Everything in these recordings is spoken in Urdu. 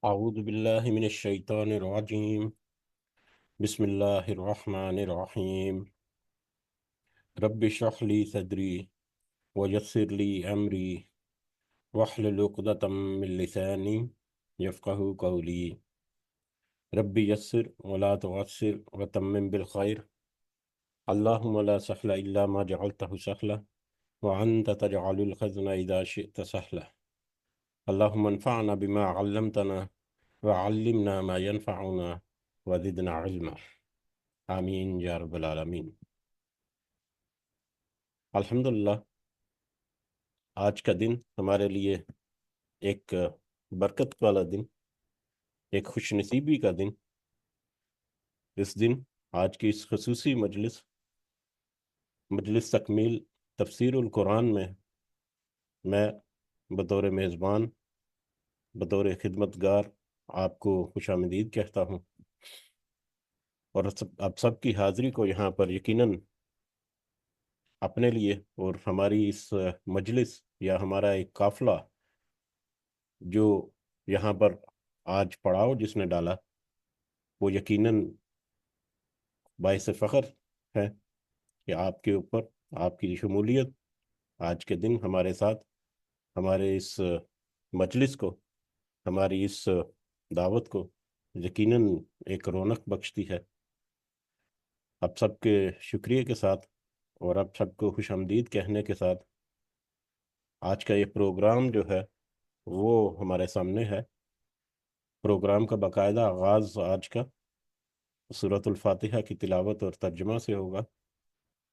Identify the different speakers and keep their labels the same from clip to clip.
Speaker 1: أعوذ بالله من الشيطان الرجيم. بسم الله الرحمن الرحيم. رب اشرح لي صدري ويسر لي أمري واحلل عقدة من لساني يفقه قولي. رب يسر ولا تعسر وتمم بالخير. اللهم لا سهل إلا ما جعلته سهلا وأنت تجعل الحزن إذا شئت سهلا. اللهم انفعنا بما علمتنا وعلمنا ما ينفعنا وزدنا علما. آمین یا رب العالمین. الحمدللہ آج کا دن ہمارے لیے ایک برکت والا دن، ایک خوش نصیبی کا دن. اس دن آج کی اس خصوصی مجلس تکمیل تفسیر القرآن میں بطور میزبان، بطور خدمتگار آپ کو خوش آمدید کہتا ہوں، اور آپ سب کی حاضری کو یہاں پر یقیناً اپنے لیے اور ہماری اس مجلس یا ہمارا ایک قافلہ جو یہاں پر آج پڑاؤ جس نے ڈالا، وہ یقیناً باعث فخر ہے کہ آپ کے اوپر آپ کی شمولیت آج کے دن ہمارے ساتھ، ہمارے اس مجلس کو، ہماری اس دعوت کو یقیناً ایک رونق بخشتی ہے. آپ سب کے شکریہ کے ساتھ اور آپ سب کو خوش آمدید کہنے کے ساتھ آج کا یہ پروگرام جو ہے وہ ہمارے سامنے ہے. پروگرام کا باقاعدہ آغاز آج کا سورۃ الفاتحہ کی تلاوت اور ترجمہ سے ہوگا،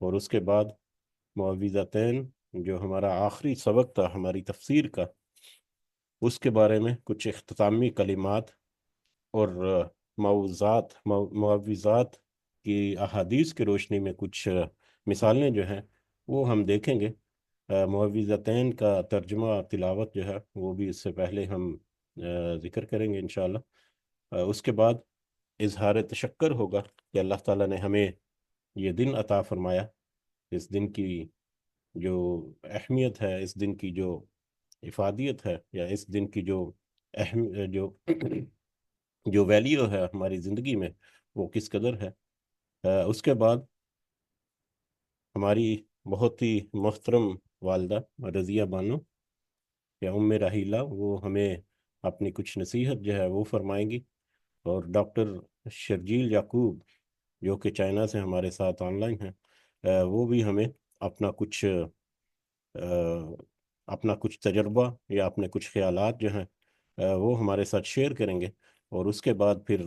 Speaker 1: اور اس کے بعد معوذتین جو ہمارا آخری سبق تھا ہماری تفسیر کا، اس کے بارے میں کچھ اختتامی کلمات اور معوذات کی احادیث کی روشنی میں کچھ مثالیں جو ہیں وہ ہم دیکھیں گے. معوذتین کا ترجمہ تلاوت جو ہے وہ بھی اس سے پہلے ہم ذکر کریں گے انشاءاللہ. اس کے بعد اظہار تشکر ہوگا کہ اللہ تعالیٰ نے ہمیں یہ دن عطا فرمایا. اس دن کی جو اہمیت ہے، اس دن کی جو افادیت ہے، یا اس دن کی جو اہم جو ویلیو ہے ہماری زندگی میں، وہ کس قدر ہے. اس کے بعد ہماری بہت ہی محترم والدہ رضیہ بانو یا ام راحیلہ، وہ ہمیں اپنی کچھ نصیحت جو ہے وہ فرمائیں گی، اور ڈاکٹر شرجیل یعقوب جو کہ چائنا سے ہمارے ساتھ آن لائن ہیں، وہ بھی ہمیں اپنا کچھ اپنا کچھ تجربہ یا اپنے کچھ خیالات جو ہیں وہ ہمارے ساتھ شیئر کریں گے. اور اس کے بعد پھر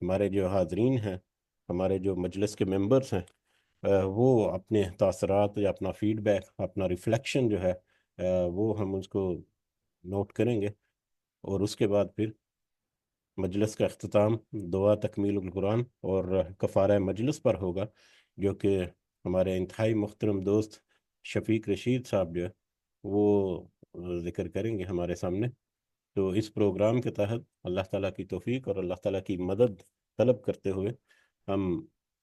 Speaker 1: ہمارے جو حاضرین ہیں، ہمارے جو مجلس کے ممبرز ہیں، وہ اپنے تاثرات یا اپنا فیڈ بیک، اپنا ریفلیکشن جو ہے وہ ہم اس کو نوٹ کریں گے. اور اس کے بعد پھر مجلس کا اختتام دعا تکمیل القرآن اور کفارہ مجلس پر ہوگا، جو کہ ہمارے انتہائی محترم دوست شفیق رشید صاحب جو ہے وہ ذکر کریں گے ہمارے سامنے. تو اس پروگرام کے تحت اللہ تعالیٰ کی توفیق اور اللہ تعالیٰ کی مدد طلب کرتے ہوئے ہم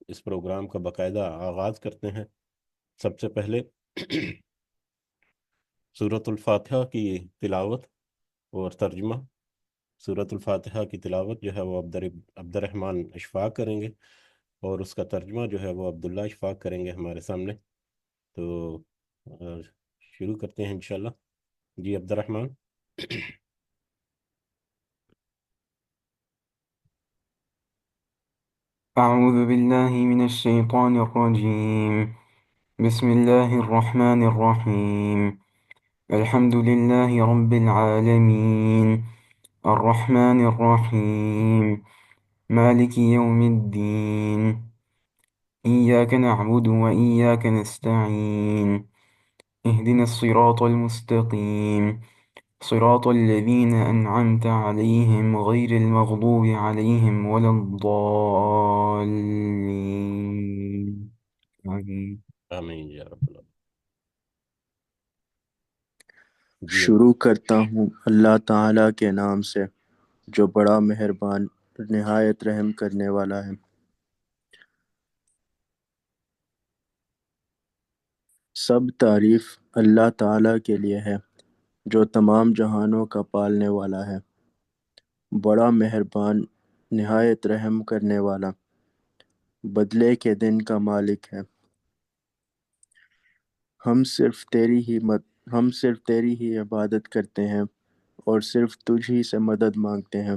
Speaker 1: اس پروگرام کا باقاعدہ آغاز کرتے ہیں. سب سے پہلے سورۃ الفاتحہ کی تلاوت اور ترجمہ. سورۃ الفاتحہ کی تلاوت جو ہے وہ عبد الرحمن اشفاق کریں گے، اور اس کا ترجمہ جو ہے وہ عبداللہ اشفاق کریں گے ہمارے سامنے. تو شروع کرتے ہیں انشاءاللہ. جی عبد الرحمن.
Speaker 2: أعوذ بالله من الشيطان الرجيم. بسم الله الرحمن الرحيم. الحمد لله رب العالمين، الرحمن الرحيم، مالك يوم الدين، إياك نعبد وإياك نستعين، اهدنا الصراط المستقيم، صراط الذين أنعمت عليهم غير المغضوب عليهم ولا الضالين. آمين.
Speaker 1: آمین یا رب العالمین. جی
Speaker 3: شروع کرتا ہوں اللہ تعالیٰ کے نام سے جو بڑا مہربان نہایت رحم کرنے والا ہے. سب تعریف اللہ تعالیٰ کے لیے ہے جو تمام جہانوں کا پالنے والا ہے. بڑا مہربان نہایت رحم کرنے والا بدلے کے دن کا مالک ہے۔ ہم صرف تیری ہی عبادت کرتے ہیں اور صرف تجھ ہی سے مدد مانگتے ہیں۔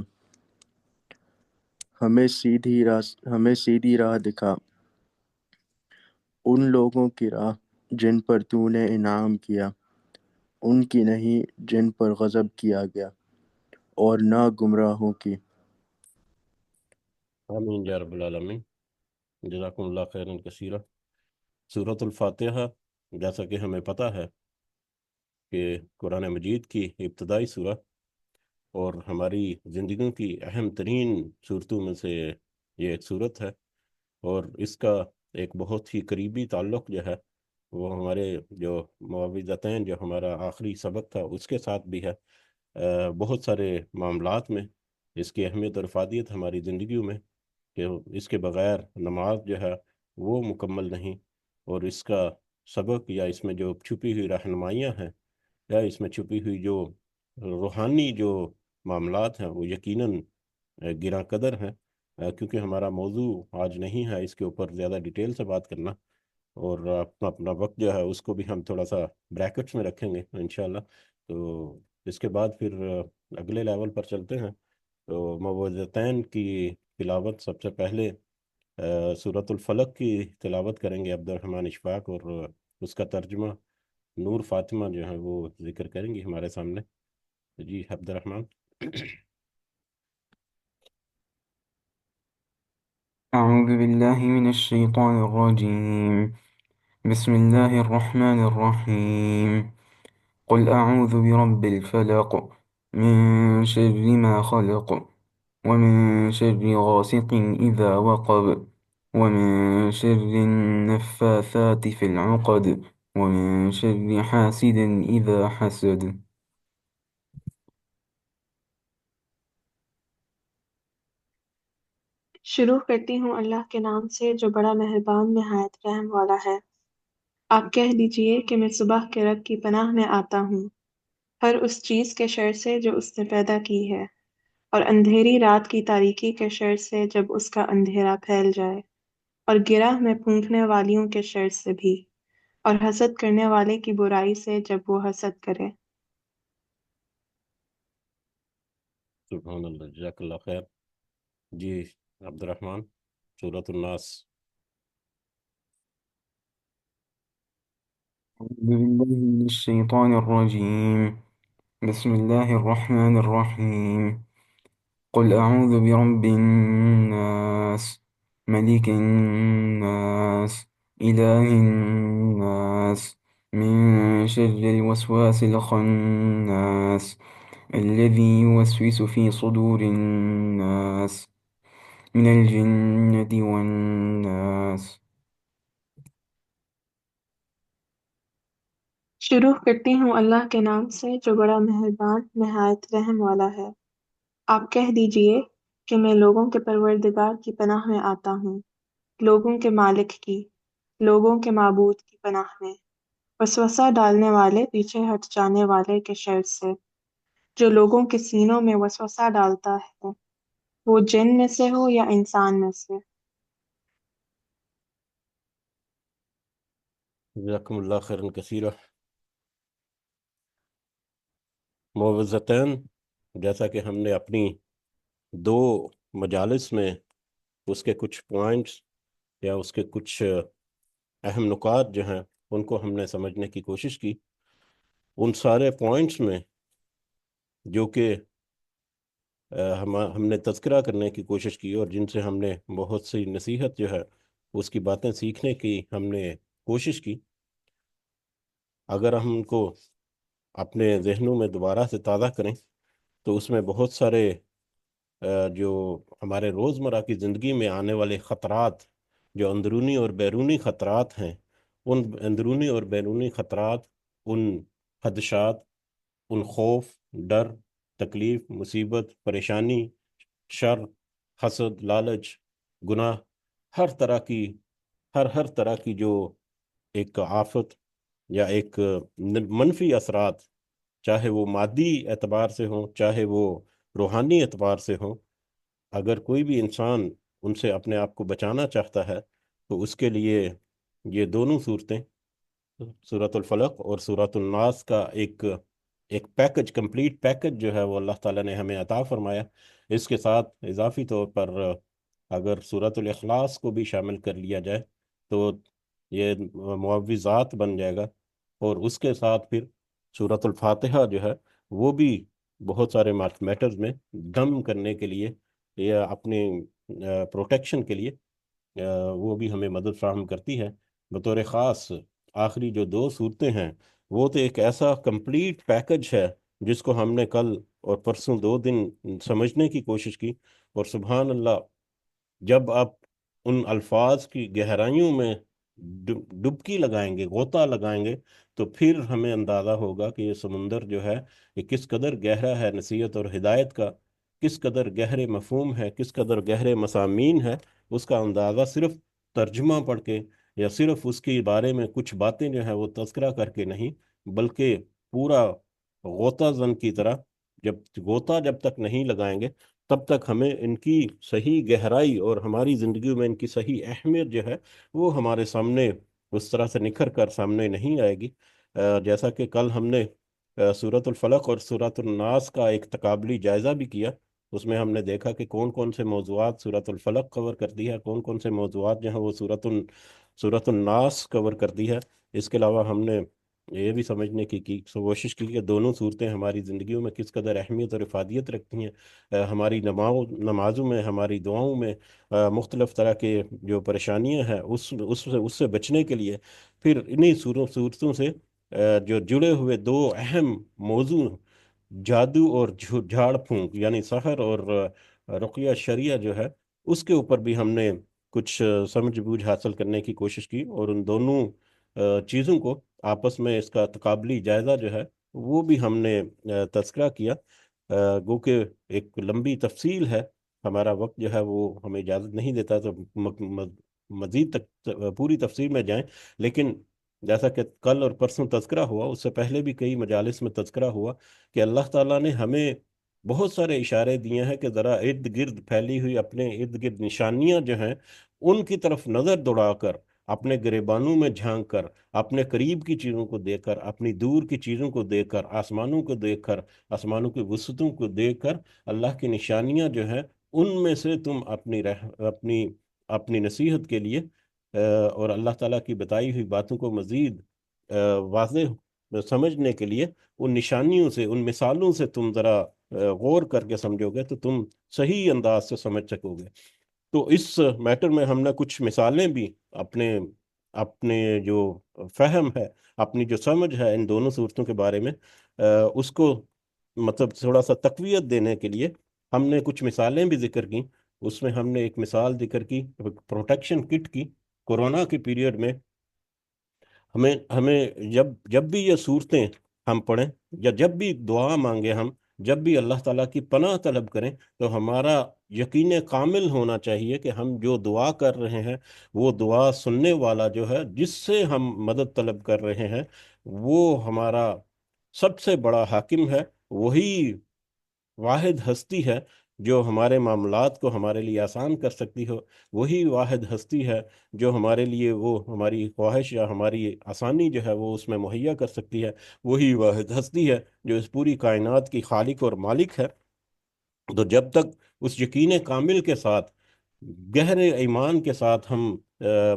Speaker 3: ہمیں سیدھی راہ دکھا، ان لوگوں کی راہ جن پر تو نے انعام کیا، ان کی نہیں جن پر غضب کیا گیا، اور نہ گمراہوں کی۔
Speaker 1: آمین یا رب العالمین۔ جزاکم اللہ خیرا کثیرا۔ سورۃ الفاتحہ جیسا کہ ہمیں پتہ ہے کہ قرآن مجید کی ابتدائی سورہ اور ہماری زندگیوں کی اہم ترین صورتوں میں سے یہ ایک صورت ہے، اور اس کا ایک بہت ہی قریبی تعلق جو ہے وہ ہمارے جو معوذتین جو ہمارا آخری سبق تھا اس کے ساتھ بھی ہے۔ بہت سارے معاملات میں اس کی اہمیت اور افادیت ہماری زندگیوں میں کہ اس کے بغیر نماز جو ہے وہ مکمل نہیں، اور اس کا سبق یا اس میں جو چھپی ہوئی رہنمائیاں ہیں یا اس میں چھپی ہوئی جو روحانی جو معاملات ہیں وہ یقیناً گراں قدر ہیں۔ کیونکہ ہمارا موضوع آج نہیں ہے اس کے اوپر زیادہ ڈیٹیل سے بات کرنا، اور اپنا وقت جو ہے اس کو بھی ہم تھوڑا سا بریکٹس میں رکھیں گے انشاءاللہ۔ تو اس کے بعد پھر اگلے لیول پر چلتے ہیں۔ تو معوذتین کی تلاوت سب سے پہلے سورۃ الفلق کی تلاوت کریں گے عبد الرحمن اشفاق، اور اس کا ترجمہ نور فاطمہ جو ہے وہ ذکر کریں گی ہمارے سامنے۔ جی عبد الرحمن۔
Speaker 2: أعوذ بالله من الشيطان الرجيم. بسم الله الرحمن الرحيم. قل أعوذ برب الفلق من شر ما خلق ومن شر غاسق إذا وقب ومن شر النفاثات في العقد ومن شر حاسد إذا حسد۔
Speaker 4: شروع کرتی ہوں اللہ کے نام سے جو بڑا مہربان نہایت رحم والا ہے۔ آپ کہہ دیجئے کہ میں صبح کے رب کی پناہ میں آتا ہوں، ہر اس چیز کے شر سے جو اس نے پیدا کی ہے، اور اندھیری رات کی تاریکی کے شر سے جب اس کا اندھیرا پھیل جائے، اور گرہ میں پھونکنے والیوں کے شر سے بھی، اور حسد کرنے والے کی برائی سے جب وہ حسد کرے۔
Speaker 1: سبحان اللہ، جزاک اللہ خیر۔ جی عبد الرحمن، سورۃ الناس۔
Speaker 2: أعوذ بالله من الشيطان الرجيم. بسم الله الرحمن الرحيم. قل أعوذ برب الناس ملك الناس إله الناس من شر الوسواس الخناس الذي يوسوس في صدور الناس من الجنة والناس۔
Speaker 4: شروع کرتی ہوں اللہ کے نام سے جو بڑا مہربان نہایت رحم والا ہے۔ آپ کہہ دیجئے کہ میں لوگوں کے پروردگار کی پناہ میں آتا ہوں، لوگوں کے مالک کی، لوگوں کے معبود کی پناہ میں، وسوسہ ڈالنے والے پیچھے ہٹ جانے والے کے شر سے، جو لوگوں کے سینوں میں وسوسہ ڈالتا ہے، وہ جن میں سے ہو یا انسان میں سے۔
Speaker 1: جزاکم اللہ خیرا کثیرا۔ معوذتین جیسا کہ ہم نے اپنی دو مجالس میں اس کے کچھ پوائنٹس یا اس کے کچھ اہم نکات جو ہیں ان کو ہم نے سمجھنے کی کوشش کی، ان سارے پوائنٹس میں جو کہ ہم نے تذکرہ کرنے کی کوشش کی اور جن سے ہم نے بہت سی نصیحت جو ہے اس کی باتیں سیکھنے کی ہم نے کوشش کی، اگر ہم ان کو اپنے ذہنوں میں دوبارہ سے تازہ کریں تو اس میں بہت سارے جو ہمارے روزمرہ کی زندگی میں آنے والے خطرات، جو اندرونی اور بیرونی خطرات ہیں، ان اندرونی اور بیرونی خطرات، ان خدشات، ان خوف، ڈر، تکلیف، مصیبت، پریشانی، شر، حسد، لالچ، گناہ، ہر طرح کی جو ایک آفت یا ایک منفی اثرات، چاہے وہ مادی اعتبار سے ہوں، چاہے وہ روحانی اعتبار سے ہوں. اگر کوئی بھی انسان ان سے اپنے آپ کو بچانا چاہتا ہے تو اس کے لیے یہ دونوں صورتیں، سورۃ الفلق اور سورۃ الناس کا ایک پیکج، کمپلیٹ پیکج جو ہے وہ اللہ تعالیٰ نے ہمیں عطا فرمایا. اس کے ساتھ اضافی طور پر اگر سورۃ الاخلاص کو بھی شامل کر لیا جائے تو یہ معوذات بن جائے گا. اور اس کے ساتھ پھر سورۃ الفاتحہ جو ہے وہ بھی بہت سارے میٹرز میں دم کرنے کے لیے یا اپنے پروٹیکشن کے لیے وہ بھی ہمیں مدد فراہم کرتی ہے. بطور خاص آخری جو دو صورتیں ہیں وہ تو ایک ایسا کمپلیٹ پیکج ہے جس کو ہم نے کل اور پرسوں 2 دن سمجھنے کی کوشش کی. اور سبحان اللہ، جب آپ ان الفاظ کی گہرائیوں میں ڈبکی لگائیں گے، غوطہ لگائیں گے، تو پھر ہمیں اندازہ ہوگا کہ یہ سمندر جو ہے یہ کس قدر گہرا ہے نصیحت اور ہدایت کا، کس قدر گہرے مفہوم ہے، کس قدر گہرے مضامین ہے. اس کا اندازہ صرف ترجمہ پڑھ کے یا صرف اس کے بارے میں کچھ باتیں جو ہے وہ تذکرہ کر کے نہیں، بلکہ پورا غوطہ زن کی طرح جب تک نہیں لگائیں گے تب تک ہمیں ان کی صحیح گہرائی اور ہماری زندگیوں میں ان کی صحیح اہمیت جو ہے وہ ہمارے سامنے اس طرح سے نکھر کر سامنے نہیں آئے گی. جیسا کہ کل ہم نے سورۃ الفلق اور سورۃ الناس کا ایک تقابلی جائزہ بھی کیا، اس میں ہم نے دیکھا کہ کون کون سے موضوعات سورۃ الفلق کور کرتی ہے، کون کون سے موضوعات جو ہیں وہ سورۃ الناس کور کرتی ہے. اس کے علاوہ ہم نے یہ بھی سمجھنے کی کوشش کی کہ دونوں صورتیں ہماری زندگیوں میں کس قدر اہمیت اور افادیت رکھتی ہیں. ہماری نمازوں میں، ہماری دعاؤں میں مختلف طرح کے جو پریشانیاں ہیں اس سے بچنے کے لیے پھر انہی صورتوں سے جو جڑے ہوئے دو اہم موضوع، جادو اور جھاڑ پھونک یعنی سحر اور رقیہ شریعہ جو ہے، اس کے اوپر بھی ہم نے کچھ سمجھ بوجھ حاصل کرنے کی کوشش کی. اور ان دونوں چیزوں کو آپس میں اس کا تقابلی جائزہ جو ہے وہ بھی ہم نے تذکرہ کیا. گو کہ ایک لمبی تفصیل ہے، ہمارا وقت جو ہے وہ ہمیں اجازت نہیں دیتا تو مزید تک پوری تفصیل میں جائیں. لیکن جیسا کہ کل اور پرسوں تذکرہ ہوا، اس سے پہلے بھی کئی مجالس میں تذکرہ ہوا کہ اللہ تعالیٰ نے ہمیں بہت سارے اشارے دیے ہیں کہ ذرا ارد گرد پھیلی ہوئی اپنے ارد گرد نشانیاں جو ہیں ان کی طرف نظر دوڑا کر، اپنے گریبانوں میں جھانک کر، اپنے قریب کی چیزوں کو دیکھ کر، اپنی دور کی چیزوں کو دیکھ کر، آسمانوں کو دیکھ کر، آسمانوں کی وسعتوں کو دیکھ کر اللہ کی نشانیاں جو ہیں ان میں سے تم اپنی نصیحت کے لیے اور اللہ تعالیٰ کی بتائی ہوئی باتوں کو مزید واضح سمجھنے کے لیے ان نشانیوں سے، ان مثالوں سے تم ذرا غور کر کے سمجھو گے تو تم صحیح انداز سے سمجھ سکو گے. تو اس میٹر میں ہم نے کچھ مثالیں بھی اپنے اپنے جو فہم ہے، اپنی جو سمجھ ہے ان دونوں صورتوں کے بارے میں اس کو مطلب تھوڑا سا تقویت دینے کے لیے ہم نے کچھ مثالیں بھی ذکر کی. اس میں ہم نے ایک مثال ذکر کی پروٹیکشن کٹ کی. کورونا کے پیریڈ میں ہمیں جب بھی یہ صورتیں ہم پڑھیں یا جب بھی دعا مانگیں، ہم جب بھی اللہ تعالیٰ کی پناہ طلب کریں تو ہمارا یقین کامل ہونا چاہیے کہ ہم جو دعا کر رہے ہیں وہ دعا سننے والا جو ہے، جس سے ہم مدد طلب کر رہے ہیں، وہ ہمارا سب سے بڑا حاکم ہے. وہی واحد ہستی ہے جو ہمارے معاملات کو ہمارے لیے آسان کر سکتی ہو. وہی واحد ہستی ہے جو ہمارے لیے وہ ہماری خواہش یا ہماری آسانی جو ہے وہ اس میں مہیا کر سکتی ہے. وہی واحد ہستی ہے جو اس پوری کائنات کی خالق اور مالک ہے. تو جب تک اس یقین کامل کے ساتھ، گہرے ایمان کے ساتھ ہم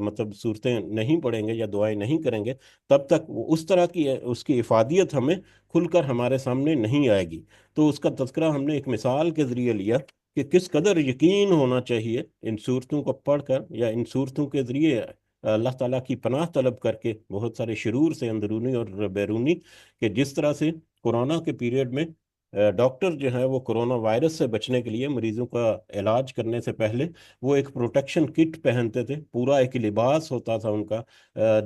Speaker 1: مطلب صورتیں نہیں پڑھیں گے یا دعائیں نہیں کریں گے، تب تک اس طرح کی اس کی افادیت ہمیں کھل کر ہمارے سامنے نہیں آئے گی. تو اس کا تذکرہ ہم نے ایک مثال کے ذریعے لیا کہ کس قدر یقین ہونا چاہیے ان صورتوں کو پڑھ کر یا ان صورتوں کے ذریعے اللہ تعالیٰ کی پناہ طلب کر کے بہت سارے شرور سے، اندرونی اور بیرونی، کہ جس طرح سے کورونا کے پیریڈ میں ڈاکٹر جو ہیں وہ کرونا وائرس سے بچنے کے لیے مریضوں کا علاج کرنے سے پہلے وہ ایک پروٹیکشن کٹ پہنتے تھے. پورا ایک لباس ہوتا تھا ان کا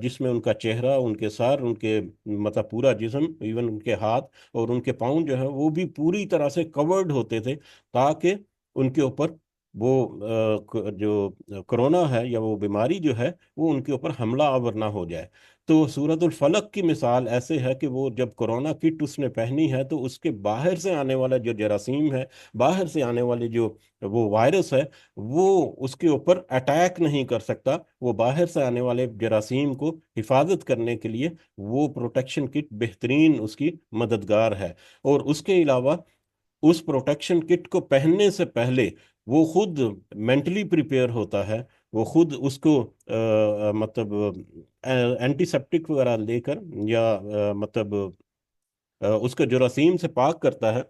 Speaker 1: جس میں ان کا چہرہ، ان کے سر، ان کے مطلب پورا جسم، ایون ان کے ہاتھ اور ان کے پاؤں جو ہیں وہ بھی پوری طرح سے کورڈ ہوتے تھے تاکہ ان کے اوپر وہ جو کرونا ہے یا وہ بیماری جو ہے وہ ان کے اوپر حملہ آور نہ ہو جائے. تو سورۃ الفلق کی مثال ایسے ہے کہ وہ جب کورونا کٹ اس نے پہنی ہے تو اس کے باہر سے آنے والا جو جراثیم ہے، باہر سے آنے والے جو وہ وائرس ہے، وہ اس کے اوپر اٹیک نہیں کر سکتا. وہ باہر سے آنے والے جراثیم کو حفاظت کرنے کے لیے وہ پروٹیکشن کٹ بہترین اس کی مددگار ہے. اور اس کے علاوہ اس پروٹیکشن کٹ کو پہننے سے پہلے وہ خود مینٹلی پریپیئر ہوتا ہے. وہ خود اس کو مطلب اینٹی سیپٹک وغیرہ لے کر یا مطلب اس کا جراثیم سے پاک کرتا ہے،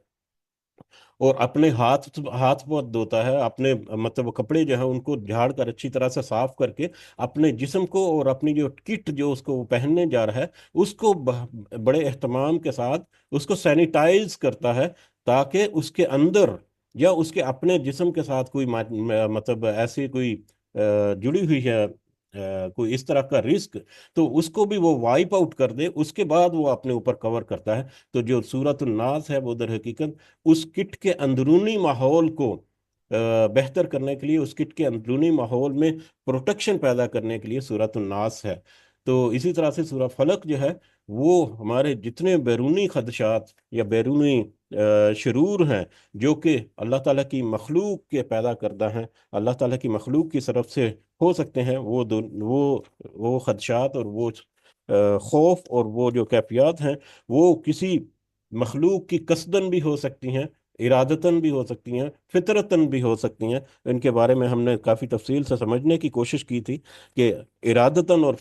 Speaker 1: اور اپنے ہاتھ ہاتھ پاؤں دھوتا ہے. اپنے مطلب وہ کپڑے جو ہیں ان کو جھاڑ کر اچھی طرح سے صاف کر کے اپنے جسم کو اور اپنی جو کٹ جو اس کو وہ پہننے جا رہا ہے اس کو بڑے اہتمام کے ساتھ اس کو سینیٹائز کرتا ہے، تاکہ اس کے اندر یا اس کے اپنے جسم کے ساتھ کوئی مطلب ایسی کوئی جڑی ہوئی ہے کوئی اس طرح کا رسک، تو اس کو بھی وہ وائپ آؤٹ کر دے. اس کے بعد وہ اپنے اوپر کور کرتا ہے. تو جو سورۃ الناس ہے وہ در حقیقت اس کٹ کے اندرونی ماحول کو بہتر کرنے کے لیے، اس کٹ کے اندرونی ماحول میں پروٹیکشن پیدا کرنے کے لیے سورۃ الناس ہے. تو اسی طرح سے سورہ فلق جو ہے وہ ہمارے جتنے بیرونی خدشات یا بیرونی شرور ہیں جو کہ اللہ تعالیٰ کی مخلوق کے پیدا کردہ ہیں، اللہ تعالیٰ کی مخلوق کی طرف سے ہو سکتے ہیں، وہ خدشات اور وہ خوف اور وہ جو کیفیات ہیں وہ کسی مخلوق کی قصدن بھی ہو سکتی ہیں، ارادتاً بھی ہو سکتی ہیں، فطرتاً بھی ہو سکتی ہیں. ان کے بارے میں ہم نے کافی تفصیل سے سمجھنے کی کوشش کی تھی کہ ارادتاً اور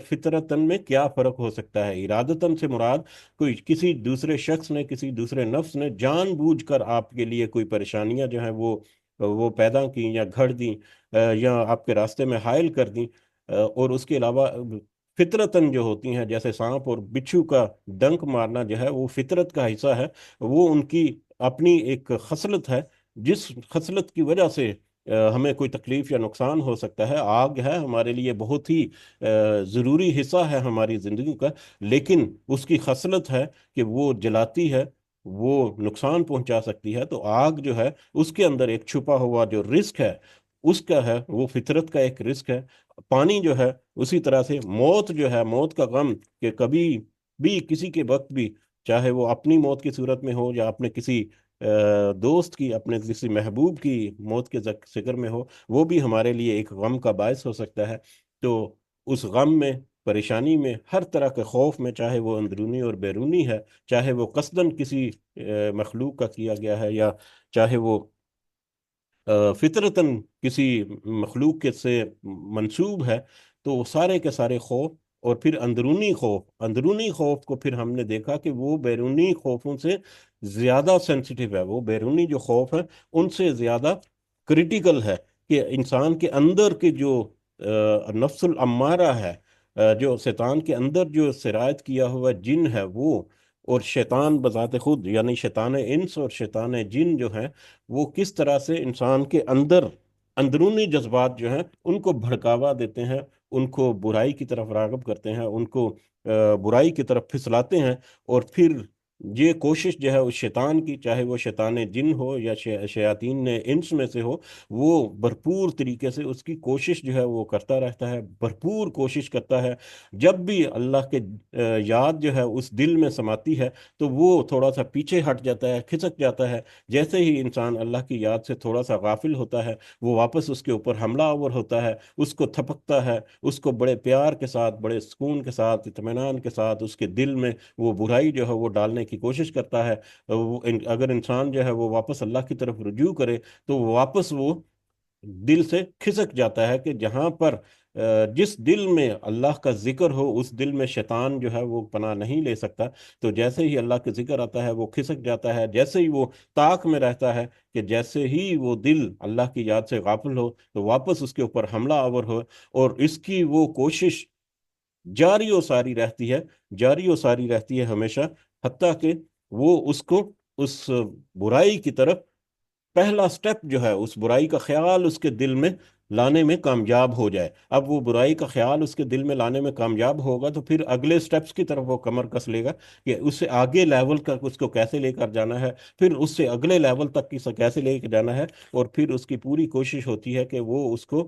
Speaker 1: فطرتاً میں کیا فرق ہو سکتا ہے. ارادتاً سے مراد کوئی کسی دوسرے شخص نے، کسی دوسرے نفس نے جان بوجھ کر آپ کے لیے کوئی پریشانیاں جو ہیں وہ پیدا کی یا گھڑ دیں یا آپ کے راستے میں حائل کر دیں. اور اس کے علاوہ فطرتاً جو ہوتی ہیں، جیسے سانپ اور بچھو کا ڈنک مارنا جو ہے وہ فطرت کا حصہ ہے. وہ ان کی اپنی ایک خصلت ہے، جس خصلت کی وجہ سے ہمیں کوئی تکلیف یا نقصان ہو سکتا ہے. آگ ہے ہمارے لیے بہت ہی ضروری حصہ ہے ہماری زندگی کا، لیکن اس کی خصلت ہے کہ وہ جلاتی ہے، وہ نقصان پہنچا سکتی ہے. تو آگ جو ہے اس کے اندر ایک چھپا ہوا جو رزق ہے اس کا ہے، وہ فطرت کا ایک رزق ہے. پانی جو ہے اسی طرح سے، موت جو ہے، موت کا غم کہ کبھی بھی کسی کے وقت بھی، چاہے وہ اپنی موت کی صورت میں ہو یا اپنے کسی دوست کی، اپنے کسی محبوب کی موت کے ذکر میں ہو، وہ بھی ہمارے لیے ایک غم کا باعث ہو سکتا ہے. تو اس غم میں، پریشانی میں، ہر طرح کے خوف میں، چاہے وہ اندرونی اور بیرونی ہے، چاہے وہ قصدن کسی مخلوق کا کیا گیا ہے یا چاہے وہ فطرتاً کسی مخلوق کے سے منسوب ہے، تو وہ سارے کے سارے خوف اور پھر اندرونی خوف کو پھر ہم نے دیکھا کہ وہ بیرونی خوفوں سے زیادہ سینسیٹیو ہے. وہ بیرونی جو خوف ہے ان سے زیادہ کریٹیکل ہے، کہ انسان کے اندر کے جو نفس الامارہ ہے، جو شیطان کے اندر جو سرایت کیا ہوا جن ہے وہ، اور شیطان بذات خود یعنی شیطان انس اور شیطان جن جو ہیں، وہ کس طرح سے انسان کے اندرونی جذبات جو ہیں ان کو بھڑکاوا دیتے ہیں، ان کو برائی کی طرف راغب کرتے ہیں، ان کو برائی کی طرف پھسلاتے ہیں. اور پھر یہ کوشش جو ہے اس شیطان کی، چاہے وہ شیطان جن ہو یا شیاطین انس میں سے ہو، وہ بھرپور طریقے سے اس کی کوشش جو ہے وہ کرتا رہتا ہے، بھرپور کوشش کرتا ہے. جب بھی اللہ کے یاد جو ہے اس دل میں سماتی ہے تو وہ تھوڑا سا پیچھے ہٹ جاتا ہے، کھسک جاتا ہے. جیسے ہی انسان اللہ کی یاد سے تھوڑا سا غافل ہوتا ہے، وہ واپس اس کے اوپر حملہ آور ہوتا ہے، اس کو تھپکتا ہے، اس کو بڑے پیار کے ساتھ، بڑے سکون کے ساتھ، اطمینان کے ساتھ اس کے دل میں وہ برائی جو ہے وہ ڈالنے کی کوشش کرتا ہے. اگر انسان جو ہے وہ واپس اللہ کی طرف رجوع کرے تو واپس وہ دل سے کھسک جاتا ہے، کہ جہاں پر جس دل میں اللہ کا ذکر ہو اس دل میں شیطان جو ہے وہ پناہ نہیں لے سکتا. تو جیسے ہی اللہ کا ذکر آتا ہے وہ کھسک جاتا ہے، جیسے ہی وہ طاق میں رہتا ہے کہ جیسے ہی وہ دل اللہ کی یاد سے غافل ہو تو واپس اس کے اوپر حملہ آور ہو. اور اس کی وہ کوشش جاری و ساری رہتی ہے، جاری و ساری رہتی ہے ہمیشہ، حتیٰ کہ وہ اس کو اس برائی کی طرف پہلا سٹیپ جو ہے، اس برائی کا خیال اس کے دل میں لانے میں کامیاب ہو جائے. اب وہ برائی کا خیال اس کے دل میں لانے میں کامیاب ہوگا تو پھر اگلے سٹیپس کی طرف وہ کمر کس لے گا کہ اس سے آگے لیول کا اس کو کیسے لے کر جانا ہے، پھر اس سے اگلے لیول تک کیسے لے کے جانا ہے. اور پھر اس کی پوری کوشش ہوتی ہے کہ وہ اس کو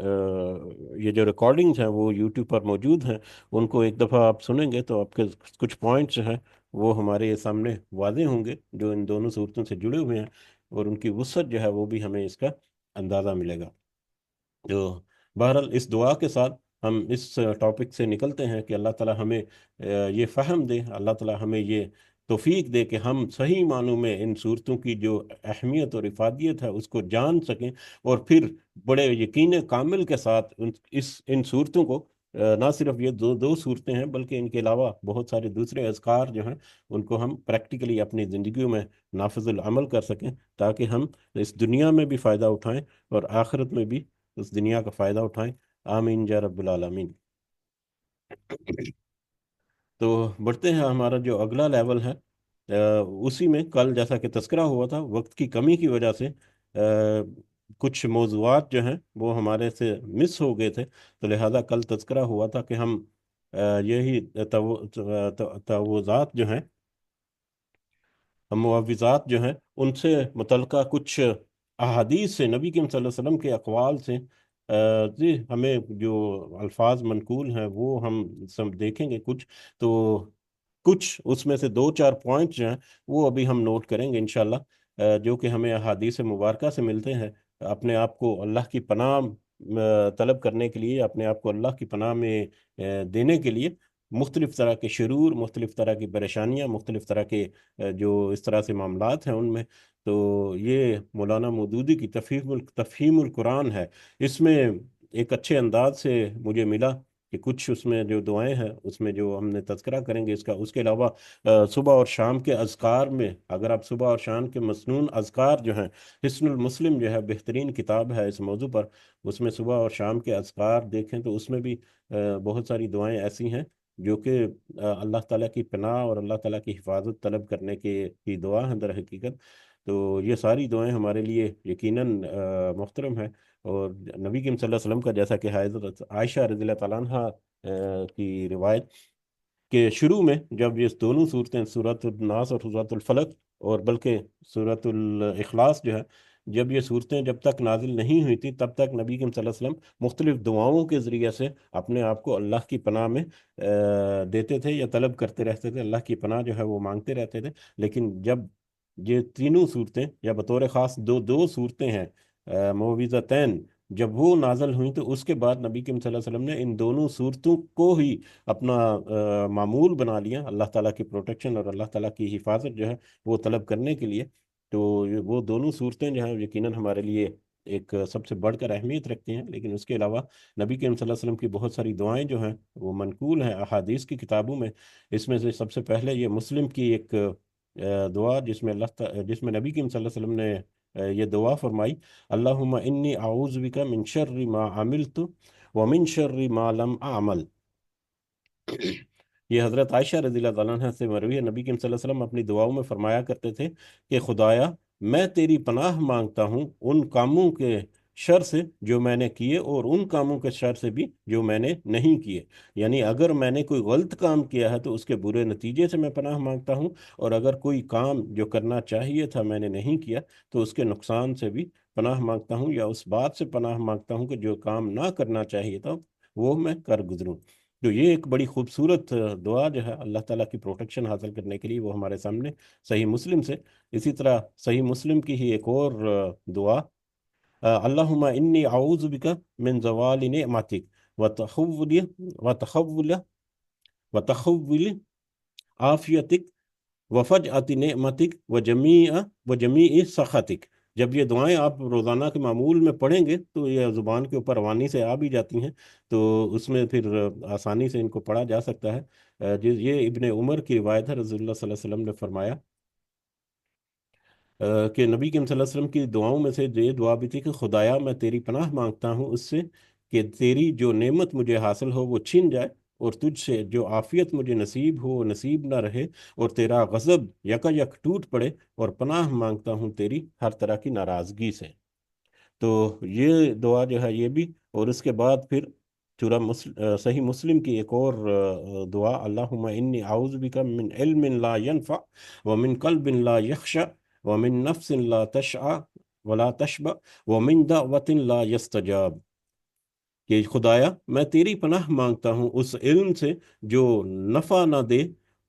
Speaker 1: یہ جو ریکارڈنگز ہیں وہ یوٹیوب پر موجود ہیں، ان کو ایک دفعہ آپ سنیں گے تو آپ کے کچھ پوائنٹس جو ہیں وہ ہمارے سامنے واضح ہوں گے، جو ان دونوں صورتوں سے جڑے ہوئے ہیں، اور ان کی وسعت جو ہے وہ بھی ہمیں اس کا اندازہ ملے گا۔ تو بہرحال اس دعا کے ساتھ ہم اس ٹاپک سے نکلتے ہیں کہ اللہ تعالی ہمیں یہ فہم دے، اللہ تعالی ہمیں یہ توفیق دے کہ ہم صحیح معنوں میں ان صورتوں کی جو اہمیت اور افادیت ہے اس کو جان سکیں، اور پھر بڑے یقین کامل کے ساتھ ان صورتوں کو نہ صرف یہ دو صورتیں ہیں بلکہ ان کے علاوہ بہت سارے دوسرے اذکار جو ہیں ان کو ہم پریکٹیکلی اپنی زندگیوں میں نافذ العمل کر سکیں، تاکہ ہم اس دنیا میں بھی فائدہ اٹھائیں اور آخرت میں بھی اس دنیا کا فائدہ اٹھائیں۔ آمین یا رب العالمین۔ تو بڑھتے ہیں، ہمارا جو اگلا لیول ہے اسی میں کل جیسا کہ تذکرہ ہوا تھا، وقت کی کمی کی وجہ سے کچھ موضوعات جو ہیں وہ ہمارے سے مس ہو گئے تھے، تو لہذا کل تذکرہ ہوا تھا کہ ہم یہی تعوضات جو ہیں، معوضات جو ہیں، ان سے متعلقہ کچھ احادیث سے، نبی کریم صلی اللہ علیہ وسلم کے اقوال سے جی ہمیں جو الفاظ منقول ہیں وہ ہم سب دیکھیں گے کچھ، تو کچھ اس میں سے دو چار پوائنٹ جو ہیں وہ ابھی ہم نوٹ کریں گے انشاءاللہ، جو کہ ہمیں احادیث مبارکہ سے ملتے ہیں، اپنے آپ کو اللہ کی پناہ طلب کرنے کے لیے، اپنے آپ کو اللہ کی پناہ میں دینے کے لیے، مختلف طرح کے شرور، مختلف طرح کی پریشانیاں، مختلف طرح کے جو اس طرح سے معاملات ہیں ان میں، تو یہ مولانا مودودی کی تفہیم القرآن ہے، اس میں ایک اچھے انداز سے مجھے ملا کہ کچھ اس میں جو دعائیں ہیں اس میں جو ہم نے تذکرہ کریں گے اس کا، اس کے علاوہ صبح اور شام کے اذکار میں، اگر آپ صبح اور شام کے مسنون اذکار جو ہیں، حسن المسلم جو ہے بہترین کتاب ہے اس موضوع پر، اس میں صبح اور شام کے اذکار دیکھیں تو اس میں بھی بہت ساری دعائیں ایسی ہیں جو کہ اللہ تعالیٰ کی پناہ اور اللہ تعالیٰ کی حفاظت طلب کرنے کی دعا ہے در حقیقت۔ تو یہ ساری دعائیں ہمارے لیے یقیناً محترم ہیں، اور نبی کریم صلی اللہ علیہ وسلم کا، جیسا کہ حضرت عائشہ رضی اللہ تعالیٰ عنہ کی روایت کہ شروع میں جب یہ دونوں صورتیں، سورۃ الناس اور سورۃ الفلق، اور بلکہ سورۃ الاخلاص جو ہے، جب یہ صورتیں جب تک نازل نہیں ہوئی تھی تب تک نبی کریم صلی اللہ علیہ وسلم مختلف دعاؤں کے ذریعے سے اپنے آپ کو اللہ کی پناہ میں دیتے تھے یا طلب کرتے رہتے تھے، اللہ کی پناہ جو ہے وہ مانگتے رہتے تھے، لیکن جب یہ تینوں صورتیں یا بطور خاص دو صورتیں ہیں معوذتین، جب وہ نازل ہوئیں تو اس کے بعد نبی کریم صلی اللہ علیہ وسلم نے ان دونوں صورتوں کو ہی اپنا معمول بنا لیا، اللہ تعالیٰ کی پروٹیکشن اور اللہ تعالیٰ کی حفاظت جو ہے وہ طلب کرنے کے لیے۔ تو وہ دونوں صورتیں جو ہیں یقیناً ہمارے لیے ایک سب سے بڑھ کر اہمیت رکھتی ہیں، لیکن اس کے علاوہ نبی کریم صلی اللہ علیہ وسلم کی بہت ساری دعائیں جو ہیں وہ منقول ہیں احادیث کی کتابوں میں۔ اس میں سے سب سے پہلے یہ مسلم کی ایک دعا جس میں جس میں نبی کریم صلی اللہ علیہ وسلم نے یہ دعا فرمائی، اللہم انی اعوذ بک من شر ما عملت ومن شر ما لم اعمل۔ یہ حضرت عائشہ رضی اللہ تعالیٰ عنہ سے مروی ہے، نبی کریم صلی اللہ علیہ وسلم اپنی دعاؤں میں فرمایا کرتے تھے کہ خدایا میں تیری پناہ مانگتا ہوں ان کاموں کے شر سے جو میں نے کیے اور ان کاموں کے شر سے بھی جو میں نے نہیں کیے، یعنی اگر میں نے کوئی غلط کام کیا ہے تو اس کے برے نتیجے سے میں پناہ مانگتا ہوں، اور اگر کوئی کام جو کرنا چاہیے تھا میں نے نہیں کیا تو اس کے نقصان سے بھی پناہ مانگتا ہوں، یا اس بات سے پناہ مانگتا ہوں کہ جو کام نہ کرنا چاہیے تھا وہ میں کر گزروں۔ تو یہ ایک بڑی خوبصورت دعا جو ہے اللہ تعالیٰ کی پروٹیکشن حاصل کرنے کے لیے وہ ہمارے سامنے صحیح مسلم سے، اسی طرح صحیح مسلم کی ہی ایک اور دعا، اللہم انی اعوذ بک من زوال نعمتک وتحول وتحول وتحول عافیتک وفجعت نعمتک وجمیع سخطک۔ جب یہ دعائیں آپ روزانہ کے معمول میں پڑھیں گے تو یہ زبان کے اوپر روانی سے آ بھی جاتی ہیں، تو اس میں پھر آسانی سے ان کو پڑھا جا سکتا ہے۔ یہ ابن عمر کی روایت ہے، رضی اللہ صلی اللہ علیہ وسلم نے فرمایا کہ نبی کریم صلی اللہ علیہ وسلم کی دعاؤں میں سے یہ دعا بھی تھی کہ خدایا میں تیری پناہ مانگتا ہوں اس سے کہ تیری جو نعمت مجھے حاصل ہو وہ چھن جائے، اور تجھ سے جو عافیت مجھے نصیب ہو وہ نصیب نہ رہے، اور تیرا غضب یکا یک ٹوٹ پڑے، اور پناہ مانگتا ہوں تیری ہر طرح کی ناراضگی سے۔ تو یہ دعا جو ہے یہ بھی، اور اس کے بعد پھر صحیح مسلم کی ایک اور دعا، اللہم انی اعوذ بک من علم لا ینفع ومن قلب لا یخشع ومن نفس لا تشع ولا تشبع ومن دعوت لا یستجاب۔ کہ خدایا میں تیری پناہ مانگتا ہوں اس علم سے جو نفع نہ دے،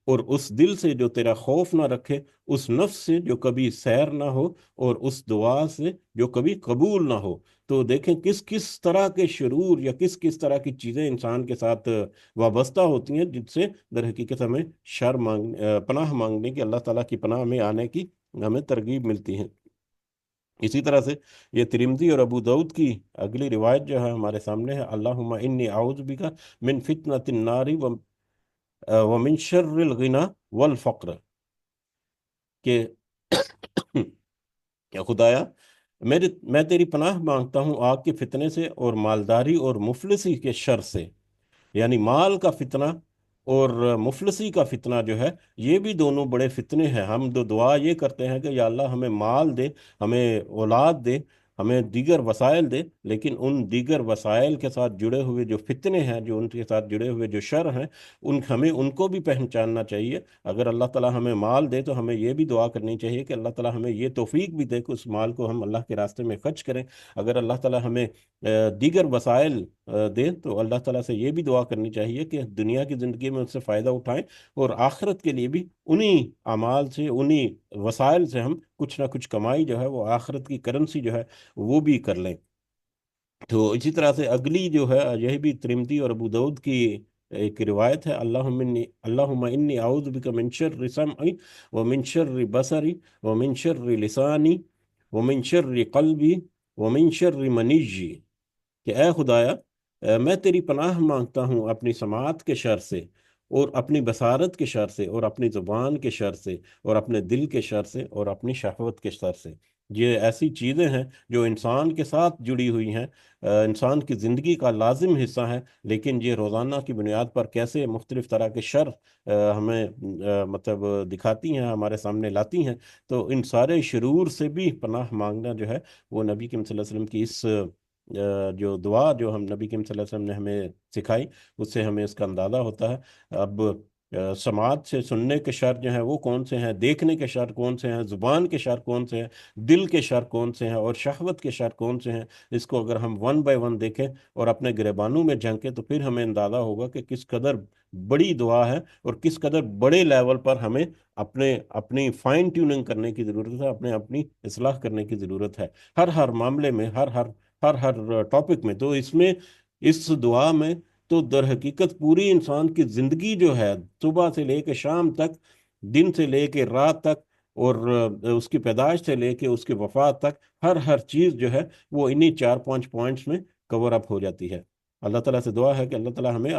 Speaker 1: اور اس دل سے جو تیرا خوف نہ رکھے، اس نفس سے جو کبھی سیر نہ ہو، اور اس دعا سے جو کبھی قبول نہ ہو۔ تو دیکھیں کس کس طرح کے شرور یا کس کس طرح کی چیزیں انسان کے ساتھ وابستہ ہوتی ہیں، جن سے در حقیقت ہمیں پناہ مانگنے کی، اللہ تعالیٰ کی پناہ میں آنے کی ہمیں ترغیب ملتی ہے۔ اسی طرح سے یہ ترمذی اور ابو داؤد کی اگلی روایت جو ہے ہمارے سامنے ہے، اللہم انی اعوذ بک من فتنۃ النار ومن شر الغنى والفقر، کہ کہ خدایا میں تیری پناہ مانگتا ہوں آگ کے فتنے سے اور مالداری اور مفلسی کے شر سے، یعنی مال کا فتنہ اور مفلسی کا فتنہ جو ہے، یہ بھی دونوں بڑے فتنے ہیں۔ ہم دعا یہ کرتے ہیں کہ یا اللہ ہمیں مال دے، ہمیں اولاد دے، ہمیں دیگر وسائل دے، لیکن ان دیگر وسائل کے ساتھ جڑے ہوئے جو فتنے ہیں، جو ان کے ساتھ جڑے ہوئے جو شر ہیں، ہمیں ان کو بھی پہچاننا چاہیے۔ اگر اللہ تعالیٰ ہمیں مال دے تو ہمیں یہ بھی دعا کرنی چاہیے کہ اللہ تعالیٰ ہمیں یہ توفیق بھی دے کہ اس مال کو ہم اللہ کے راستے میں خرچ کریں۔ اگر اللہ تعالیٰ ہمیں دیگر وسائل دے تو اللہ تعالیٰ سے یہ بھی دعا کرنی چاہیے کہ دنیا کی زندگی میں اس سے فائدہ اٹھائیں، اور آخرت کے لیے بھی انہی اعمال سے، انہی وسائل سے ہم کچھ نہ کچھ کمائی جو ہے، وہ آخرت کی کرنسی جو ہے وہ بھی کر لیں۔ تو اسی طرح سے اگلی جو ہے، یہ بھی ترمذی اور ابو داؤد کی ایک روایت ہے، اللہم انی اعوذ بک من شر سمعی ومن شر بصری ومن شر لسانی ومن شر قلبی ومن شر منیجی، کہ اے خدایا میں تیری پناہ مانگتا ہوں اپنی سماعت کے شر سے، اور اپنی بصارت کے شر سے، اور اپنی زبان کے شر سے، اور اپنے دل کے شر سے، اور اپنی شہوت کے شر سے۔ یہ ایسی چیزیں ہیں جو انسان کے ساتھ جڑی ہوئی ہیں، انسان کی زندگی کا لازم حصہ ہیں، لیکن یہ روزانہ کی بنیاد پر کیسے مختلف طرح کے شر ہمیں مطلب دکھاتی ہیں، ہمارے سامنے لاتی ہیں۔ تو ان سارے شرور سے بھی پناہ مانگنا جو ہے، وہ نبی کریم صلی اللہ علیہ وسلم کی اس جو دعا جو ہم نبی کریم صلی اللہ علیہ وسلم نے ہمیں سکھائی، اس سے ہمیں اس کا اندازہ ہوتا ہے۔ اب سماعت سے سننے کے شر جو ہیں وہ کون سے ہیں، دیکھنے کے شر کون سے ہیں، زبان کے شر کون سے ہیں، دل کے شر کون سے ہیں، اور شہوت کے شر کون سے ہیں، اس کو اگر ہم ون بائی ون دیکھیں اور اپنے گریبانوں میں جھانکیں تو پھر ہمیں اندازہ ہوگا کہ کس قدر بڑی دعا ہے، اور کس قدر بڑے لیول پر ہمیں اپنی فائن ٹیوننگ کرنے کی ضرورت ہے، اپنی اصلاح کرنے کی ضرورت ہے، ہر معاملے میں، ہر ٹاپک میں۔ تو اس دعا میں تو در حقیقت پوری انسان کی زندگی جو ہے، صبح سے لے کے شام تک، دن سے لے کے رات تک، اور اس کی پیدائش سے لے کے اس کی وفات تک، ہر چیز جو ہے وہ انہی 4-5 پوائنٹس میں کور اپ ہو جاتی ہے۔ اللہ تعالیٰ سے دعا ہے کہ اللہ تعالیٰ ہمیں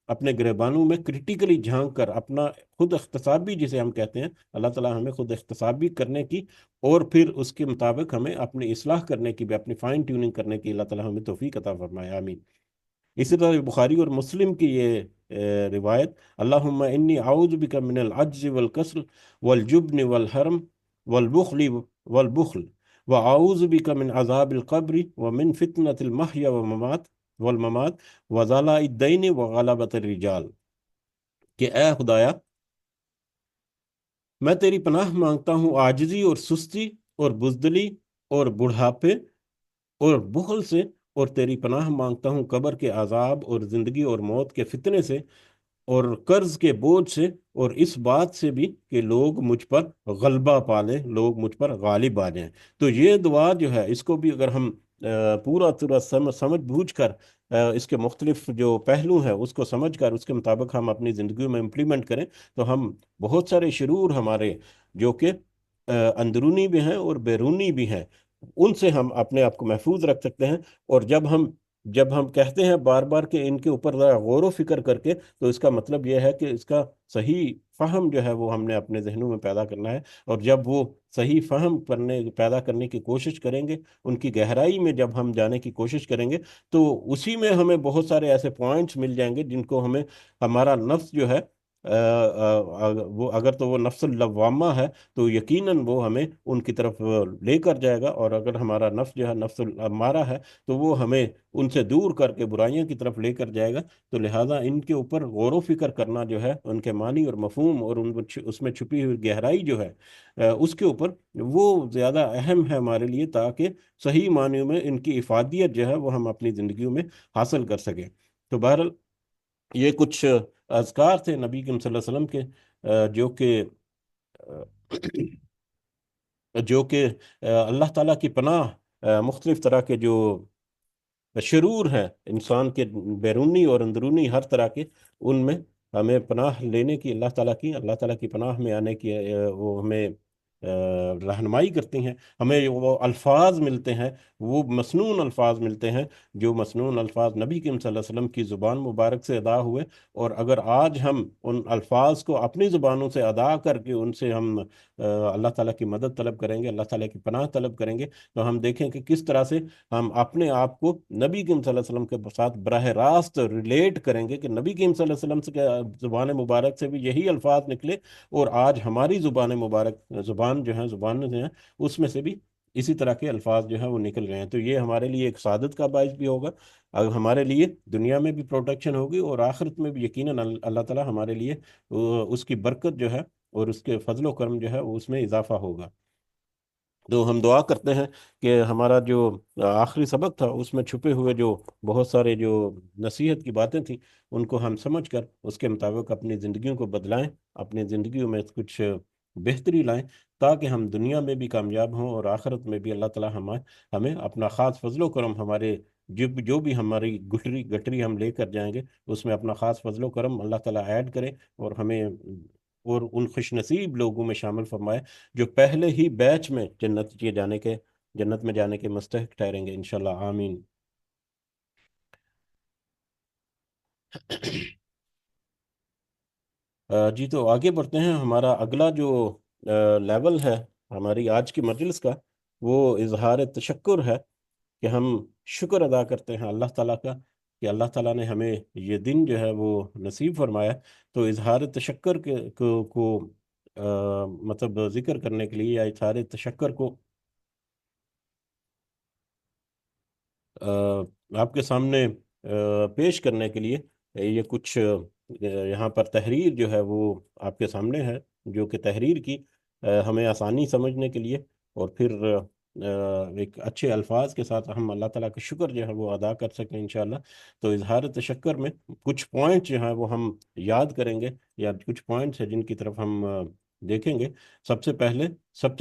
Speaker 1: اپنے گریبانوں میں کرٹیکلی جھانک کر اپنا خود اختصابی جسے ہم کہتے ہیں، اللہ تعالیٰ ہمیں خود اختصابی کرنے کی، اور پھر اس کے مطابق ہمیں اپنی اصلاح کرنے کی بھی، اپنی فائن ٹیوننگ کرنے کی اللہ تعالیٰ ہمیں توفیق عطا فرمائے، آمین۔ اسی طرح بخاری اور مسلم کی یہ روایت، اللہم انی اعوذ بک من العجز والکسل والجبن والحرم والبخل واعوذ بک من عذاب القبر ومن فتنة المحیا والممات وزلاء الدین وغلبۃ الرجال، کہ اے خدایا میں تیری پناہ مانگتا ہوں عاجزی اور سستی اور بزدلی اور بڑھاپے اور بخل سے، اور تیری پناہ مانگتا ہوں قبر کے عذاب اور زندگی اور موت کے فتنے سے، اور قرض کے بوجھ سے، اور اس بات سے بھی کہ لوگ مجھ پر غلبہ پا لیں، لوگ مجھ پر غالب آ جائیں۔ تو یہ دعا جو ہے، اس کو بھی اگر ہم پورا سمجھ بوجھ کر اس کے مختلف جو پہلو ہیں اس کو سمجھ کر اس کے مطابق ہم اپنی زندگیوں میں امپلیمنٹ کریں، تو ہم بہت سارے شرور ہمارے جو کہ اندرونی بھی ہیں اور بیرونی بھی ہیں، ان سے ہم اپنے آپ کو محفوظ رکھ سکتے ہیں۔ اور جب ہم کہتے ہیں بار بار کہ ان کے اوپر ذرا غور و فکر کر کے، تو اس کا مطلب یہ ہے کہ اس کا صحیح فہم جو ہے وہ ہم نے اپنے ذہنوں میں پیدا کرنا ہے، اور جب وہ صحیح فہم پیدا کرنے کی کوشش کریں گے، ان کی گہرائی میں جب ہم جانے کی کوشش کریں گے، تو اسی میں ہمیں بہت سارے ایسے پوائنٹس مل جائیں گے جن کو ہمارا نفس جو ہے وہ اگر تو وہ نفس اللوامہ ہے تو یقیناً وہ ہمیں ان کی طرف لے کر جائے گا، اور اگر ہمارا نفس جو ہے نفس الامارہ ہے تو وہ ہمیں ان سے دور کر کے برائیوں کی طرف لے کر جائے گا۔ تو لہٰذا ان کے اوپر غور و فکر کرنا جو ہے، ان کے معنی اور مفہوم اور اس میں چھپی ہوئی گہرائی جو ہے اس کے اوپر، وہ زیادہ اہم ہے ہمارے لیے، تاکہ صحیح معنیوں میں ان کی افادیت جو ہے وہ ہم اپنی زندگیوں میں حاصل کر سکیں۔ تو بہرحال یہ کچھ اذکار تھے نبی کریم صلی اللہ علیہ وسلم کے، جو کہ اللہ تعالیٰ کی پناہ مختلف طرح کے جو شرور ہیں انسان کے بیرونی اور اندرونی ہر طرح کے، ان میں ہمیں پناہ لینے کی، اللہ تعالیٰ کی پناہ میں آنے کی وہ ہمیں رہنمائی کرتی ہیں۔ ہمیں وہ الفاظ ملتے ہیں، وہ مسنون الفاظ ملتے ہیں، جو مسنون الفاظ نبی کریم صلی اللہ علیہ وسلم کی زبان مبارک سے ادا ہوئے، اور اگر آج ہم ان الفاظ کو اپنی زبانوں سے ادا کر کے ان سے ہم اللہ تعالیٰ کی مدد طلب کریں گے، اللہ تعالیٰ کی پناہ طلب کریں گے، تو ہم دیکھیں کہ کس طرح سے ہم اپنے آپ کو نبی کریم صلی اللہ علیہ وسلم کے ساتھ براہ راست ریلیٹ کریں گے، کہ نبی کریم صلی اللہ علیہ وسلم سے زبان مبارک سے بھی یہی الفاظ نکلے، اور آج ہماری زبان مبارک زبان جو ہیں اس میں سے بھی اسی طرح کے الفاظ جو ہیں وہ نکل رہے ہیں۔ تو یہ ہمارے لیے ایک سعادت کا باعث بھی ہوگا، اگر ہمارے لیے دنیا میں بھی پروٹیکشن ہوگی، اور آخرت میں بھی یقیناً اللہ تعالیٰ ہمارے لیے اس کی برکت جو ہے اور اس کے فضل و کرم جو ہے وہ اس میں اضافہ ہوگا۔ تو ہم دعا کرتے ہیں کہ ہمارا جو آخری سبق تھا اس میں چھپے ہوئے جو بہت سارے جو نصیحت کی باتیں تھیں، ان کو ہم سمجھ کر اس کے مطابق اپنی زندگیوں کو بدلائیں، اپنی زندگیوں میں کچھ بہتری لائیں، تاکہ ہم دنیا میں بھی کامیاب ہوں اور آخرت میں بھی اللہ تعالیٰ ہمیں اپنا خاص فضل و کرم، ہمارے جو بھی ہماری گٹری گٹری ہم لے کر جائیں گے، اس میں اپنا خاص فضل و کرم اللہ تعالیٰ ایڈ کرے، اور ہمیں اور ان خوش نصیب لوگوں میں شامل فرمائے جو پہلے ہی بیچ میں جنت میں جانے کے مستحق ٹھہریں گے انشاءاللہ، آمین۔ جی تو آگے بڑھتے ہیں۔ ہمارا اگلا جو لیول ہے ہماری آج کی مجلس کا، وہ اظہار تشکر ہے، کہ ہم شکر ادا کرتے ہیں اللہ تعالیٰ کا، کہ اللہ تعالیٰ نے ہمیں یہ دن جو ہے وہ نصیب فرمایا۔ تو اظہار تشکر کو مطلب ذکر کرنے کے لیے، یا اظہار تشکر کو آپ کے سامنے پیش کرنے کے لیے، یہ کچھ یہاں پر تحریر جو ہے وہ آپ کے سامنے ہے، جو کہ تحریر کی ہمیں آسانی سمجھنے کے لیے، اور پھر ایک اچھے الفاظ کے ساتھ ہم اللہ تعالیٰ کا شکر جو ہے وہ ادا کر سکیں انشاءاللہ۔ تو اظہار تشکر میں کچھ پوائنٹ جو ہیں وہ ہم یاد کریں گے، یا کچھ پوائنٹس ہیں جن کی طرف ہم دیکھیں گے۔ سب سے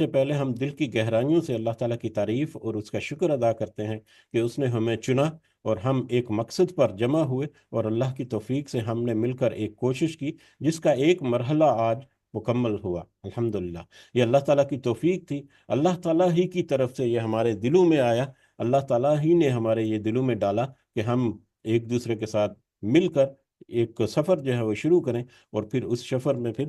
Speaker 1: پہلے ہم دل کی گہرائیوں سے اللہ تعالیٰ کی تعریف اور اس کا شکر ادا کرتے ہیں کہ اس نے ہمیں چنا، اور ہم ایک مقصد پر جمع ہوئے، اور اللہ کی توفیق سے ہم نے مل کر ایک کوشش کی، جس کا ایک مرحلہ آج مکمل ہوا الحمدللہ۔ یہ اللہ تعالیٰ کی توفیق تھی، اللہ تعالیٰ ہی کی طرف سے یہ ہمارے دلوں میں آیا، اللہ تعالیٰ ہی نے ہمارے یہ دلوں میں ڈالا کہ ہم ایک دوسرے کے ساتھ مل کر ایک سفر جو ہے وہ شروع کریں، اور پھر اس سفر میں پھر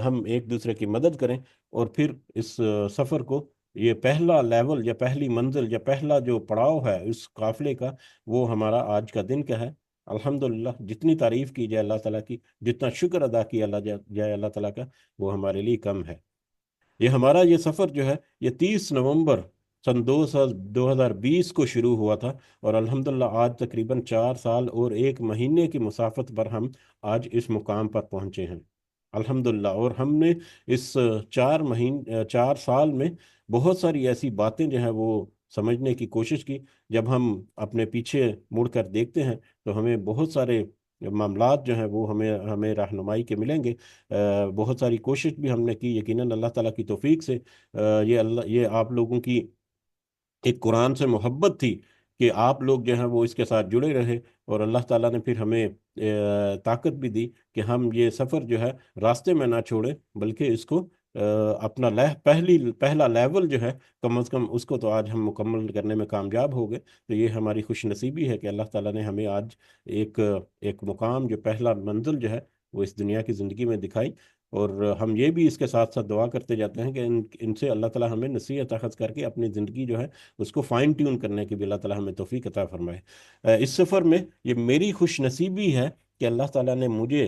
Speaker 1: ہم ایک دوسرے کی مدد کریں، اور پھر اس سفر کو، یہ پہلا لیول یا پہلی منزل یا پہلا جو پڑاؤ ہے اس قافلے کا، وہ ہمارا آج کا دن کا ہے الحمدللہ۔ جتنی تعریف کی جائے اللہ تعالیٰ کی، جتنا شکر ادا کیا جائے اللہ تعالیٰ کا، وہ ہمارے لیے کم ہے۔ یہ سفر جو ہے یہ 30 نومبر سن 2020 کو شروع ہوا تھا، اور الحمدللہ آج تقریباً 4 سال اور 1 مہینے کی مسافت پر ہم آج اس مقام پر پہنچے ہیں الحمدللہ۔ اور ہم نے اس 4 سال میں بہت ساری ایسی باتیں جو ہیں وہ سمجھنے کی کوشش کی۔ جب ہم اپنے پیچھے مڑ کر دیکھتے ہیں تو ہمیں بہت سارے معاملات جو ہیں وہ ہمیں رہنمائی کے ملیں گے۔ بہت ساری کوشش بھی ہم نے کی، یقیناً اللہ تعالیٰ کی توفیق سے۔ یہ آپ لوگوں کی ایک قرآن سے محبت تھی کہ آپ لوگ جو ہیں وہ اس کے ساتھ جڑے رہے، اور اللہ تعالیٰ نے پھر ہمیں طاقت بھی دی کہ ہم یہ سفر جو ہے راستے میں نہ چھوڑیں، بلکہ اس کو اپنا پہلا لیول جو ہے کم از کم اس کو تو آج ہم مکمل کرنے میں کامیاب ہو گئے۔ تو یہ ہماری خوش نصیبی ہے کہ اللہ تعالیٰ نے ہمیں آج ایک مقام، جو پہلا منزل جو ہے وہ اس دنیا کی زندگی میں دکھائی۔ اور ہم یہ بھی اس کے ساتھ ساتھ دعا کرتے جاتے ہیں کہ ان سے اللہ تعالیٰ ہمیں نصیحت اخذ کر کے اپنی زندگی جو ہے اس کو فائن ٹیون کرنے کی بھی اللہ تعالیٰ ہمیں توفیق عطا فرمائے۔ اس سفر میں یہ میری خوش نصیبی ہے کہ اللہ تعالیٰ نے مجھے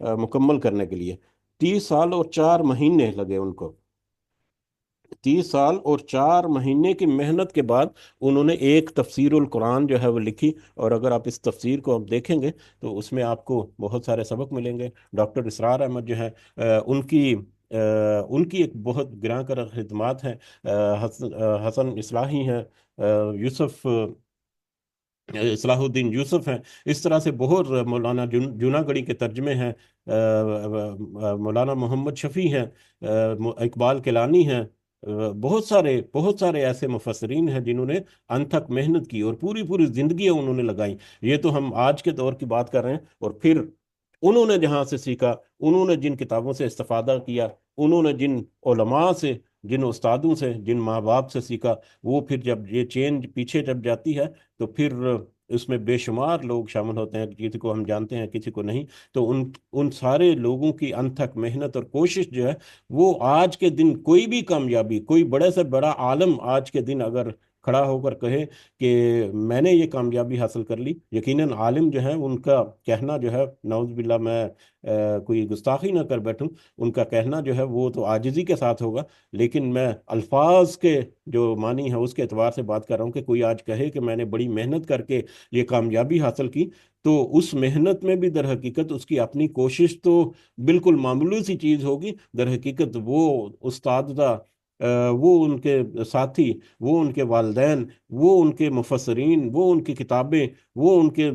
Speaker 1: مکمل کرنے کے لیے 30 سال اور 4 مہینے لگے ان کو. 30 سال اور 4 مہینے کی محنت کے بعد انہوں نے ایک تفسیر القرآن جو ہے وہ لکھی. اور اگر آپ اس تفسیر کو آپ دیکھیں گے تو اس میں آپ کو بہت سارے سبق ملیں گے. ڈاکٹر اسرار احمد جو ہے ان کی ایک بہت گراں قدر خدمات ہیں. حسن اصلاحی ہیں، یوسف اصلاح الدین یوسف ہیں. اس طرح سے بہت مولانا جوناگڑی کے ترجمے ہیں. مولانا محمد شفیع ہیں، اقبال کیلانی ہیں. بہت سارے ایسے مفسرین ہیں جنہوں نے انتھک محنت کی اور پوری پوری زندگیاں انہوں نے لگائیں. یہ تو ہم آج کے دور کی بات کر رہے ہیں. اور پھر انہوں نے جہاں سے سیکھا، انہوں نے جن کتابوں سے استفادہ کیا، انہوں نے جن علماء سے، جن استادوں سے، جن ماں باپ سے سیکھا، وہ پھر جب یہ چینج پیچھے جب جاتی ہے تو پھر اس میں بے شمار لوگ شامل ہوتے ہیں. کسی کو ہم جانتے ہیں، کسی کو نہیں. تو ان سارے لوگوں کی انتھک محنت اور کوشش جو ہے وہ آج کے دن کوئی بھی کامیابی، کوئی بڑے سے بڑا عالم آج کے دن اگر کھڑا ہو کر کہے کہ میں نے یہ کامیابی حاصل کر لی، یقیناً عالم جو ہے ان کا کہنا جو ہے، نعوذ باللہ میں کوئی گستاخی نہ کر بیٹھوں، ان کا کہنا جو ہے وہ تو عاجزی کے ساتھ ہوگا. لیکن میں الفاظ کے جو معنی ہے اس کے اعتبار سے بات کر رہا ہوں کہ کوئی آج کہے کہ میں نے بڑی محنت کر کے یہ کامیابی حاصل کی، تو اس محنت میں بھی در حقیقت اس کی اپنی کوشش تو بالکل معمولی سی چیز ہوگی. در حقیقت وہ استادہ، وہ ان کے ساتھی، وہ ان کے والدین، وہ ان کے مفسرین، وہ ان کی کتابیں، وہ ان کے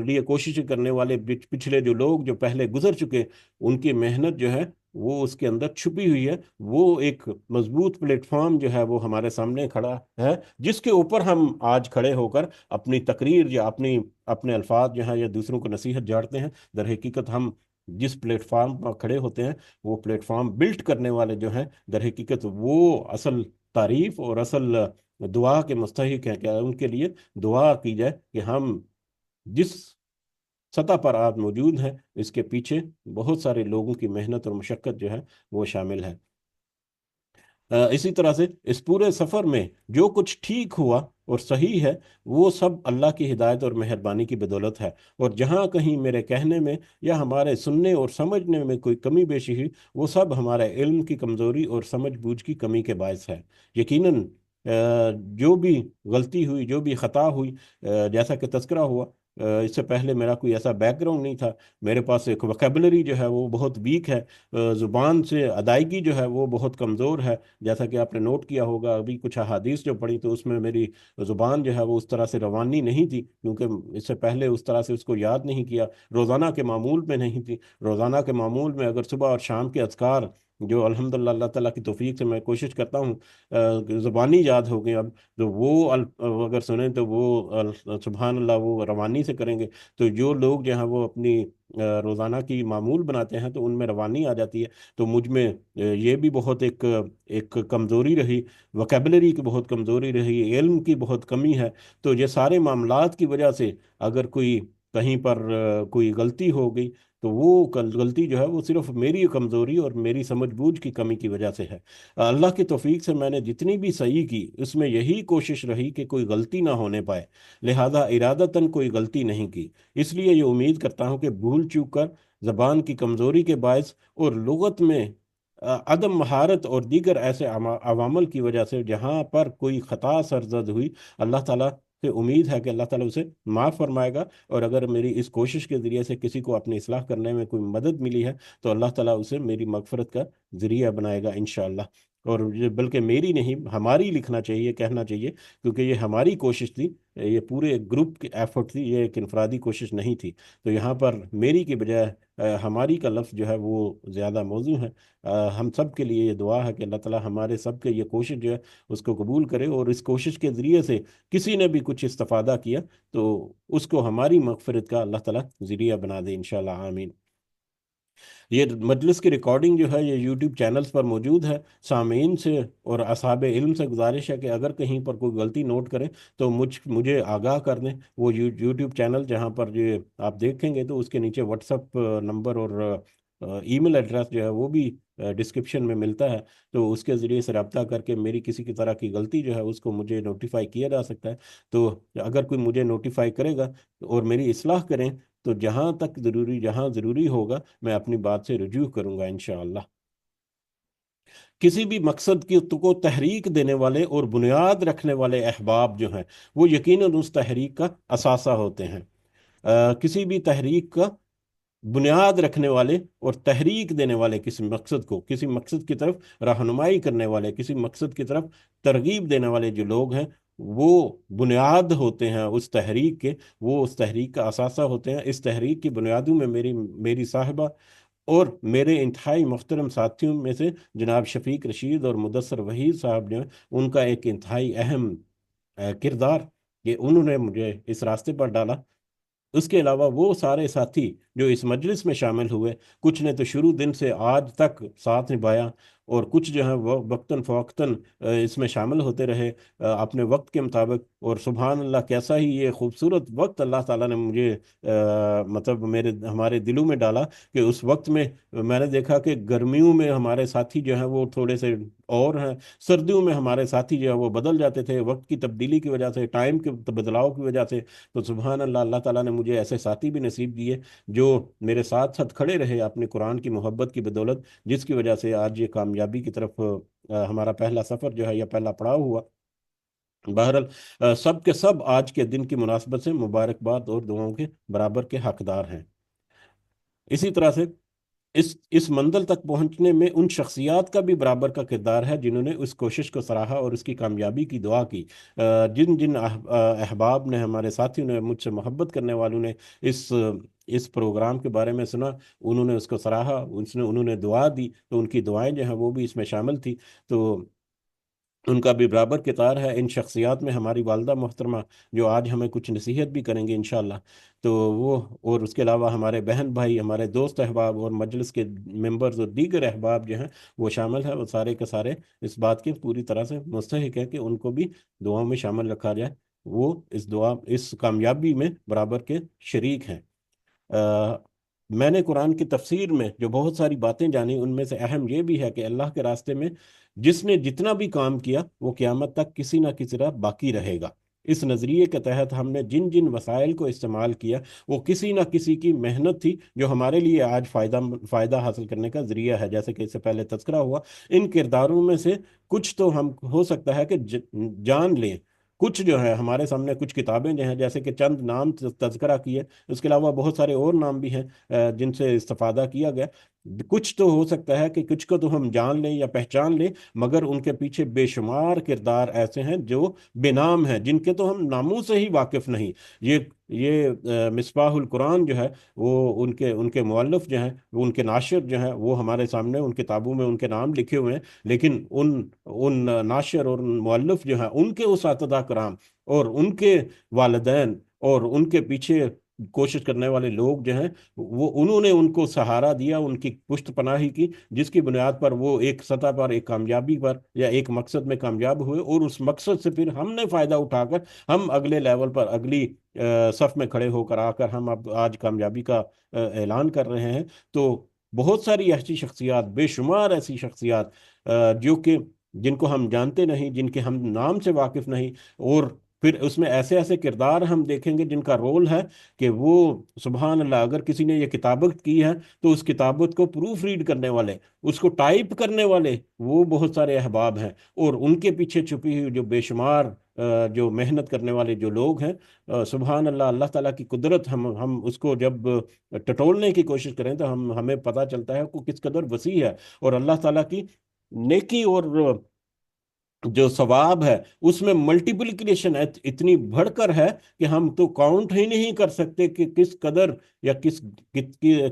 Speaker 1: لیے کوششیں کرنے والے پچھلے جو لوگ جو پہلے گزر چکے، ان کی محنت جو ہے وہ اس کے اندر چھپی ہوئی ہے. وہ ایک مضبوط پلیٹ فارم جو ہے وہ ہمارے سامنے کھڑا ہے، جس کے اوپر ہم آج کھڑے ہو کر اپنی تقریر یا اپنے الفاظ جو ہیں یا دوسروں کو نصیحت جاڑتے ہیں. در حقیقت ہم جس پلیٹ فارم پر کھڑے ہوتے ہیں، وہ پلیٹ فارم بلٹ کرنے والے جو ہیں، در حقیقت وہ اصل تعریف اور اصل دعا کے مستحق ہیں. کہ ان کے لیے دعا کی جائے کہ ہم جس سطح پر آج موجود ہیں اس کے پیچھے بہت سارے لوگوں کی محنت اور مشقت جو ہے وہ شامل ہے. اسی طرح سے اس پورے سفر میں جو کچھ ٹھیک ہوا اور صحیح ہے وہ سب اللہ کی ہدایت اور مہربانی کی بدولت ہے. اور جہاں کہیں میرے کہنے میں یا ہمارے سننے اور سمجھنے میں کوئی کمی بیشی ہوئی، وہ سب ہمارے علم کی کمزوری اور سمجھ بوجھ کی کمی کے باعث ہے. یقیناً جو بھی غلطی ہوئی، جو بھی خطا ہوئی، جیسا کہ تذکرہ ہوا، اس سے پہلے میرا کوئی ایسا بیک گراؤنڈ نہیں تھا. میرے پاس ایک ویکیبلری جو ہے وہ بہت ویک ہے. زبان سے ادائیگی جو ہے وہ بہت کمزور ہے. جیسا کہ آپ نے نوٹ کیا ہوگا، ابھی کچھ احادیث جو پڑھی تو اس میں میری زبان جو ہے وہ اس طرح سے روانی نہیں تھی، کیونکہ اس سے پہلے اس طرح سے اس کو یاد نہیں کیا، روزانہ کے معمول میں نہیں تھی. روزانہ کے معمول میں اگر صبح اور شام کے اذکار جو الحمدللہ اللہ تعالیٰ کی توفیق سے میں کوشش کرتا ہوں زبانی یاد ہو گئے اب، تو وہ اگر سنیں تو وہ سبحان اللہ وہ روانی سے کریں گے. تو جو لوگ جو ہیں وہ اپنی روزانہ کی معمول بناتے ہیں تو ان میں روانی آ جاتی ہے. تو مجھ میں یہ بھی بہت ایک کمزوری رہی، وکیبلری کی بہت کمزوری رہی، علم کی بہت کمی ہے. تو یہ سارے معاملات کی وجہ سے اگر کوئی کہیں پر کوئی غلطی ہو گئی تو وہ غلطی جو ہے وہ صرف میری کمزوری اور میری سمجھ بوجھ کی کمی کی وجہ سے ہے. اللہ کی توفیق سے میں نے جتنی بھی صحیح کی اس میں یہی کوشش رہی کہ کوئی غلطی نہ ہونے پائے، لہذا ارادتاً کوئی غلطی نہیں کی. اس لیے یہ امید کرتا ہوں کہ بھول چوک کر، زبان کی کمزوری کے باعث اور لغت میں عدم مہارت اور دیگر ایسے عوامل کی وجہ سے جہاں پر کوئی خطا سرزد ہوئی، اللہ تعالیٰ سے امید ہے کہ اللہ تعالیٰ اسے معاف فرمائے گا. اور اگر میری اس کوشش کے ذریعے سے کسی کو اپنی اصلاح کرنے میں کوئی مدد ملی ہے تو اللہ تعالیٰ اسے میری مغفرت کا ذریعہ بنائے گا انشاءاللہ. اور یہ بلکہ میری نہیں، ہماری لکھنا چاہیے، کہنا چاہیے، کیونکہ یہ ہماری کوشش تھی، یہ پورے گروپ کی ایفرٹ تھی، یہ ایک انفرادی کوشش نہیں تھی. تو یہاں پر میری کی بجائے ہماری کا لفظ جو ہے وہ زیادہ موزوں ہے. ہم سب کے لیے یہ دعا ہے کہ اللہ تعالیٰ ہمارے سب کے یہ کوشش جو ہے اس کو قبول کرے، اور اس کوشش کے ذریعے سے کسی نے بھی کچھ استفادہ کیا تو اس کو ہماری مغفرت کا اللہ تعالیٰ ذریعہ بنا دے انشاءاللہ، آمین. یہ مجلس کی ریکارڈنگ جو ہے یہ یوٹیوب چینلز پر موجود ہے. سامعین سے اور اصحاب علم سے گزارش ہے کہ اگر کہیں پر کوئی غلطی نوٹ کریں تو مجھے آگاہ کر دیں. وہ یوٹیوب چینل جہاں پر یہ آپ دیکھیں گے تو اس کے نیچے واٹس اپ نمبر اور ای میل ایڈریس جو ہے وہ بھی ڈسکرپشن میں ملتا ہے. تو اس کے ذریعے سے رابطہ کر کے میری کسی کی طرح کی غلطی جو ہے اس کو مجھے نوٹیفائی کیا جا سکتا ہے. تو اگر کوئی مجھے نوٹیفائی کرے گا اور میری اصلاح کریں تو جہاں ضروری ہوگا میں اپنی بات سے رجوع کروں گا انشاءاللہ۔ کسی بھی مقصد کو تحریک دینے والے اور بنیاد رکھنے والے احباب جو ہیں وہ یقیناً اس تحریک کا اثاثہ ہوتے ہیں۔ کسی بھی تحریک کا بنیاد رکھنے والے اور تحریک دینے والے کسی مقصد کی طرف رہنمائی کرنے والے، کسی مقصد کی طرف ترغیب دینے والے جو لوگ ہیں وہ بنیاد ہوتے ہیں اس تحریک کے، وہ اس تحریک کا اثاثہ ہوتے ہیں۔ اس تحریک کی بنیادوں میں میری صاحبہ اور میرے انتہائی محترم ساتھیوں میں سے جناب شفیق رشید اور مدثر وحید صاحب جو ہیں ان کا ایک انتہائی اہم کردار کہ انہوں نے مجھے اس راستے پر ڈالا۔ اس کے علاوہ وہ سارے ساتھی جو اس مجلس میں شامل ہوئے، کچھ نے تو شروع دن سے آج تک ساتھ نبھایا، اور کچھ جو ہیں وہ وقتاً فوقتاً اس میں شامل ہوتے رہے اپنے وقت کے مطابق۔ اور سبحان اللہ، کیسا ہی یہ خوبصورت وقت اللہ تعالیٰ نے مجھے مطلب ہمارے دلوں میں ڈالا کہ اس وقت میں میں نے دیکھا کہ گرمیوں میں ہمارے ساتھی جو ہیں وہ تھوڑے سے اور ہیں، سردیوں میں ہمارے ساتھی جو ہیں وہ بدل جاتے تھے وقت کی تبدیلی کی وجہ سے، ٹائم کے بدلاؤ کی وجہ سے۔ تو سبحان اللہ، اللہ تعالیٰ نے مجھے ایسے ساتھی بھی نصیب دیے جو میرے ساتھ ساتھ کھڑے رہے اپنے قرآن کی محبت کی بدولت، جس کی وجہ سے آج یہ کامیابی کی طرف ہمارا پہلا سفر جو ہے یا پہلا پڑاؤ ہوا۔ بہرحال سب کے سب آج کے دن کی مناسبت سے مبارکباد اور دعاؤں کے برابر کے حقدار ہیں۔ اسی طرح سے اس منزل تک پہنچنے میں ان شخصیات کا بھی برابر کا کردار ہے جنہوں نے اس کوشش کو سراہا اور اس کی کامیابی کی دعا کی۔ جن جن احباب نے، ہمارے ساتھیوں نے، مجھ سے محبت کرنے والوں نے اس پروگرام کے بارے میں سنا، انہوں نے اس کو سراہا، انہوں نے دعا دی، تو ان کی دعائیں جو ہیں وہ بھی اس میں شامل تھی، تو ان کا بھی برابر کردار ہے۔ ان شخصیات میں ہماری والدہ محترمہ جو آج ہمیں کچھ نصیحت بھی کریں گے انشاءاللہ، تو وہ، اور اس کے علاوہ ہمارے بہن بھائی، ہمارے دوست احباب اور مجلس کے ممبرز اور دیگر احباب جو ہیں وہ شامل ہیں، وہ سارے کے سارے اس بات کے پوری طرح سے مستحق ہیں کہ ان کو بھی دعاؤں میں شامل رکھا جائے، وہ اس کامیابی میں برابر کے شریک ہیں۔ میں نے قرآن کی تفسیر میں جو بہت ساری باتیں جانی، ان میں سے اہم یہ بھی ہے کہ اللہ کے راستے میں جس نے جتنا بھی کام کیا وہ قیامت تک کسی نہ کسی طرح باقی رہے گا۔ اس نظریے کے تحت ہم نے جن جن وسائل کو استعمال کیا وہ کسی نہ کسی کی محنت تھی جو ہمارے لیے آج فائدہ حاصل کرنے کا ذریعہ ہے۔ جیسے کہ اس سے پہلے تذکرہ ہوا، ان کرداروں میں سے کچھ تو ہم ہو سکتا ہے کہ جان لیں، کچھ جو ہے ہمارے سامنے کچھ کتابیں جو ہیں، جیسے کہ چند نام تذکرہ کیے، اس کے علاوہ بہت سارے اور نام بھی ہیں جن سے استفادہ کیا گیا۔ کچھ تو ہو سکتا ہے کہ کچھ کو تو ہم جان لیں یا پہچان لیں، مگر ان کے پیچھے بے شمار کردار ایسے ہیں جو بے نام ہیں، جن کے تو ہم ناموں سے ہی واقف نہیں۔ یہ مصباح القرآن جو ہے وہ ان کے مؤلف جو ہیں، ان کے ناشر جو ہیں، وہ ہمارے سامنے ان کتابوں میں ان کے نام لکھے ہوئے ہیں، لیکن ان ناشر اور مؤلف جو ہیں، ان کے اساتذہ کرام اور ان کے والدین اور ان کے پیچھے کوشش کرنے والے لوگ جو ہیں، انہوں نے ان کو سہارا دیا، ان کی پشت پناہی کی، جس کی بنیاد پر وہ ایک سطح پر، ایک کامیابی پر یا ایک مقصد میں کامیاب ہوئے، اور اس مقصد سے پھر ہم نے فائدہ اٹھا کر ہم اگلے لیول پر، اگلی صف میں کھڑے ہو کر آ کر ہم اب آج کامیابی کا اعلان کر رہے ہیں۔ تو بہت ساری ایسی شخصیات، بے شمار ایسی شخصیات جو کہ جن کو ہم جانتے نہیں، جن کے ہم نام سے واقف نہیں، اور پھر اس میں ایسے ایسے کردار ہم دیکھیں گے جن کا رول ہے کہ وہ سبحان اللہ، اگر کسی نے یہ کتابت کی ہے تو اس کتابت کو پروف ریڈ کرنے والے، اس کو ٹائپ کرنے والے، وہ بہت سارے احباب ہیں، اور ان کے پیچھے چھپی ہوئی جو بے شمار جو محنت کرنے والے جو لوگ ہیں، سبحان اللہ، اللہ تعالیٰ کی قدرت، ہم اس کو جب ٹٹولنے کی کوشش کریں تو ہمیں پتہ چلتا ہے کہ کس قدر وسیع ہے، اور اللہ تعالیٰ کی نیکی اور جو ثواب ہے اس میں ملٹیپلیکیشن اتنی بڑھ کر ہے کہ ہم تو کاؤنٹ ہی نہیں کر سکتے کہ کس قدر یا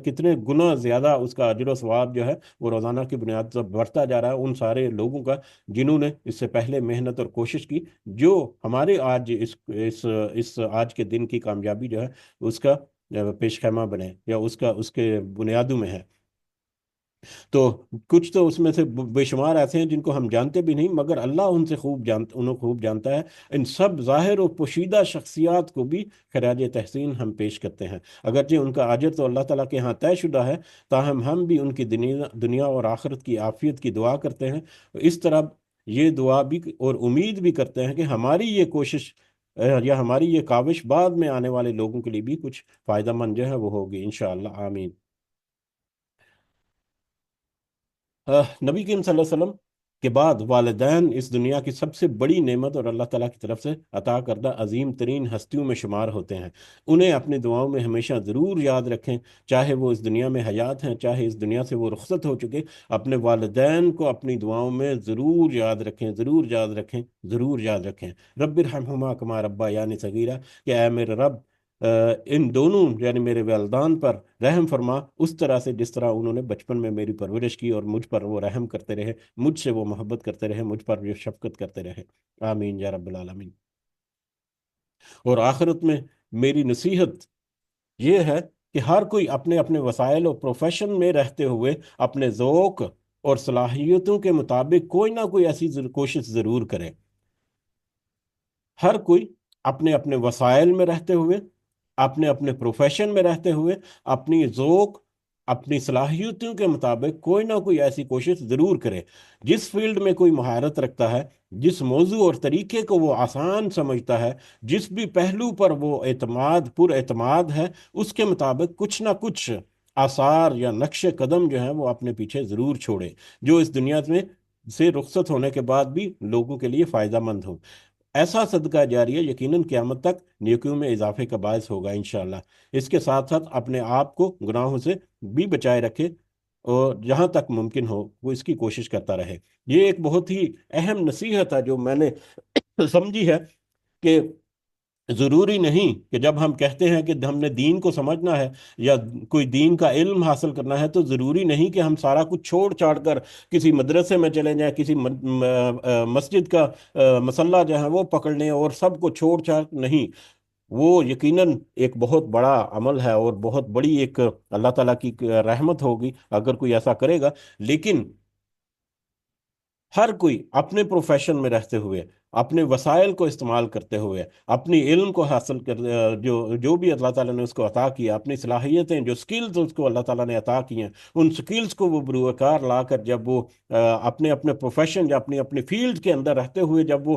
Speaker 1: کتنے گنا زیادہ اس کا اجر و ثواب جو ہے وہ روزانہ کی بنیاد پر بڑھتا جا رہا ہے ان سارے لوگوں کا جنہوں نے اس سے پہلے محنت اور کوشش کی، جو ہمارے آج اس آج کے دن کی کامیابی جو ہے اس کا پیش خیمہ بنے یا اس کے بنیادوں میں ہے۔ تو کچھ تو اس میں سے بے شمار ایسے ہیں جن کو ہم جانتے بھی نہیں، مگر اللہ انہیں خوب جانتا ہے۔ ان سب ظاہر و پوشیدہ شخصیات کو بھی خراج تحسین ہم پیش کرتے ہیں، اگرچہ ان کا اجر تو اللہ تعالیٰ کے ہاں طے شدہ ہے، تاہم ہم بھی ان کی دنیا اور آخرت کی عافیت کی دعا کرتے ہیں۔ اس طرح یہ دعا بھی اور امید بھی کرتے ہیں کہ ہماری یہ کوشش یا ہماری یہ کاوش بعد میں آنے والے لوگوں کے لیے بھی کچھ فائدہ مند جو ہے وہ ہوگی انشاءاللہ، آمین۔ نبی کریم صلی اللہ علیہ وسلم کے بعد والدین اس دنیا کی سب سے بڑی نعمت اور اللہ تعالیٰ کی طرف سے عطا کردہ عظیم ترین ہستیوں میں شمار ہوتے ہیں۔ انہیں اپنی دعاؤں میں ہمیشہ ضرور یاد رکھیں، چاہے وہ اس دنیا میں حیات ہیں، چاہے اس دنیا سے وہ رخصت ہو چکے۔ اپنے والدین کو اپنی دعاؤں میں ضرور یاد رکھیں، ضرور یاد رکھیں، ضرور یاد رکھیں۔ رب ارحمہما کما ربیانی صغیرہ، کہ اے میرے رب ان دونوں یعنی میرے والدان پر رحم فرما اس طرح سے جس طرح انہوں نے بچپن میں میری پرورش کی، اور مجھ پر وہ رحم کرتے رہے، مجھ سے وہ محبت کرتے رہے، مجھ پر وہ شفقت کرتے رہے، آمین یا رب العالمین۔ اور آخرت میں میری نصیحت یہ ہے کہ ہر کوئی اپنے اپنے وسائل اور پروفیشن میں رہتے ہوئے اپنے ذوق اور صلاحیتوں کے مطابق کوئی نہ کوئی ایسی کوشش ضرور کرے۔ ہر کوئی اپنے اپنے وسائل میں رہتے ہوئے، اپنے اپنے پروفیشن میں رہتے ہوئے، اپنی ذوق، اپنی صلاحیتوں کے مطابق کوئی نہ کوئی ایسی کوشش ضرور کرے۔ جس فیلڈ میں کوئی مہارت رکھتا ہے، جس موضوع اور طریقے کو وہ آسان سمجھتا ہے، جس بھی پہلو پر وہ پر اعتماد ہے، اس کے مطابق کچھ نہ کچھ آثار یا نقش قدم جو ہیں وہ اپنے پیچھے ضرور چھوڑے، جو اس دنیا میں سے رخصت ہونے کے بعد بھی لوگوں کے لیے فائدہ مند ہوں۔ ایسا صدقہ جاریہ یقیناً قیامت تک نیکیوں میں اضافے کا باعث ہوگا انشاءاللہ۔ اس کے ساتھ ساتھ اپنے آپ کو گناہوں سے بھی بچائے رکھے، اور جہاں تک ممکن ہو وہ اس کی کوشش کرتا رہے۔ یہ ایک بہت ہی اہم نصیحت ہے جو میں نے سمجھی ہے، کہ ضروری نہیں کہ جب ہم کہتے ہیں کہ ہم نے دین کو سمجھنا ہے یا کوئی دین کا علم حاصل کرنا ہے، تو ضروری نہیں کہ ہم سارا کچھ چھوڑ چھاڑ کر کسی مدرسے میں چلے جائیں، کسی مسجد کا مسلح جو ہے وہ پکڑ لیں اور سب کو چھوڑ چھاڑ نہیں۔ وہ یقیناً ایک بہت بڑا عمل ہے اور بہت بڑی ایک اللہ تعالیٰ کی رحمت ہوگی اگر کوئی ایسا کرے گا، لیکن ہر کوئی اپنے پروفیشن میں رہتے ہوئے، اپنے وسائل کو استعمال کرتے ہوئے، اپنی علم کو حاصل کر جو بھی اللہ تعالیٰ نے اس کو عطا کیا، اپنی صلاحیتیں جو سکلز اس کو اللہ تعالیٰ نے عطا کی ہیں، ان سکلز کو وہ بروکار لا کر جب وہ اپنے اپنے پروفیشن یا اپنی اپنی فیلڈ کے اندر رہتے ہوئے جب وہ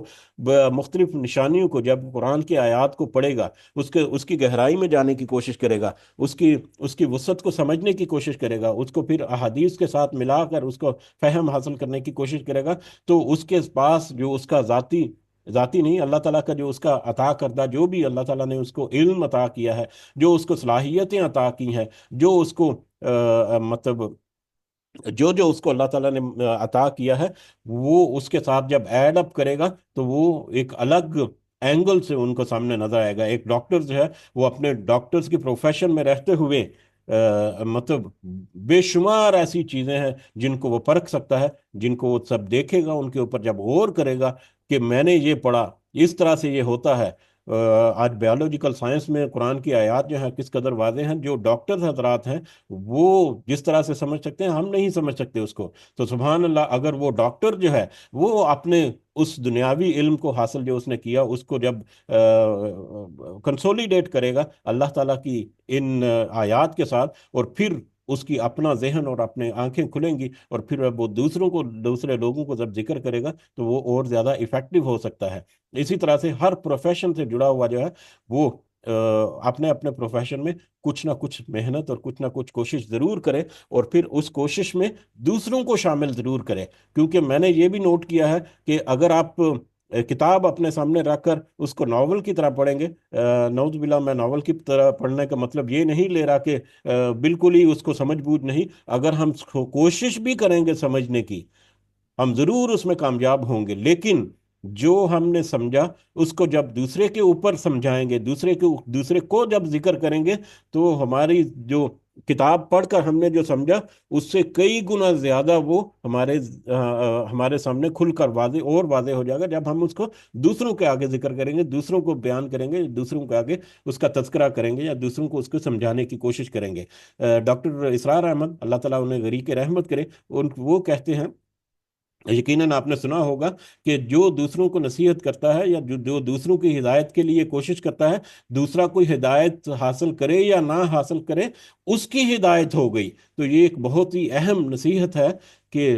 Speaker 1: مختلف نشانیوں کو، جب قرآن کی آیات کو پڑھے گا، اس کی گہرائی میں جانے کی کوشش کرے گا، اس کی وسعت کو سمجھنے کی کوشش کرے گا، اس کو پھر احادیث کے ساتھ ملا کر اس کو فہم حاصل کرنے کی کوشش کرے گا، تو اس کے پاس جو اس کا ذاتی نہیں، اللہ تعالیٰ کا جو اس کا عطا کردہ، جو بھی اللہ تعالیٰ نے اس کو علم عطا کیا ہے، جو اس کو صلاحیتیں عطا کی ہیں، جو اس کو مطلب جو اس کو اللہ تعالیٰ نے عطا کیا ہے، وہ اس کے ساتھ جب ایڈ اپ کرے گا تو وہ ایک الگ اینگل سے ان کو سامنے نظر آئے گا۔ ایک ڈاکٹر جو ہے وہ اپنے ڈاکٹرز کی پروفیشن میں رہتے ہوئے مطلب بے شمار ایسی چیزیں ہیں جن کو وہ پرکھ سکتا ہے، جن کو وہ سب دیکھے گا، ان کے اوپر جب غور کرے گا کہ میں نے یہ پڑھا، اس طرح سے یہ ہوتا ہے۔ آج بیولوجیکل سائنس میں قرآن کی آیات جو ہیں کس قدر واضح ہیں، جو ڈاکٹر حضرات ہیں وہ جس طرح سے سمجھ سکتے ہیں، ہم نہیں سمجھ سکتے اس کو۔ تو سبحان اللہ، اگر وہ ڈاکٹر جو ہے وہ اپنے اس دنیاوی علم کو حاصل جو اس نے کیا، اس کو جب کنسولیڈیٹ کرے گا اللہ تعالیٰ کی ان آیات کے ساتھ، اور پھر اس کی اپنا ذہن اور اپنے آنکھیں کھلیں گی، اور پھر وہ دوسرے لوگوں کو جب ذکر کرے گا تو وہ اور زیادہ ایفیکٹو ہو سکتا ہے۔ اسی طرح سے ہر پروفیشن سے جڑا ہوا جو ہے وہ اپنے اپنے پروفیشن میں کچھ نہ کچھ محنت اور کچھ نہ کچھ کوشش ضرور کرے، اور پھر اس کوشش میں دوسروں کو شامل ضرور کرے۔ کیونکہ میں نے یہ بھی نوٹ کیا ہے کہ اگر آپ کتاب اپنے سامنے رکھ کر اس کو ناول کی طرح پڑھیں گے، نعوذ باللہ، میں ناول کی طرح پڑھنے کا مطلب یہ نہیں لے رہا کہ بالکل ہی اس کو سمجھ بوجھ نہیں، اگر ہم کوشش بھی کریں گے سمجھنے کی، ہم ضرور اس میں کامیاب ہوں گے، لیکن جو ہم نے سمجھا اس کو جب دوسرے کے اوپر سمجھائیں گے، دوسرے کو جب ذکر کریں گے، تو ہماری جو کتاب پڑھ کر ہم نے جو سمجھا اس سے کئی گنا زیادہ وہ ہمارے سامنے کھل کر واضح ہو جائے گا جب ہم اس کو دوسروں کے آگے ذکر کریں گے، دوسروں کو بیان کریں گے، دوسروں کے آگے اس کا تذکرہ کریں گے، یا دوسروں کو اس کو سمجھانے کی کوشش کریں گے۔ ڈاکٹر اسرار احمد، اللہ تعالیٰ انہیں غریق رحمت کرے، وہ کہتے ہیں، یقیناً آپ نے سنا ہوگا کہ جو دوسروں کو نصیحت کرتا ہے یا جو دوسروں کی ہدایت کے لیے کوشش کرتا ہے، دوسرا کوئی ہدایت حاصل کرے یا نہ حاصل کرے، اس کی ہدایت ہو گئی۔ تو یہ ایک بہت ہی اہم نصیحت ہے کہ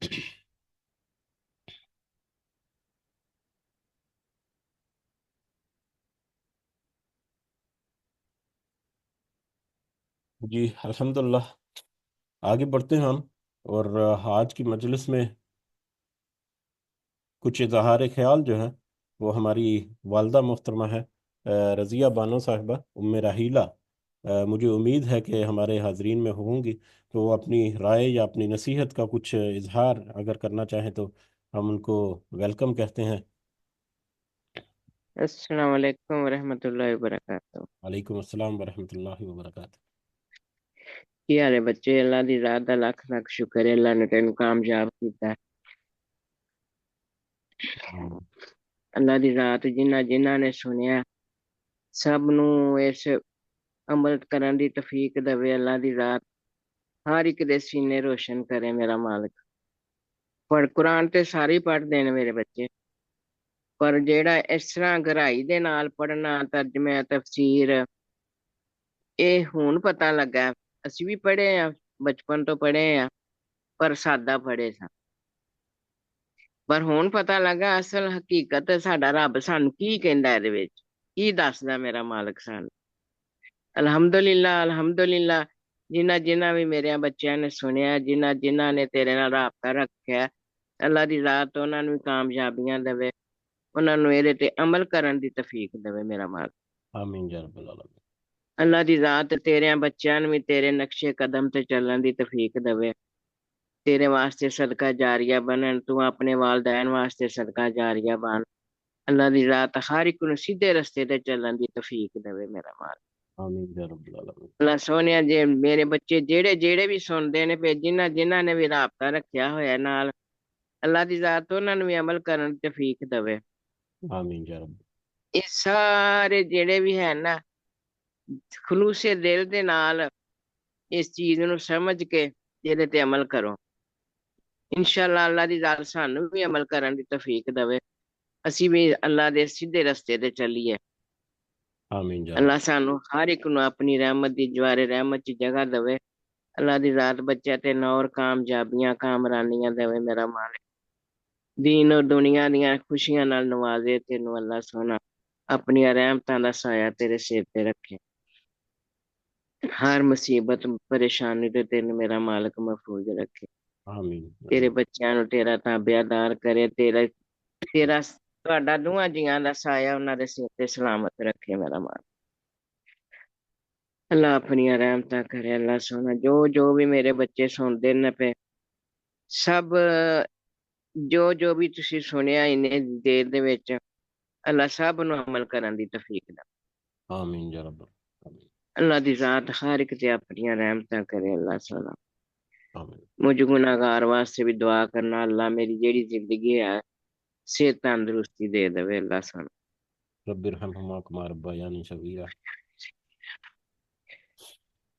Speaker 1: جی الحمدللہ، آگے بڑھتے ہیں ہم، اور آج کی مجلس میں کچھ اظہار خیال جو ہے وہ ہماری والدہ محترمہ ہے رضیہ بانو صاحبہ ام راحیلہ، مجھے امید ہے کہ ہمارے حاضرین میں ہوں گی، تو وہ اپنی رائے یا اپنی نصیحت کا کچھ اظہار اگر کرنا چاہیں تو ہم ان کو ویلکم کہتے ہیں۔
Speaker 5: السلام علیکم ورحمۃ اللہ وبرکاتہ۔
Speaker 1: وعلیکم السلام ورحمۃ اللہ وبرکاتہ۔
Speaker 5: کی حال ہے بچے؟ اللہ دی رات دا لکھ لکھ شکر ہے، اللہ نے تینوں کامیاب کیتا ہے۔ اللہ دی رات جنہاں نے سنیا سب نو اس عمل کرن دی توفیق دے۔ اللہ دی رات ہر ایک دے سینے روشن کرے میرا مالک۔ پڑھ قرآن تے سارے ہی پڑھ دین میرے بچے، پر جیڑا اس طرح گہرائی دے نال پڑھنا، ترجمہ تفسیر، اے ہون پتہ لگا ہے۔ اسی بھی پڑھے ہیں، بچپن تو پڑھے ہیں، پر سادہ پڑھے سا، پر ہون پتہ لگا اصل حقیقت ساڈا رب سانو کی کہندا ہے، دے وچ کی دسدا میرا مالک سانو۔ الحمدللہ الحمدللہ، جنہ بھی میرے بچیاں نے سنیا، جنہ نے تیرے نال رابطہ رکھیا، اللہ دی ذات انہاں نوں کامیابیاں دے، انہاں نوں اے تے عمل کرن دی توفیق دے میرا مالک۔
Speaker 1: آمین یا رب العالمین۔
Speaker 5: اللہ دی ذات تیرے بچیاں نوں بھی تیرے نقشے قدم تے چلن دی توفیق دے، تیرے واسطے صدقہ جاریہ بنن، تو اپنے والدین واسطے صدقہ جاریہ بن۔ اللہ دی ذات ہر ایک نوں سیدھے رستے تے چلن دی توفیق دے میرا مالک۔
Speaker 1: آمین یا رب العالمین۔
Speaker 5: اللہ سونیا جے میرے بچے جیڑے بھی سنتے نے پہ، جنہ نے بھی رابطہ رکھیا ہویا نال، اللہ دی ذات انہاں نوں بھی عمل کرن دی توفیق دے۔
Speaker 1: آمین یا رب۔
Speaker 5: یہ سارے جیڑے بھی ہیں نا، خلوص دل دے نال اس چیز نوں سمجھ کے جیدے تے عمل کرو، انشاءاللہ اللہ دی ذات سانوں بھی عمل کرن دی توفیق دے، اسی بھی اللہ دے سیدھے رستے تے چلیے۔
Speaker 1: آمین یا رب۔
Speaker 5: اللہ سانوں ہر ایک نوں اپنی رحمت دی جوار رحمت چ جگہ دے۔ اللہ دی ذات بچہ تے نور کامیابیاں کامرانیاں دے میرا مالک، دین اور دنیا دیاں خوشیاں نال نوازے، تینوں اللہ سونا اپنی رحمتاں دا سایہ تیرے سر تے رکھے، ہر مصیبت پریشانی تے تینوں میرا مالک محفوظ رکھے،
Speaker 1: آمین۔
Speaker 5: تیرے بچیاں نوں تیرا تابعدار کرے، تیرا تہاڈا دوہاں جیاں دا سایہ انہاں دے سر تے سلامت رکھے میرا مالک۔ اللہ اپنی رحمتاں کرے، اللہ سونا جو بھی میرے بچے سنتے نے پہ، سب جو بھی تسی سنیا انہیں دیر دے وچ، اللہ سب نو عمل کرن دی توفیق دے۔
Speaker 1: آمین یا رب۔ آمین۔
Speaker 5: اللہ دی ذات ہر ایک تے اپنی رحمتاں کرے، اللہ سونا
Speaker 1: آمین۔
Speaker 5: مجھ گناہگار واسطے بھی دعا کرنا، اللہ میری جیڑی زندگی ہے صحت تندرستی دے دے اللہ سونا۔
Speaker 1: رب ارحمہما کما ربیانی صغیرا۔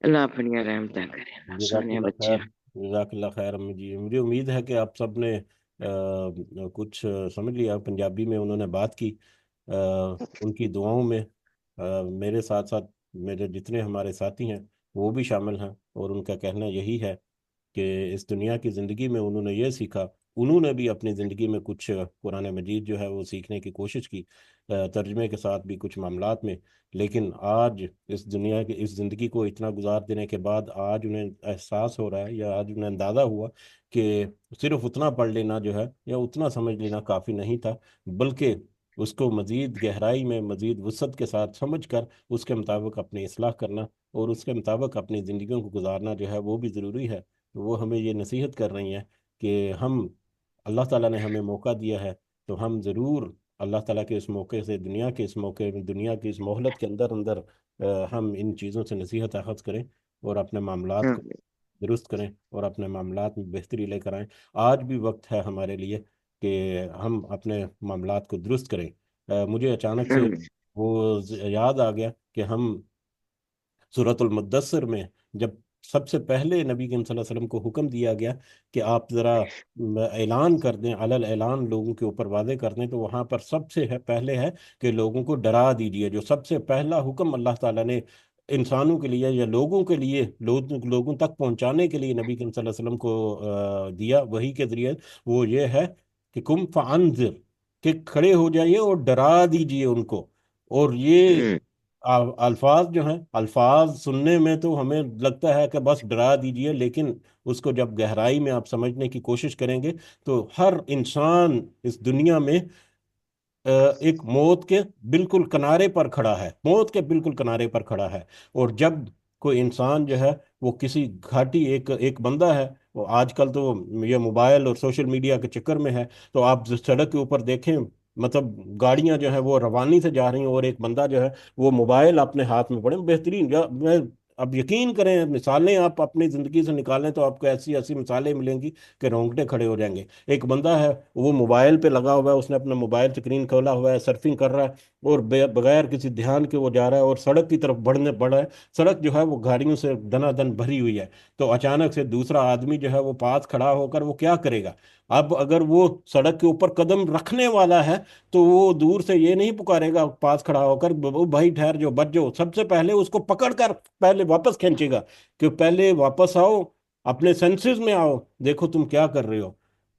Speaker 5: اللہ اپنی رحمتاں کرے، اللہ
Speaker 1: جزاک
Speaker 5: سونے
Speaker 1: اللہ
Speaker 5: بچے۔
Speaker 1: خیر، جزاک اللہ خیر امی جی۔ مجھے امید ہے کہ آپ سب نے کچھ سمجھ لیا، پنجابی میں انہوں نے بات کی، ان کی دعاؤں میں میرے ساتھ ساتھ میرے جتنے ہمارے ساتھی ہیں وہ بھی شامل ہیں، اور ان کا کہنا یہی ہے کہ اس دنیا کی زندگی میں انہوں نے یہ سیکھا، انہوں نے بھی اپنی زندگی میں کچھ قرآن مجید جو ہے وہ سیکھنے کی کوشش کی، ترجمے کے ساتھ بھی کچھ معاملات میں، لیکن آج اس دنیا کی اس زندگی کو اتنا گزار دینے کے بعد آج انہیں احساس ہو رہا ہے، یا آج انہیں اندازہ ہوا کہ صرف اتنا پڑھ لینا جو ہے یا اتنا سمجھ لینا کافی نہیں تھا، بلکہ اس کو مزید گہرائی میں، مزید وسعت کے ساتھ سمجھ کر اس کے مطابق اپنی اصلاح کرنا اور اس کے مطابق اپنی زندگیوں کو گزارنا جو ہے وہ بھی ضروری ہے۔ وہ ہمیں یہ نصیحت کر رہی ہیں کہ ہم، اللہ تعالیٰ نے ہمیں موقع دیا ہے تو ہم ضرور اللہ تعالیٰ کے اس موقع سے، دنیا کے اس موقع میں، دنیا کی اس مہلت کے اندر ہم ان چیزوں سے نصیحت اخذ کریں اور اپنے معاملات کو درست کریں اور اپنے معاملات میں بہتری لے کر آئیں۔ آج بھی وقت ہے ہمارے لیے کہ ہم اپنے معاملات کو درست کریں۔ مجھے اچانک سے وہ یاد آ گیا کہ ہم سورۃ المدثر میں جب سب سے پہلے نبی کریم صلی اللہ علیہ وسلم کو حکم دیا گیا کہ آپ ذرا اعلان کر دیں، علل اعلان لوگوں کے اوپر واضح کر دیں، تو وہاں پر سب سے پہلے ہے کہ لوگوں کو ڈرا دیجئے۔ جو سب سے پہلا حکم اللہ تعالیٰ نے انسانوں کے لیے یا لوگوں کے لیے لوگوں تک پہنچانے کے لیے نبی کریم صلی اللہ علیہ وسلم کو دیا وحی کے ذریعے، وہ یہ ہے کہ کم فانذر، کہ کھڑے ہو جائیے اور ڈرا دیجئے ان کو۔ اور یہ الفاظ جو ہیں، الفاظ سننے میں تو ہمیں لگتا ہے کہ بس ڈرا دیجئے، لیکن اس کو جب گہرائی میں آپ سمجھنے کی کوشش کریں گے تو ہر انسان اس دنیا میں ایک موت کے بالکل کنارے پر کھڑا ہے، موت کے بالکل کنارے پر کھڑا ہے۔ اور جب کوئی انسان جو ہے وہ کسی گھاٹی، ایک بندہ ہے، وہ آج کل تو یہ موبائل اور سوشل میڈیا کے چکر میں ہے، تو آپ سڑک کے اوپر دیکھیں، مطلب گاڑیاں جو ہیں وہ روانی سے جا رہی ہیں اور ایک بندہ جو ہے وہ موبائل اپنے ہاتھ میں پڑے، بہترین میں اب یقین کریں، مثالیں آپ اپنی زندگی سے نکالیں تو آپ کو ایسی ایسی مثالیں ملیں گی کہ رونگٹے کھڑے ہو جائیں گے۔ ایک بندہ ہے، وہ موبائل پہ لگا ہوا ہے، اس نے اپنا موبائل اسکرین کھولا ہوا ہے، سرفنگ کر رہا ہے اور بغیر کسی دھیان کے وہ جا رہا ہے اور سڑک کی طرف بڑھنے پڑا ہے۔ سڑک جو ہے وہ گاڑیوں سے دنا دن بھری ہوئی ہے، تو اچانک سے دوسرا آدمی جو ہے وہ پاس کھڑا ہو کر وہ کیا کرے گا؟ اب اگر وہ سڑک کے اوپر قدم رکھنے والا ہے تو وہ دور سے یہ نہیں پکارے گا پاس کھڑا ہو کر، بھائی ٹھہر جو، بچ جو، سب سے پہلے اس کو پکڑ کر پہلے واپس کھینچے گا کہ پہلے واپس آؤ، اپنے سینسز میں آؤ، دیکھو تم کیا کر رہے ہو۔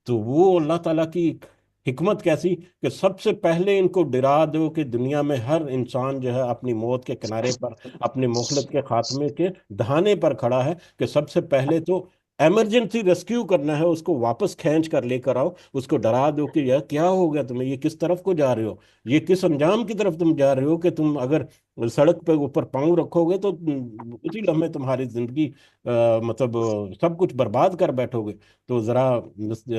Speaker 1: تو وہ اللہ تعالیٰ کی حکمت کیسی کہ سب سے پہلے ان کو ڈرا دو کہ دنیا میں ہر انسان جو ہے اپنی موت کے کنارے پر، اپنے مخلت کے خاتمے کے دہانے پر کھڑا ہے، کہ سب سے پہلے تو ایمرجنسی ریسکیو کرنا ہے، اس کو واپس کھینچ کر لے کر آؤ، اس کو ڈرا دو کہ یہ کیا ہو گیا تمہیں، یہ کس طرف کو جا رہے ہو، یہ کس انجام کی طرف تم جا رہے ہو، کہ تم اگر سڑک پہ اوپر پاؤں رکھو گے تو اسی لمحے تمہاری زندگی مطلب سب کچھ برباد کر بیٹھو گے۔ تو ذرا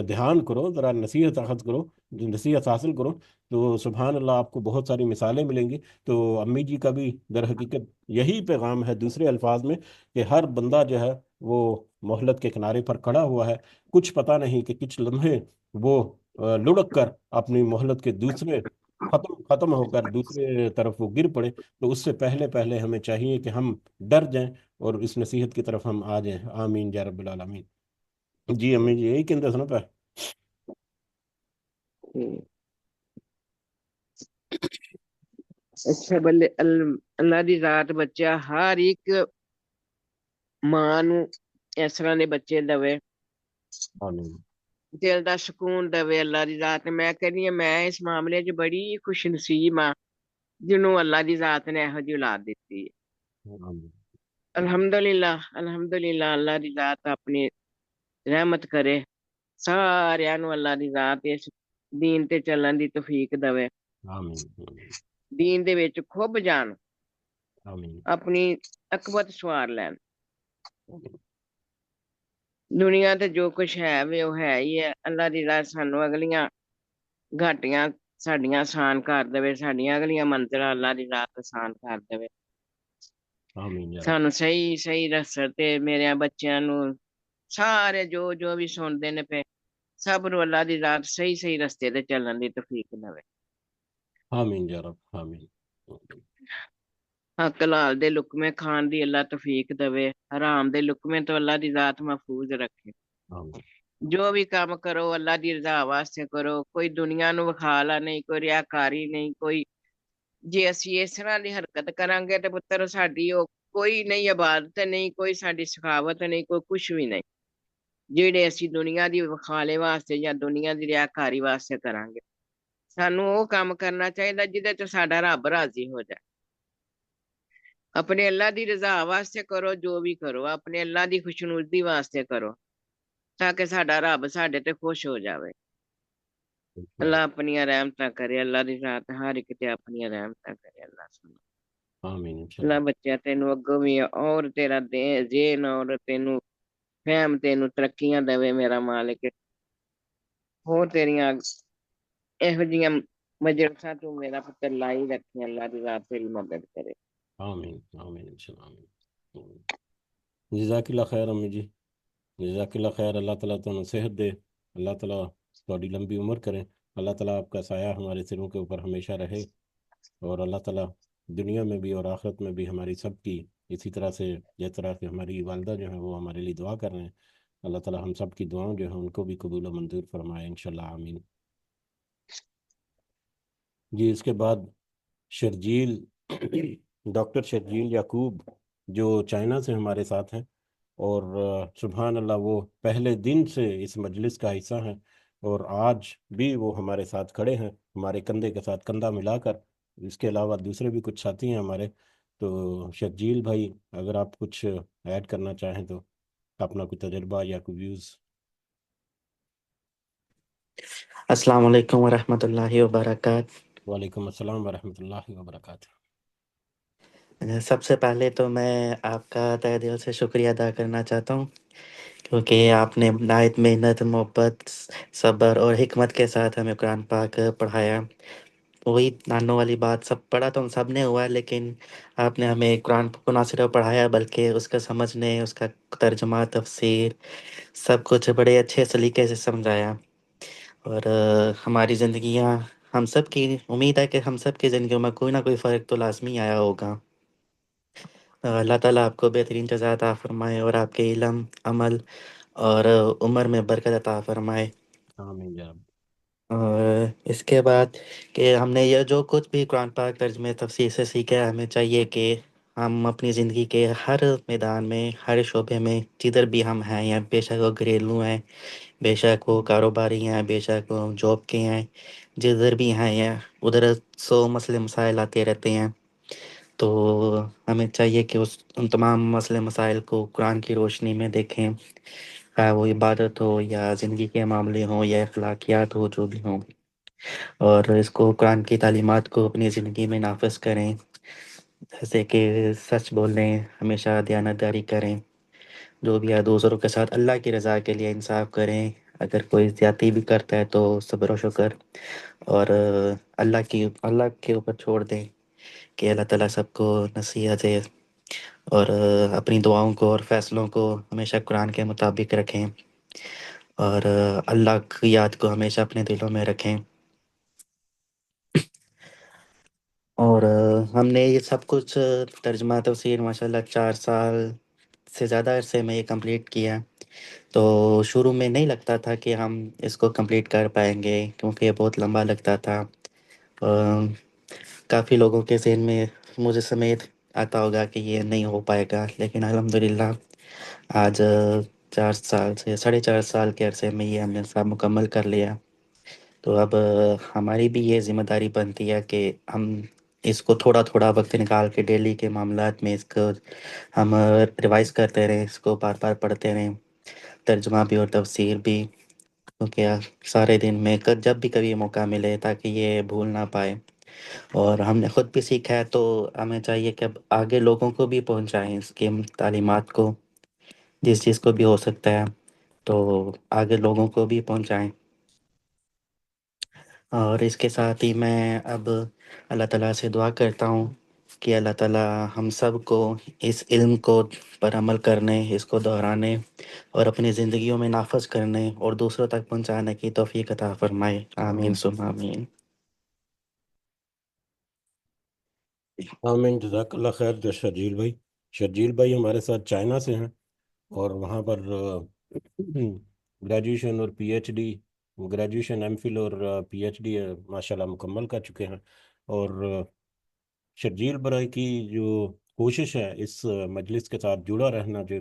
Speaker 1: دھیان کرو، ذرا نصیحت اخذ کرو، نصیحت حاصل کرو، تو سبحان اللہ آپ کو بہت ساری مثالیں ملیں گی۔ تو امی جی کا بھی در حقیقت یہی پیغام ہے دوسرے الفاظ میں، کہ ہر بندہ جو ہے وہ مہلت کے کنارے پر کھڑا ہوا ہے، کچھ پتہ نہیں کہ کچھ لمحے وہ لڑک کر اپنی مہلت کے دوسرے ختم ہو کر دوسرے طرف وہ گر پڑے۔ تو اس سے پہلے پہلے ہمیں چاہیے کہ ہم ڈر جائیں اور اس نصیحت کی طرف ہم آ جائیں۔ آمین یا رب العالمین۔ جی امی جی یہی کہندے سنا پہ۔
Speaker 5: اچھا بلے اللہ دی ذات بچہ ہر ایک ماں نو اس طرح دے بچے دے،
Speaker 1: آمین
Speaker 5: دل دا سکون دے اللہ دی ذات۔ میں کہنی ہاں میں اس معاملے چ بڑی خوش نصیب ہاں جنوں اللہ دی ذات نے یہو جی اولاد دیتی ہے۔
Speaker 1: آمین
Speaker 5: الحمدللہ الحمدللہ، اللہ دی ذات اپنی رحمت کرے، سارے نو اللہ دی ذات اس دین تے چلن دی توفیق دے،
Speaker 1: آمین
Speaker 5: دین دے وچ کھب جان،
Speaker 1: آمین
Speaker 5: اپنی عقبت سوار لین۔ دنیا تے جو کچھ ہے وہ ہے ہی ہے، اللہ دی ذات سانو اگلیاں گھاٹیاں ساڈیاں آسان کر دے، ساڈیاں اگلیاں منزلاں اللہ دی ذات آسان کر دے،
Speaker 1: آمین یا رب۔
Speaker 5: سانو صحیح صحیح رستے تے میرے بچیاں نو سارے جو بھی سنتے نے پہ سب نو اللہ دی ذات صحیح صحیح رستے تے چلن دی توفیق دے۔
Speaker 1: آمین یا رب۔ آمین
Speaker 5: حق لال دے لقمے کھان دی اللہ توفیق دے، حرام دے لقمے تو اللہ دی ذات محفوظ رکھے۔
Speaker 1: آمین
Speaker 5: جو بھی کام کرو اللہ دی رضا واسطے کرو، کوئی دنیا نو وکھالا نہیں، کوئی ریاکاری نہیں، کوئی جے اسی اس طرح دی حرکت کران گے تے پتر ساڈی کوئی نہیں عبادت نہیں، کوئی ساڈی سخاوت نہیں، کوئی کچھ بھی نہیں جیڑے اسی دنیا دی وکھالے واسطے یا دنیا دی ریاکاری واسطے کران گے۔ سانو وہ کام کرنا چاہیے جہدے چ ساڈا رب راضی ہو جائے۔ اپنے اللہ دی رضا واسطے کرو، جو بھی کرو اپنے اللہ دی خوشنودی واسطے کرو، تاکہ ساڈا رب ساڈے تے خوش ہو جاوے۔ اللہ اپنی رحمتاں کرے، اللہ دی ذات ہر ایک تے اپنی رحمتاں کرے۔ اللہ سبحانہ
Speaker 1: آمین
Speaker 5: اللہ بچہ تینوں اگوں بھی اور تیرا ذہن اور تینوں فہم تینوں ترقیاں دے میرا مالک، اور تیریاں ਇਹੋ ਜਿਹੀਆਂ مجلساں تو میرا پتر لائی رکھی، اللہ دی ذات تیری مدد کرے۔
Speaker 1: آمین آمین آمین۔ جزاک اللہ خیر امی جی، جزاک اللہ خیر۔ اللہ تعالیٰ تمہیں صحت دے، اللہ تعالیٰ تھوڑی لمبی عمر کرے، اللہ تعالیٰ آپ کا سایہ ہمارے سروں کے اوپر ہمیشہ رہے، اور اللہ تعالیٰ دنیا میں بھی اور آخرت میں بھی ہماری سب کی اسی طرح سے، جس طرح کہ ہماری والدہ جو ہیں وہ ہمارے لیے دعا کر رہے ہیں، اللہ تعالیٰ ہم سب کی دعاؤں جو ہیں ان کو بھی قبول و منظور فرمائے انشاءاللہ آمین۔ جی اس کے بعد شرجیل ڈاکٹر شرجیل یعقوب جو چائنا سے ہمارے ساتھ ہیں، اور سبحان اللہ وہ پہلے دن سے اس مجلس کا حصہ ہیں، اور آج بھی وہ ہمارے ساتھ کھڑے ہیں، ہمارے کندھے کے ساتھ کندھا ملا کر۔ اس کے علاوہ دوسرے بھی کچھ ساتھی ہیں ہمارے۔ تو شرجیل بھائی، اگر آپ کچھ ایڈ کرنا چاہیں تو اپنا کوئی تجربہ یا کوئی ویوز۔
Speaker 6: السلام علیکم ورحمۃ اللہ وبرکاتہ۔
Speaker 1: وعلیکم السلام ورحمۃ اللہ وبرکاتہ۔
Speaker 6: سب سے پہلے تو میں آپ کا تہ دل سے شکریہ ادا کرنا چاہتا ہوں، کیونکہ آپ نے نہایت محنت، محبت، صبر اور حکمت کے ساتھ ہمیں قرآن پاک پڑھایا۔ وہی نانوں والی بات، سب پڑھا تو ہم سب نے ہوا ہے، لیکن آپ نے ہمیں قرآن کو نہ صرف پڑھایا بلکہ اس کا سمجھنے، اس کا ترجمہ، تفسیر، سب کچھ بڑے اچھے سلیقے سے سمجھایا۔ اور ہماری زندگیاں، ہم سب کی امید ہے کہ ہم سب کی زندگیوں میں کوئی نہ کوئی فرق تو لازمی آیا ہوگا۔ اللہ تعالیٰ آپ کو بہترین جزا عطا فرمائے اور آپ کے علم، عمل اور عمر میں برکت عطا فرمائے۔
Speaker 1: آمین یا رب۔
Speaker 6: اور اس کے بعد کہ ہم نے یہ جو کچھ بھی قرآن پاک ترجمے تفسیر سے سیکھا ہے، ہمیں چاہیے کہ ہم اپنی زندگی کے ہر میدان میں، ہر شعبے میں جدھر بھی ہم ہیں، یا بے شک وہ گھریلو ہیں، بے شک وہ کاروباری ہیں، بے شک وہ جاب کے ہیں، جدھر بھی ہیں، یا ادھر 100 مسئلے مسائل آتے رہتے ہیں، تو ہمیں چاہیے کہ ان تمام مسئلے مسائل کو قرآن کی روشنی میں دیکھیں، خواہ وہ عبادت ہو یا زندگی کے معاملے ہوں یا اخلاقیات ہو، جو بھی ہوں، اور اس کو قرآن کی تعلیمات کو اپنی زندگی میں نافذ کریں، جیسے کہ سچ بولیں، ہمیشہ دیانتداری کریں، جو بھی ہے دوسروں کے ساتھ اللہ کی رضا کے لیے انصاف کریں، اگر کوئی زیادتی بھی کرتا ہے تو صبر و شکر، اور اللہ کے اوپر چھوڑ دیں کہ اللہ تعالیٰ سب کو نصیحت ہے، اور اپنی دعاؤں کو اور فیصلوں کو ہمیشہ قرآن کے مطابق رکھیں، اور اللہ کی یاد کو ہمیشہ اپنے دلوں میں رکھیں۔ اور ہم نے یہ سب کچھ ترجمہ تفسیر ماشاءاللہ 4 سال سے زیادہ عرصے میں یہ کمپلیٹ کیا، تو شروع میں نہیں لگتا تھا کہ ہم اس کو کمپلیٹ کر پائیں گے، کیونکہ یہ بہت لمبا لگتا تھا۔ کافی لوگوں کے ذہن میں، مجھے سمیت، آتا ہوگا کہ یہ نہیں ہو پائے گا، لیکن الحمدللہ آج 4 سال سے 4.5 سال کے عرصے میں یہ ہم نے سب مکمل کر لیا۔ تو اب ہماری بھی یہ ذمہ داری بنتی ہے کہ ہم اس کو تھوڑا تھوڑا وقت نکال کے ڈیلی کے معاملات میں اس کو ہم ریوائز کرتے رہیں، اس کو بار بار پڑھتے رہیں، ترجمہ بھی اور تفسیر بھی، کیونکہ سارے دن میں جب بھی کبھی موقع ملے، تاکہ یہ بھول نہ پائے۔ اور ہم نے خود بھی سیکھا ہے، تو ہمیں چاہیے کہ اب آگے لوگوں کو بھی پہنچائیں اس کی تعلیمات کو، جس چیز کو بھی ہو سکتا ہے تو آگے لوگوں کو بھی پہنچائیں۔ اور اس کے ساتھ ہی میں اب اللہ تعالیٰ سے دعا کرتا ہوں کہ اللہ تعالیٰ ہم سب کو اس علم کو پر عمل کرنے، اس کو دہرانے اور اپنی زندگیوں میں نافذ کرنے اور دوسروں تک پہنچانے کی توفیق عطا فرمائے، آمین ثم آمین۔
Speaker 1: آمین، جزاک اللہ خیر۔ جو شرجیل بھائی ہمارے ساتھ چائنا سے ہیں، اور وہاں پر گریجویشن اور P H D, graduation M Phil اور پی ایچ ڈی ماشاءاللہ مکمل کر چکے ہیں۔ اور شرجیل برائی کی جو کوشش ہے اس مجلس کے ساتھ جڑا رہنا، جو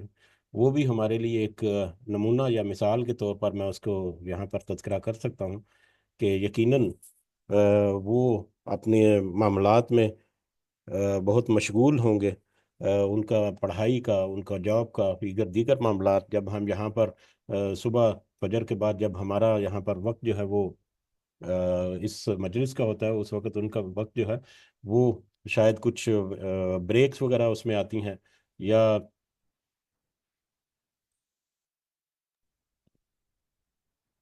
Speaker 1: وہ بھی ہمارے لیے ایک نمونہ یا مثال کے طور پر میں اس کو یہاں پر تذکرہ کر سکتا ہوں کہ یقیناً وہ اپنے معاملات میں بہت مشغول ہوں گے، ان کا پڑھائی کا، ان کا جاب کا، دیگر معاملات۔ جب ہم یہاں پر صبح فجر کے بعد جب ہمارا یہاں پر وقت جو ہے وہ اس مجلس کا ہوتا ہے، اس وقت ان کا وقت جو ہے وہ شاید کچھ بریکس وغیرہ اس میں آتی ہیں، یا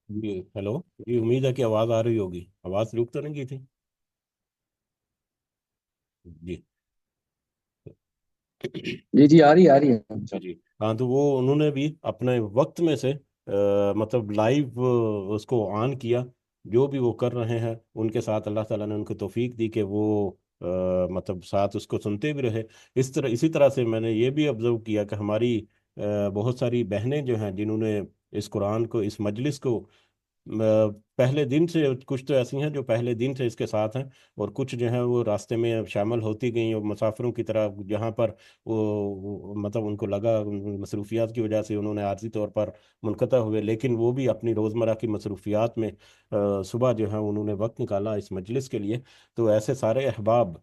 Speaker 1: جی ہیلو، یہ امید ہے کہ آواز آ رہی ہوگی، آواز رک تو نہیں گئی تھی؟ جی
Speaker 7: جی جی، آ رہی ہے۔
Speaker 1: اچھا جی، ہاں، تو وہ انہوں نے بھی اپنے وقت میں سے مطلب لائیو اس کو آن کیا، جو بھی وہ کر رہے ہیں ان کے ساتھ اللہ تعالیٰ نے ان کو توفیق دی کہ وہ مطلب ساتھ اس کو سنتے بھی رہے۔ اسی طرح سے میں نے یہ بھی آبزرو کیا کہ ہماری بہت ساری بہنیں جو ہیں جنہوں نے اس قرآن کو، اس مجلس کو پہلے دن سے کچھ تو ایسی ہیں جو پہلے دن سے اس کے ساتھ ہیں، اور کچھ جو ہیں وہ راستے میں شامل ہوتی گئیں، اور مسافروں کی طرح جہاں پر مطلب ان کو لگا مصروفیات کی وجہ سے انہوں نے عارضی طور پر منقطع ہوئے، لیکن وہ بھی اپنی روزمرہ کی مصروفیات میں صبح جو ہے انہوں نے وقت نکالا اس مجلس کے لیے۔ تو ایسے سارے احباب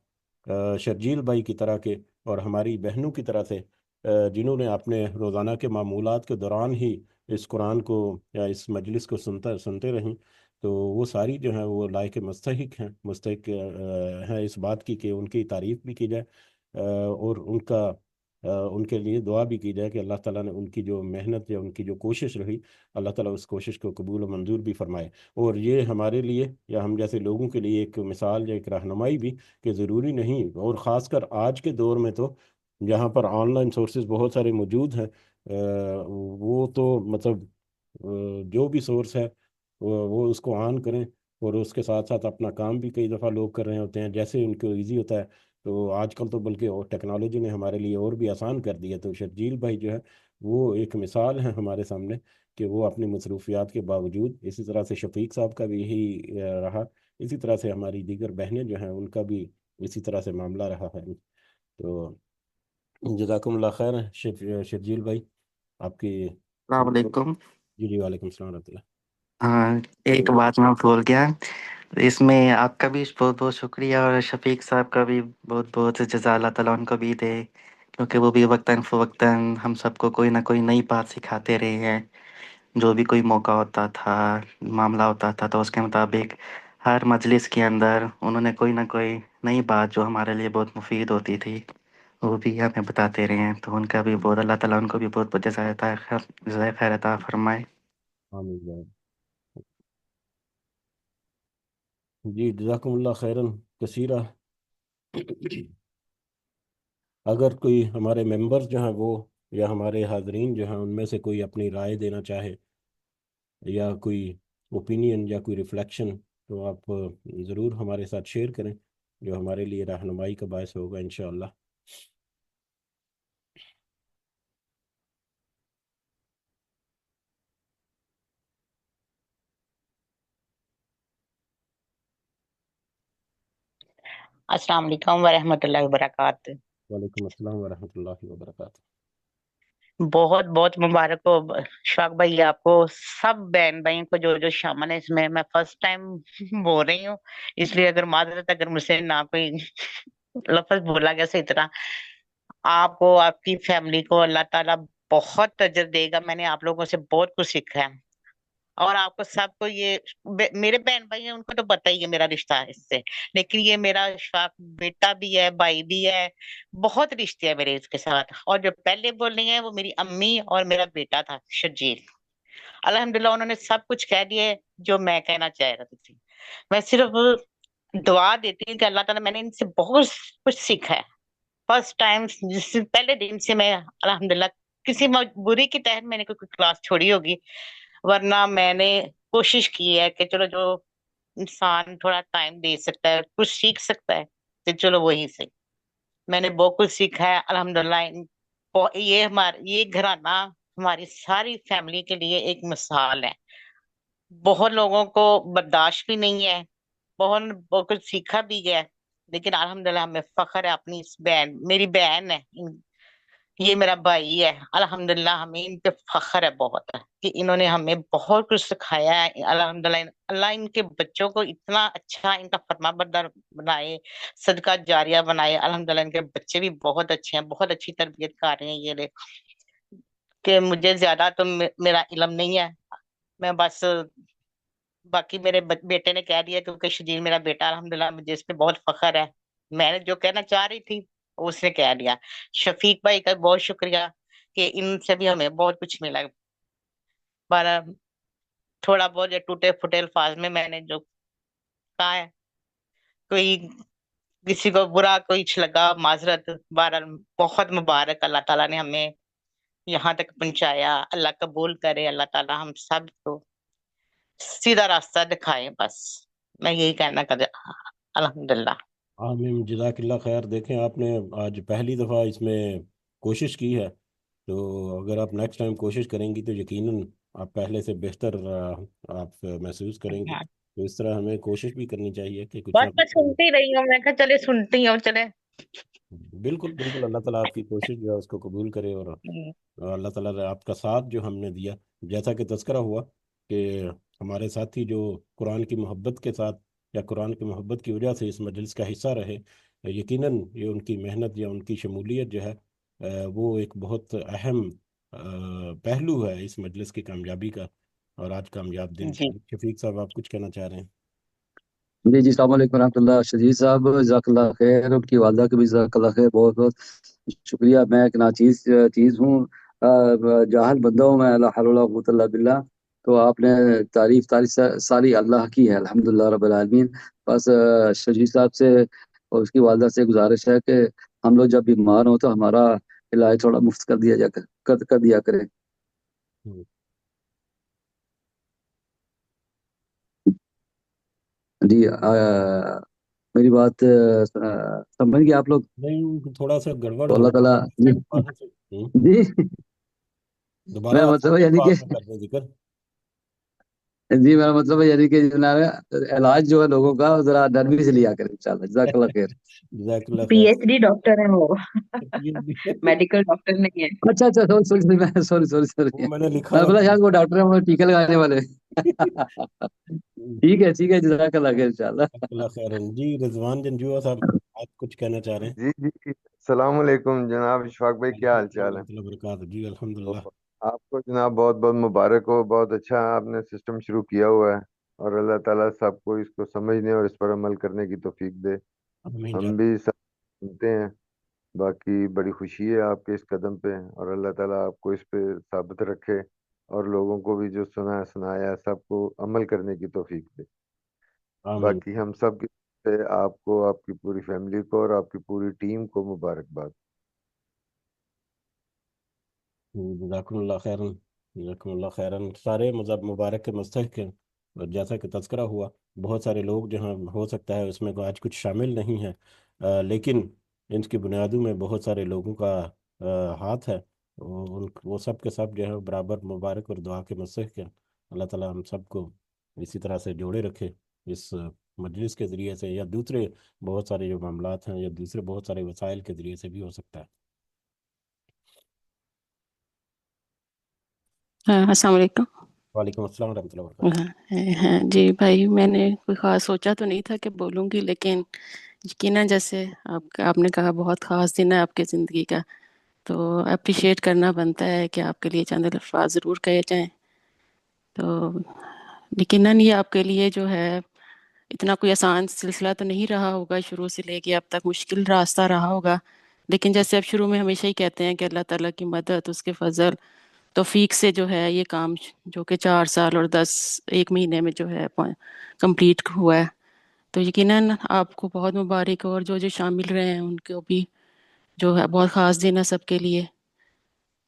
Speaker 1: شرجیل بھائی کی طرح کے اور ہماری بہنوں کی طرح سے جنہوں نے اپنے روزانہ کے معمولات کے دوران ہی اس قرآن کو یا اس مجلس کو سنتے رہیں، تو وہ ساری جو ہیں وہ لائق مستحق ہیں اس بات کی کہ ان کی تعریف بھی کی جائے، اور ان کے لیے دعا بھی کی جائے کہ اللہ تعالیٰ نے ان کی جو محنت یا ان کی جو کوشش رہی، اللہ تعالیٰ اس کوشش کو قبول و منظور بھی فرمائے۔ اور یہ ہمارے لیے یا ہم جیسے لوگوں کے لیے ایک مثال یا ایک رہنمائی بھی کہ ضروری نہیں، اور خاص کر آج کے دور میں تو جہاں پر آن لائن سورسز بہت سارے موجود ہیں، وہ تو مطلب جو بھی سورس ہے وہ اس کو آن کریں، اور اس کے ساتھ ساتھ اپنا کام بھی کئی دفعہ لوگ کر رہے ہوتے ہیں جیسے ان کو ایزی ہوتا ہے۔ تو آج کل تو بلکہ اور ٹیکنالوجی نے ہمارے لیے اور بھی آسان کر دیا، تو شرجیل بھائی جو ہے وہ ایک مثال ہے ہمارے سامنے کہ وہ اپنی مصروفیات کے باوجود، اسی طرح سے شفیق صاحب کا بھی یہی رہا، اسی طرح سے ہماری دیگر بہنیں جو ہیں ان کا بھی اسی طرح سے معاملہ رہا ہے۔ تو جزاکم اللہ خیر شرجیل بھائی، آپ کی۔
Speaker 6: السلام علیکم۔
Speaker 1: جی جی، وعلیکم السلام ورحمۃ اللہ۔
Speaker 6: ہاں، ایک بات میں بھول گیا، اس میں آپ کا بھی بہت بہت شکریہ، اور شفیق صاحب کا بھی بہت بہت جزا اللہ تعالیٰ ان کو بھی دے، کیونکہ وہ بھی وقتاً فوقتاً ہم سب کو کوئی نہ کوئی نئی بات سکھاتے رہے ہیں۔ جو بھی کوئی موقع ہوتا تھا، معاملہ ہوتا تھا، تو اس کے مطابق ہر مجلس کے اندر انہوں نے کوئی نہ کوئی نئی بات جو ہمارے لیے بہت مفید ہوتی تھی وہ بھی ہمیں بتاتے رہے ہیں، تو ان کا بھی بہت اللہ تعالیٰ ان کو بھی بہت بہت جزائے خیر عطا فرمائے۔
Speaker 1: آمین۔ جی، جزاکم اللہ خیرن کثیرہ۔ اگر کوئی ہمارے ممبرز جو ہیں وہ یا ہمارے حاضرین جو ہیں ان میں سے کوئی اپنی رائے دینا چاہے یا کوئی اوپینین یا کوئی ریفلیکشن، تو آپ ضرور ہمارے ساتھ شیئر کریں، جو ہمارے لیے رہنمائی کا باعث ہوگا انشاءاللہ۔
Speaker 7: السلام علیکم ورحمۃ اللہ وبرکاتہ۔
Speaker 1: وعلیکم السلام ورحمۃ اللہ وبرکاتہ۔
Speaker 7: بہت بہت مبارک ہو شاق بھائی آپ کو، سب بہن بھائیوں کو جو جو شامل ہے اس میں فرسٹ ٹائم بول رہی ہوں، اس لیے اگر معذرت اگر مجھ سے نہ کوئی لفظ بولا گیا صحیح طرح۔ آپ کو، آپ کی فیملی کو اللہ تعالیٰ بہت اجر دے گا، میں نے آپ لوگوں سے بہت کچھ سیکھا ہے، اور آپ کو سب کو یہ میرے بہن بھائی ہیں ان کو تو پتہ ہی ہے میرا رشتہ ہے اس سے، لیکن یہ میرا شاق بیٹا بھی ہے، بھائی بھی ہے، بہت رشتے ہیں میرے اس کے ساتھ، اور جو پہلے بول رہی ہیں وہ میری امی اور میرا بیٹا تھا شرجیل۔ الحمدللہ انہوں نے سب کچھ کہہ دیے جو میں کہنا چاہ رہی تھی، میں صرف دعا دیتی ہوں کہ اللہ تعالیٰ، میں نے ان سے بہت کچھ سیکھا ہے فرسٹ ٹائم، جس سے پہلے دن سے میں الحمدللہ کسی مجبوری کے تحت میں نے کوئی کلاس چھوڑی ہوگی، ورنہ میں نے کوشش کی ہے کہ چلو جو انسان تھوڑا ٹائم دے سکتا ہے کچھ سیکھ سکتا ہے تو چلو وہی سے میں نے بہت کچھ سیکھا ہے الحمدللہ۔ یہ گھرانہ ہماری ساری فیملی کے لیے ایک مثال ہے، بہت لوگوں کو برداشت بھی نہیں ہے، بہت کچھ سیکھا بھی گیا، لیکن الحمدللہ ہمیں فخر ہے اپنی اس بہن، میری بہن ہے یہ میرا بھائی ہے، الحمدللہ ہمیں ان پہ فخر ہے بہت کہ انہوں نے ہمیں بہت کچھ سکھایا ہے۔ الحمدللہ اللہ ان کے بچوں کو اتنا اچھا ان کا فرما بردار بنائے، صدقہ جاریہ بنائے، الحمدللہ ان کے بچے بھی بہت اچھے ہیں، بہت اچھی تربیت کر رہے ہیں یہ لے کہ مجھے زیادہ تو میرا علم نہیں ہے، میں بس باقی میرے بیٹے نے کہہ دیا کیونکہ شرجیل میرا بیٹا الحمدللہ مجھے اس پہ بہت فخر ہے، میں نے جو کہنا چاہ رہی تھی اس نے کہہ دیا۔ شفیق بھائی کا بہت شکریہ کہ ان سے بھی ہمیں بہت کچھ ملا، پر تھوڑا بہت جو ٹوٹے پھوٹے الفاظ میں نے جو کہا ہے، کوئی کسی کو برا کچھ لگا معذرت، بہرحال بہت مبارک، اللہ تعالیٰ نے ہمیں یہاں تک پہنچایا، اللہ قبول کرے، اللہ تعالیٰ ہم سب کو سیدھا راستہ دکھائے، بس میں یہی کہنا کر الحمدللہ۔
Speaker 1: آمین، جزاک اللہ خیر۔ دیکھیں آپ نے آج پہلی دفعہ اس میں کوشش کی ہے، تو اگر آپ نیکسٹ ٹائم کوشش کریں گی تو یقیناً آپ پہلے سے بہتر آپ محسوس کریں گے، تو اس طرح ہمیں کوشش بھی کرنی چاہیے کہ کچھ نہ
Speaker 7: بس میں
Speaker 1: کچھ
Speaker 7: سنتی رہی ہوں، میں کہا چلے سنتی ہوں چلے.
Speaker 1: بالکل بالکل، اللہ تعالیٰ آپ کی کوشش جو ہے اس کو قبول کرے، اور اللہ تعالیٰ نے آپ کا ساتھ جو ہم نے دیا، جیسا کہ تذکرہ ہوا کہ ہمارے ساتھی جو قرآن کی محبت کے ساتھ یا قرآن کی محبت کی وجہ سے اس مجلس کا حصہ رہے، یقیناً یہ ان کی محنت یا ان کی شمولیت جو ہے وہ ایک بہت اہم پہلو ہے اس مجلس کی کامیابی کا، اور آج کامیاب دن
Speaker 7: جی.
Speaker 1: شفیق صاحب آپ کچھ کہنا چاہ رہے ہیں؟
Speaker 8: جی جی، السلام علیکم ورحمۃ اللہ. شجیع صاحب جزاک اللہ خیر، ان کی والدہ کو بھی جزاک اللہ خیر، بہت بہت شکریہ. میں ایک ناچیز چیز ہوں، جاہل بندہ ہوں میں، لا حول ولا قوت الا باللہ. تو آپ نے تعریف ساری اللہ کی ہے، الحمدللہ رب العالمین. بس شجیع صاحب سے اور اس کی والدہ سے گزارش ہے کہ ہم لوگ جب بیمار ہوں تو ہمارا علاج تھوڑا مفت کر دیا کر دیا کریں. جی میری بات سمجھ گئے آپ لوگ؟
Speaker 1: نہیں، تھوڑا سا گڑبڑ
Speaker 8: تو
Speaker 1: ہو
Speaker 8: اللہ تعالیٰ جی
Speaker 1: دوبارہ
Speaker 8: میرا
Speaker 1: آپ
Speaker 8: مطلب ہے یعنی کہ
Speaker 1: بات میں کر دیں ذکر.
Speaker 8: جی میرا مطلب ہے یعنی کہ جناب علاج جو ہے لوگوں کا ذرا نرمی سے لیا کریں انشاءاللہ. جزاک اللہ خیر.
Speaker 1: جزاک اللہ
Speaker 9: پی
Speaker 1: خیر.
Speaker 9: ایچ ڈی ڈاکٹر ہیں وہ، میڈیکل ڈاکٹر نہیں ہے.
Speaker 8: اچھا سوری
Speaker 1: وہ میں نے لکھا
Speaker 8: میں
Speaker 1: ہوا
Speaker 8: بولا
Speaker 1: تھا.
Speaker 8: شاید وہ ڈاکٹر ہیں، وہ ٹیکے لگانے والے. ٹھیک ہے جزاک اللہ خیر انشاءاللہ.
Speaker 1: جزاک اللہ خیر. جی رضوان جنجوعہ صاحب، آپ کچھ کہنا چاہ رہے ہیں؟
Speaker 10: جی جی، السلام علیکم جناب اشفاق بھائی، کیا حال
Speaker 1: وعلیکم
Speaker 10: چال ہے؟
Speaker 1: السلام ورحمۃ اللہ وبرکاتہ. جی الحمدللہ.
Speaker 10: آپ کو جناب بہت بہت مبارک ہو، بہت اچھا آپ نے سسٹم شروع کیا ہوا ہے، اور اللہ تعالیٰ سب کو اس کو سمجھنے اور اس پر عمل کرنے کی توفیق دے.
Speaker 1: آمین
Speaker 10: ہم
Speaker 1: جان.
Speaker 10: بھی سب سنتے ہیں. باقی بڑی خوشی ہے آپ کے اس قدم پہ، اور اللہ تعالیٰ آپ کو اس پہ ثابت رکھے، اور لوگوں کو بھی جو سنایا ہے سب کو عمل کرنے کی توفیق دے.
Speaker 1: آمین.
Speaker 10: باقی ہم سب کی طرف سے آپ کو، آپ کی پوری فیملی کو اور آپ کی پوری ٹیم کو مبارکباد.
Speaker 1: جزاکم اللہ خیرن. جزاکم اللہ خیرن. سارے مبارک کے مستحق ہیں، اور جیسا کہ تذکرہ ہوا بہت سارے لوگ جہاں ہو سکتا ہے اس میں آج کچھ شامل نہیں ہے، لیکن ان کی بنیادوں میں بہت سارے لوگوں کا ہاتھ ہے. وہ سب کے سب جو ہے برابر مبارک اور دعا کے مستحق ہیں. اللہ تعالیٰ ہم سب کو اسی طرح سے جوڑے رکھے اس مجلس کے ذریعے سے، یا دوسرے بہت سارے جو معاملات ہیں، یا دوسرے بہت سارے وسائل کے ذریعے سے بھی ہو سکتا ہے.
Speaker 11: السلام علیکم.
Speaker 1: وعلیکم السلام ورحمۃ اللہ وبرکاتہ.
Speaker 11: ہاں جی بھائی، میں نے کوئی خاص سوچا تو نہیں تھا کہ بولوں گی، لیکن یقیناً جیسے آپ نے کہا بہت خاص دن ہے آپ کی زندگی کا، تو اپریشیٹ کرنا بنتا ہے کہ آپ کے لیے چند الفاظ ضرور کہے جائیں. تو یقیناً یہ آپ کے لیے جو ہے اتنا کوئی آسان سلسلہ تو نہیں رہا ہوگا، شروع سے لے کے اب تک مشکل راستہ رہا ہوگا، لیکن جیسے اب شروع میں ہمیشہ ہی کہتے ہیں کہ اللہ تعالیٰ کی مدد، اس کے فضل توفیق سے جو ہے یہ کام جو کہ 4 سال اور 1 مہینے میں جو ہے کمپلیٹ ہوا ہے، تو یقیناً آپ کو بہت مبارک ہو، اور جو جو شامل رہے ہیں ان کو بھی جو ہے بہت خاص دن ہے سب کے لیے.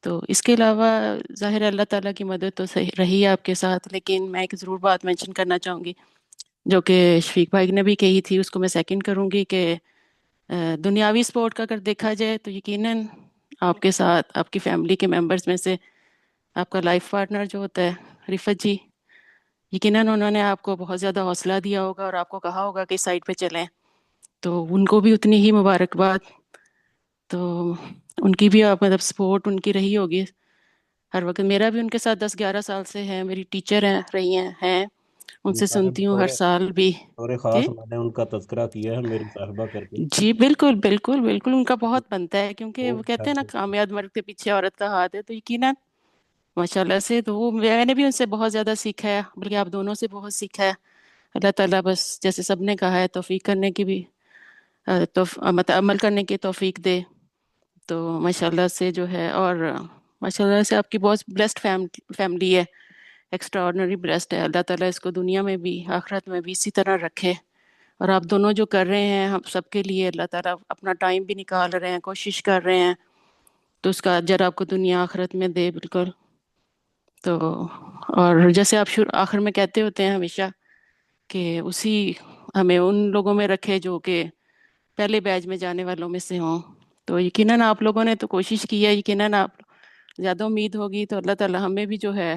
Speaker 11: تو اس کے علاوہ ظاہر ہے اللہ تعالیٰ کی مدد تو صحیح رہی ہے آپ کے ساتھ، لیکن میں ایک ضرور بات مینشن کرنا چاہوں گی جو کہ شفیق بھائی نے بھی کہی تھی، اس کو میں سیکنڈ کروں گی کہ دنیاوی سپورٹ کا اگر دیکھا جائے تو یقیناً آپ کے ساتھ آپ کی فیملی کے ممبرز میں سے آپ کا لائف پارٹنر جو ہوتا ہے رفت جی، یقیناً انہوں نے آپ کو بہت زیادہ حوصلہ دیا ہوگا اور آپ کو کہا ہوگا کہ سائڈ پہ چلیں، تو ان کو بھی اتنی ہی مبارکباد. تو ان کی بھی آپ مطلب سپورٹ ان کی رہی ہوگی ہر وقت. میرا بھی ان کے ساتھ 10-11 سال سے ہے، میری ٹیچر ہیں ان سے
Speaker 1: میں نے
Speaker 11: سنتی ہوں ہر
Speaker 1: بطور
Speaker 11: سال بھی.
Speaker 1: بطور خاص میں نے ان کا تذکرہ کیا ہے میری صاحبہ کر کے.
Speaker 11: جی بالکل بالکل بالکل، ان کا بہت بنتا ہے، کیونکہ وہ
Speaker 1: خوب
Speaker 11: کہتے ہیں نا
Speaker 1: خیال سے.
Speaker 11: کامیاب مرد کے پیچھے عورت کا ہاتھ ہے، تو یقیناً ماشاء اللہ سے تو وہ میں نے بھی ان سے بہت زیادہ سیکھا ہے، بلکہ آپ دونوں سے بہت سیکھا ہے. اللہ تعالیٰ بس جیسے سب نے کہا ہے توفیق کرنے کی بھی مطلب عمل کرنے کی توفیق دے. تو ماشاء اللہ سے جو ہے، اور ماشاء اللہ سے آپ کی بہت بلیسڈ فیملی ہے، ایکسٹرا آرڈنری بلیسڈ ہے. اللہ تعالیٰ اس کو دنیا میں بھی آخرت میں بھی اسی طرح رکھے. اور آپ دونوں جو کر رہے ہیں ہم سب کے لیے، اللہ تعالیٰ اپنا ٹائم بھی نکال رہے ہیں، کوشش کر رہے ہیں، تو اس کا اجر آپ کو دنیا آخرت میں دے. بالکل. تو اور جیسے آپ آخر میں کہتے ہوتے ہیں ہمیشہ کہ اسی ہمیں ان لوگوں میں رکھے جو کہ پہلے بیچ میں جانے والوں میں سے ہوں. تو یقیناً آپ لوگوں نے تو کوشش کی ہے، یقیناً آپ زیادہ امید ہوگی تو اللہ تعالیٰ ہمیں بھی جو ہے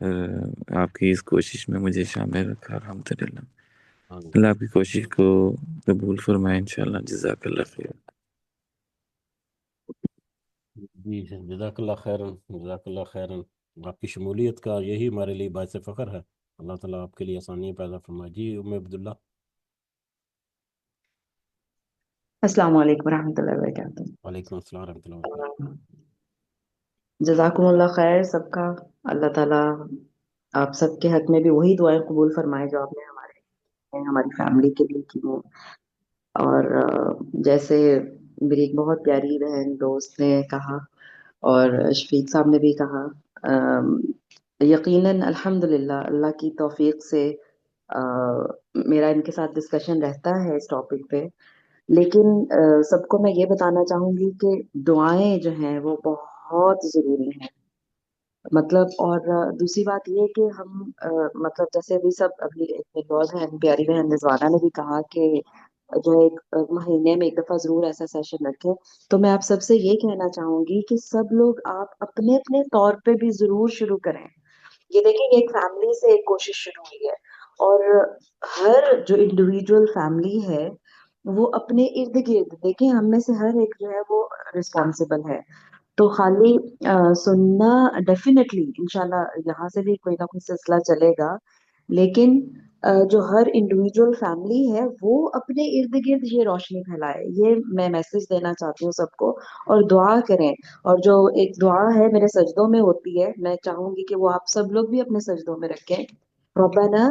Speaker 12: آپ کی اس کوشش میں مجھے شامل رکھا، الحمدللہ۔
Speaker 1: آمین۔
Speaker 12: اللہ آپ کی کوشش کو قبول فرمائے انشاءاللہ۔ جزاک اللہ خیر۔
Speaker 1: جی جزاک اللہ خیرن، جزاک اللہ خیرن۔ آپ کی شمولیت کا یہی ہمارے لیے باعث فخر ہے۔ اللہ تعالیٰ آپ کے لیے آسانیاں پیدا فرمائے۔ جی عبداللہ۔
Speaker 9: السلام علیکم ورحمۃ اللہ وبرکاتہ۔
Speaker 1: وعلیکم السلام ورحمۃ اللہ وبرکاتہ۔
Speaker 9: جزاکم اللہ خیر سب کا۔ اللہ تعالیٰ آپ سب کے حق میں بھی وہی دعائیں قبول فرمائے جو آپ نے ہماری فیملی کے لیے کی ہیں۔ اور جیسے میری ایک بہت پیاری بہن دوست نے کہا اور شفیق صاحب نے بھی کہا، یقیناً الحمدللہ اللہ کی توفیق سے میرا ان کے ساتھ ڈسکشن رہتا ہے اس ٹاپک پہ، لیکن سب کو میں یہ بتانا چاہوں گی کہ دعائیں جو ہیں وہ بہت ضروری ہیں۔ مطلب اور دوسری بات یہ کہ ہم مطلب جیسے ابھی سب ابھی ایک اور بہن پیاری بہن رضوانہ نے بھی کہا کہ جو ایک مہینے میں ایک دفعہ ضرور ایسا سیشن رکھیں، تو میں آپ سب سے یہ کہنا چاہوں گی کہ سب لوگ آپ اپنے اپنے طور پہ بھی ضرور شروع کریں۔ یہ دیکھیں یہ ایک فیملی سے ایک کوشش شروع ہوئی ہے، اور ہر جو انڈیویجول فیملی ہے وہ اپنے ارد گرد دیکھیں، ہم میں سے ہر ایک جو ہے وہ رسپانسبل ہے۔ تو خالی سننا ڈیفینیٹلی انشاءاللہ یہاں سے بھی کوئی نہ کوئی سلسلہ چلے گا، لیکن جو ہر انڈیویجول فیملی ہے وہ اپنے ارد گرد یہ روشنی پھیلائے، یہ میں میسج دینا چاہتی ہوں سب کو۔ اور دعا کریں، اور جو ایک دعا ہے میرے سجدوں میں ہوتی ہے، میں چاہوں گی کہ وہ آپ سب لوگ بھی اپنے سجدوں میں رکھیں۔ ربنا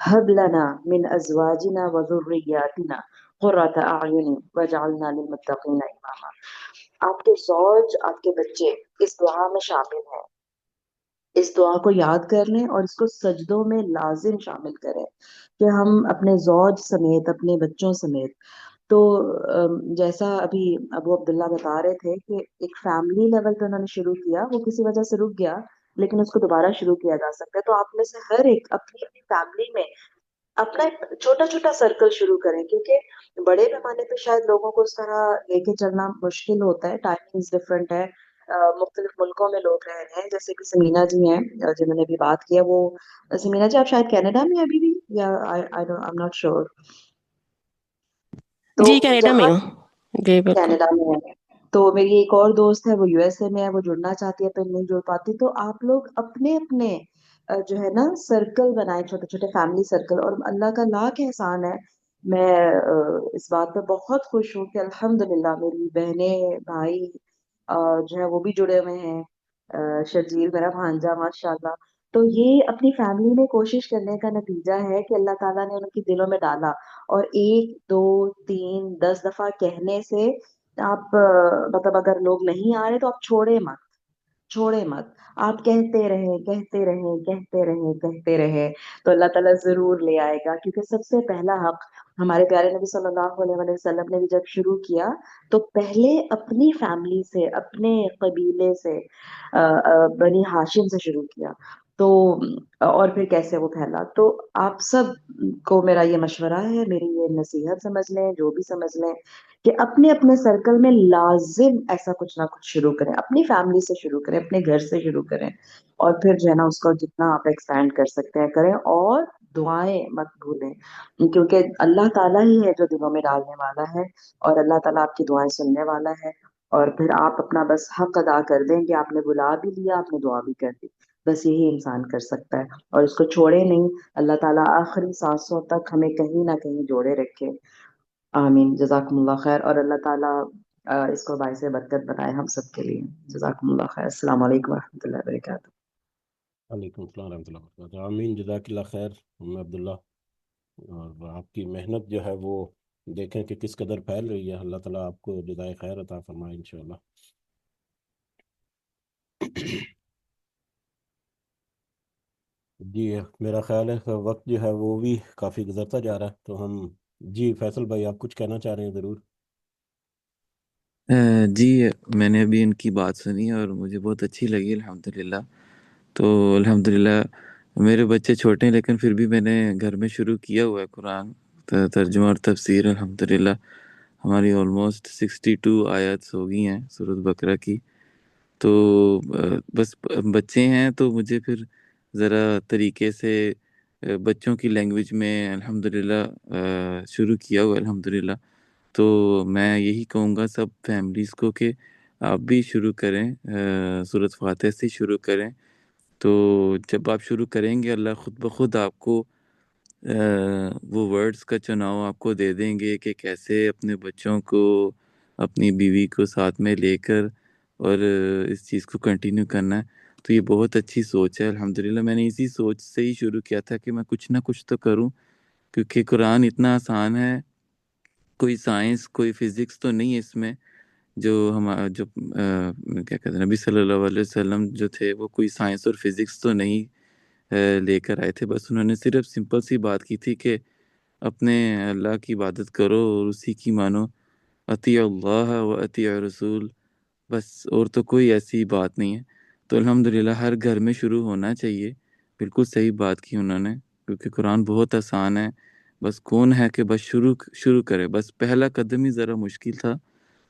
Speaker 9: هب لنا من ازواجنا وذرياتنا قرة اعین واجعلنا للمتقین اماما۔ آپ کے زوج، آپ کے بچے اس دعا میں شامل ہیں، اس دعا کو یاد کر لیں اور اس کو سجدوں میں لازم شامل کریں کہ ہم اپنے زوج سمیت اپنے بچوں سمیت۔ تو جیسا ابھی ابو عبداللہ بتا رہے تھے کہ ایک فیملی لیول پہ انہوں نے شروع کیا، وہ کسی وجہ سے رک گیا، لیکن اس کو دوبارہ شروع کیا جا سکتا ہے۔ تو آپ میں سے ہر ایک اپنی اپنی فیملی میں اپنا ایک چھوٹا چھوٹا سرکل شروع کریں، کیونکہ بڑے پیمانے پہ شاید لوگوں کو اس طرح لے کے چلنا مشکل ہوتا ہے، ٹائمنگز ڈفرینٹ ہے، مختلف ملکوں میں لوگ رہ رہے ہیں، جیسے کہ سمینا جی ہیں جنہوں نے بھی بات کیا، وہ سمینا جی آپ شاید کینیڈا میں ابھی بھی، یا I'm not sure۔ تو
Speaker 11: جی کینیڈا میں
Speaker 9: جہاں
Speaker 11: ہوں۔ جی بالکل۔
Speaker 9: کینیڈا میں ہے، تو میری ایک اور دوست ہے وہ یو ایس اے میں ہے، وہ جڑنا چاہتی ہے پھر نہیں جڑ پاتی۔ تو آپ لوگ اپنے اپنے جو ہے نا سرکل بنائے، چھوٹے چھوٹے فیملی سرکل، اور اللہ کا لاکھ احسان ہے، میں اس بات پہ بہت خوش ہوں کہ الحمدللہ میری بہنیں بھائی جو ہے وہ بھی جڑے ہوئے ہیں، شرجیل میرا بھانجا ماشاءاللہ۔ تو یہ اپنی فیملی میں کوشش کرنے کا نتیجہ ہے کہ اللہ تعالیٰ نے ان کے دلوں میں ڈالا، اور ایک دو تین 10 دفعہ کہنے سے آپ مطلب اگر لوگ نہیں آ رہے تو آپ چھوڑے مت، چھوڑے مت، آپ کہتے رہیں کہتے رہیں کہتے رہیں کہتے رہیں، تو اللہ تعالیٰ ضرور لے آئے گا۔ کیونکہ سب سے پہلا حق ہمارے پیارے نبی صلی اللہ علیہ وسلم نے بھی جب شروع کیا تو پہلے اپنی فیملی سے، اپنے قبیلے سے، بنی ہاشم سے شروع کیا، تو اور پھر کیسے وہ پھیلا۔ تو آپ سب کو میرا یہ مشورہ ہے، میری یہ نصیحت سمجھ لیں، جو بھی سمجھ لیں، کہ اپنے اپنے سرکل میں لازم ایسا کچھ نہ کچھ شروع کریں، اپنی فیملی سے شروع کریں، اپنے گھر سے شروع کریں، اور پھر جو ہے نا اس کو جتنا آپ ایکسپینڈ کر سکتے ہیں کریں، اور دعائیں مت بھولیں، کیونکہ اللہ تعالیٰ ہی ہے جو دلوں میں ڈالنے والا ہے، اور اللہ تعالیٰ آپ کی دعائیں سننے والا ہے۔ اور پھر آپ اپنا بس حق ادا کر دیں کہ آپ نے بلا بھی لیا، آپ نے دعا بھی کر دی، بس یہی انسان کر سکتا ہے، اور اس کو چھوڑے نہیں۔ اللہ تعالیٰ آخری سانسوں تک ہمیں کہیں نہ کہیں جوڑے رکھے، آمین۔ جزاکم اللہ خیر، اور اللہ تعالیٰ اس کو باعث برکت بنائے ہم سب کے لیے۔ جزاکم اللہ خیر۔ السلام علیکم ورحمۃ اللہ وبرکاتہ۔
Speaker 1: وعلیکم السلام ورحمۃ اللہ وبرکاتہ۔ آمین، جزاک اللہ خیر عبداللہ۔ اور آپ کی محنت جو ہے وہ دیکھیں کہ کس قدر پھیل رہی ہے، اللہ تعالیٰ آپ کو جزائے خیر عطا فرمائے انشاءاللہ۔ جی میرا خیال ہے وقت جو ہے وہ بھی کافی گزرتا جا رہا ہے، تو ہم جی فیصل بھائی آپ کچھ کہنا چاہ رہے ہیں ضرور۔
Speaker 12: جی میں نے ابھی ان کی بات سنی اور مجھے بہت اچھی لگی الحمدللہ۔ تو الحمدللہ میرے بچے چھوٹے ہیں لیکن پھر بھی میں نے گھر میں شروع کیا ہوا ہے قرآن ترجمہ اور تفسیر الحمدللہ۔ ہماری آلموسٹ 62 آیاتس ہو گئی ہیں سورۃ بقرہ کی۔ تو بس بچے ہیں تو مجھے پھر ذرا طریقے سے بچوں کی لینگویج میں الحمدللہ شروع کیا ہوا الحمدللہ. تو میں یہی کہوں گا سب فیملیز کو کہ آپ بھی شروع کریں، سورۃ فاتحہ سے شروع کریں. تو جب آپ شروع کریں گے اللہ خود بخود آپ کو وہ ورڈز کا چناؤ آپ کو دے دیں گے کہ کیسے اپنے بچوں کو، اپنی بیوی کو ساتھ میں لے کر اور اس چیز کو کنٹینیو کرنا ہے. تو یہ بہت اچھی سوچ ہے الحمدللہ. میں نے اسی سوچ سے ہی شروع کیا تھا کہ میں کچھ نہ کچھ تو کروں، کیونکہ قرآن اتنا آسان ہے، کوئی سائنس کوئی فزکس تو نہیں ہے اس میں. جو جو کیا کہتے ہیں نبی صلی اللہ علیہ وسلم جو تھے وہ کوئی سائنس اور فزکس تو نہیں لے کر آئے تھے. بس انہوں نے صرف سمپل سی بات کی تھی کہ اپنے اللہ کی عبادت کرو اور اسی کی مانو، اطیع اللہ و اطیع رسول، بس اور تو کوئی ایسی بات نہیں ہے. تو الحمدللہ ہر گھر میں شروع ہونا چاہیے. بالکل صحیح بات کی انہوں نے، کیونکہ قرآن بہت آسان ہے. بس کون ہے کہ بس شروع کرے. بس پہلا قدم ہی ذرا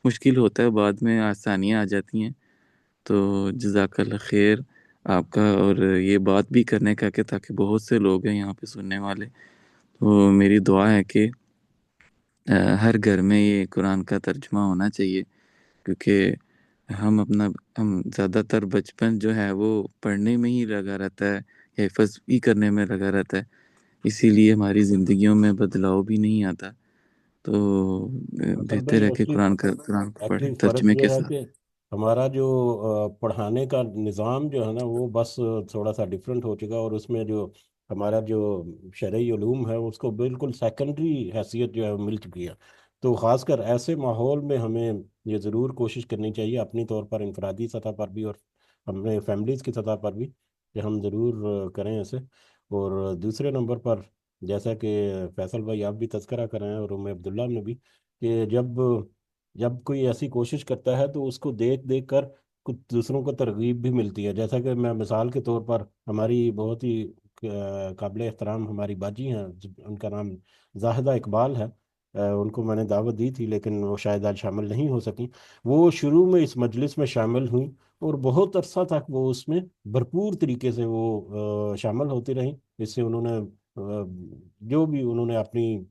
Speaker 12: مشکل ہوتا ہے، بعد میں آسانیاں آ جاتی ہیں. تو جزاک اللہ خیر آپ کا، اور یہ بات بھی کرنے کا کہ تاکہ بہت سے لوگ ہیں یہاں پہ سننے والے. تو میری دعا ہے کہ ہر گھر میں یہ قرآن کا ترجمہ ہونا چاہیے، کیونکہ ہم زیادہ تر بچپن جو ہے وہ پڑھنے میں ہی لگا رہتا ہے، حفظ بھی کرنے میں لگا رہتا ہے، اسی لیے ہماری زندگیوں میں بدلاؤ بھی نہیں آتا. تو
Speaker 1: اصل
Speaker 12: بہتر
Speaker 1: بھائی
Speaker 12: ہے کہ قرآن کو پڑھیں
Speaker 1: ایکچولی فرق
Speaker 12: ترجمے
Speaker 1: یہ
Speaker 12: کے
Speaker 1: ہے
Speaker 12: ساتھ.
Speaker 1: کہ ہمارا جو پڑھانے کا نظام جو ہے نا وہ بس تھوڑا سا ڈفرینٹ ہو چکا، اور اس میں جو ہمارا جو شرعی علوم ہے اس کو بالکل سیکنڈری حیثیت جو ہے مل چکی ہے. تو خاص کر ایسے ماحول میں ہمیں یہ ضرور کوشش کرنی چاہیے اپنی طور پر، انفرادی سطح پر بھی اور ہمیں فیملیز کی سطح پر بھی، کہ ہم ضرور کریں ایسے. اور دوسرے نمبر پر جیسا کہ فیصل بھائی آپ بھی تذکرہ کر رہے ہیں اور عبداللہ نے بھی، کہ جب کوئی ایسی کوشش کرتا ہے تو اس کو دیکھ دیکھ کر کچھ دوسروں کو ترغیب بھی ملتی ہے. جیسا کہ میں مثال کے طور پر ہماری بہت ہی قابل احترام ہماری باجی ہیں، ان کا نام زاہدہ اقبال ہے. ان کو میں نے دعوت دی تھی لیکن وہ شاید آج شامل نہیں ہو سکی. وہ شروع میں اس مجلس میں شامل ہوئیں اور بہت عرصہ تک وہ اس میں بھرپور طریقے سے وہ شامل ہوتی رہیں. اس سے انہوں نے جو بھی انہوں نے اپنی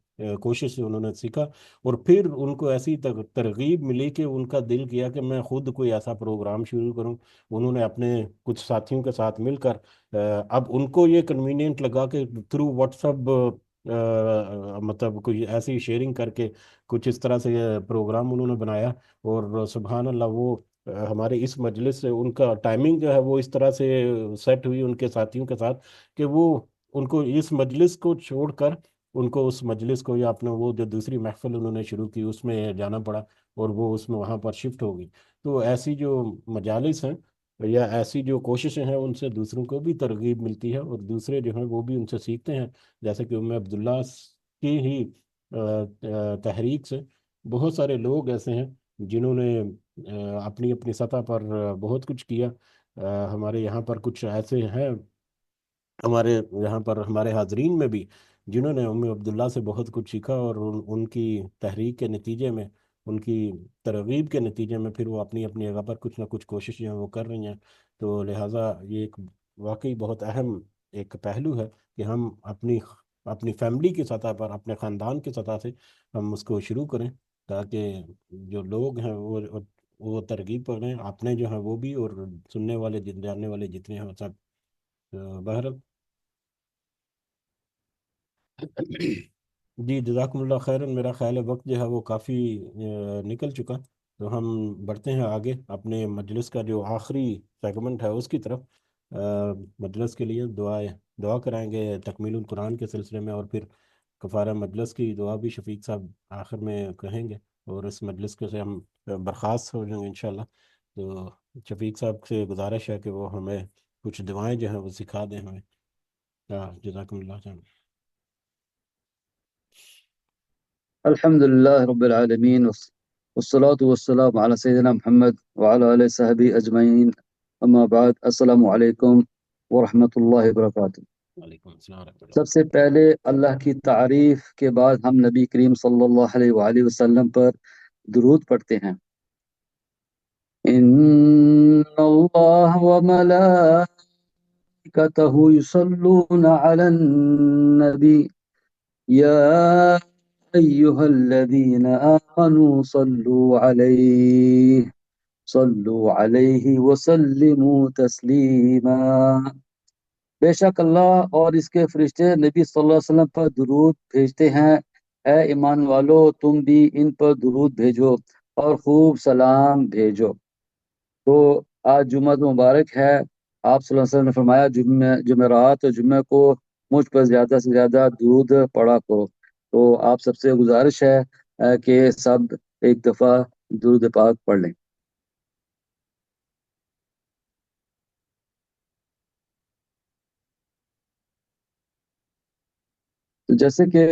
Speaker 1: کوشش سے انہوں نے سیکھا، اور پھر ان کو ایسی ترغیب ملی کہ ان کا دل کیا کہ میں خود کوئی ایسا پروگرام شروع کروں. انہوں نے اپنے کچھ ساتھیوں کے ساتھ مل کر اب ان کو یہ کنوینئنٹ لگا کہ تھرو واٹس ایپ مطلب کوئی ایسی شیئرنگ کر کے کچھ اس طرح سے یہ پروگرام انہوں نے بنایا. اور سبحان اللہ وہ ہمارے اس مجلس سے ان کا ٹائمنگ جو ہے وہ اس طرح سے سیٹ ہوئی ان کے ساتھیوں کے ساتھ کہ وہ ان کو اس مجلس کو چھوڑ کر ان کو اس مجلس کو یا اپنا وہ جو دوسری محفل انہوں نے شروع کی اس میں جانا پڑا، اور وہ اس میں وہاں پر شفٹ ہو گئی. تو ایسی جو مجالس ہیں یا ایسی جو کوششیں ہیں ان سے دوسروں کو بھی ترغیب ملتی ہے، اور دوسرے جو ہیں وہ بھی ان سے سیکھتے ہیں. جیسے کہ عبداللہ کی ہی تحریک سے بہت سارے لوگ ایسے ہیں جنہوں نے اپنی اپنی سطح پر بہت کچھ کیا. ہمارے یہاں پر کچھ ایسے ہیں ہمارے یہاں پر ہمارے حاضرین میں بھی جنہوں نے عبداللہ سے بہت کچھ سیکھا، اور ان کی تحریک کے نتیجے میں، ان کی ترغیب کے نتیجے میں پھر وہ اپنی اپنی جگہ پر کچھ نہ کچھ کوششیں وہ کر رہی ہیں. تو لہٰذا یہ ایک واقعی بہت اہم ایک پہلو ہے کہ ہم اپنی فیملی کی سطح پر، اپنے خاندان کی سطح سے ہم اس کو شروع کریں، تاکہ جو لوگ ہیں وہ ترغیب پڑھیں، اپنے جو ہیں وہ بھی، اور سننے والے جاننے والے جتنے ہیں وہ سب. بہرحال جی جزاکم اللہ خیرن. میرا خیال ہے وقت جو ہے وہ کافی نکل چکا، تو ہم بڑھتے ہیں آگے اپنے مجلس کا جو آخری سیگمنٹ ہے اس کی طرف. مجلس کے لیے دعا کرائیں گے تکمیل القرآن کے سلسلے میں، اور پھر کفارہ مجلس کی دعا بھی شفیق صاحب آخر میں کہیں گے، اور اس مجلس کے سے ہم برخاست ہو جائیں گے انشاءاللہ. تو شفیق صاحب سے گزارش ہے کہ وہ ہمیں کچھ دعائیں جو ہیں وہ سکھا دیں ہمیں. جزاکم اللہ خیر.
Speaker 8: الحمد لله رب العالمين والصلاة والسلام على سيدنا محمد وعلى آله صحبه أجمعين. أما بعد، السلام عليكم ورحمة الله وبركاته.
Speaker 1: وعلیکم السلام ورحمۃ اللہ.
Speaker 8: سب سے پہلے اللہ کی تعریف کے بعد ہم نبی کریم صلی اللہ علیہ وآلہ وسلم پر درود پڑھتے ہیں. ان اللہ وملائکته وملائكته يصلون على النبي يا أيها الذين آمنوا صلوا عليه وسلموا تسلیما۔ بے شک اللہ اور اس کے فرشتے نبی صلی اللہ علیہ وسلم پر درود بھیجتے ہیں۔ اے ایمان والو تم بھی ان پر درود بھیجو اور خوب سلام بھیجو۔ تو آج جمعہ مبارک ہے۔ آپ صلی اللہ علیہ وسلم نے فرمایا جمعرات اور جمعہ کو مجھ پر زیادہ سے زیادہ درود پڑھا کرو۔ تو آپ سب سے گزارش ہے کہ سب ایک دفعہ درود پاک پڑھ لیں۔ جیسے کہ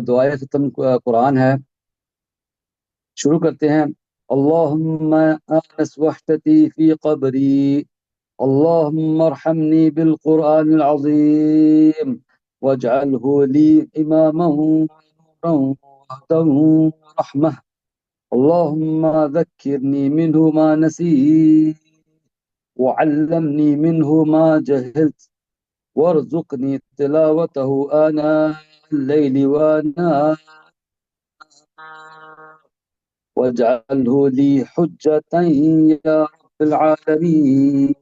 Speaker 8: دعائے ختم قرآن ہے، شروع کرتے ہیں۔ اللہم آنس وحدتی فی قبری، اللہم ارحمنی بالقرآن العظیم واجعلہ لی اماما ونورا وہدا ورحمہ، اللہم ذکرنی منہ ما نسیت وعلمنی منہ ما جہلت وارزقنی تلاوتہ آناء اللیل وآناء واجعلہ لی حجتا یا رب العالمین۔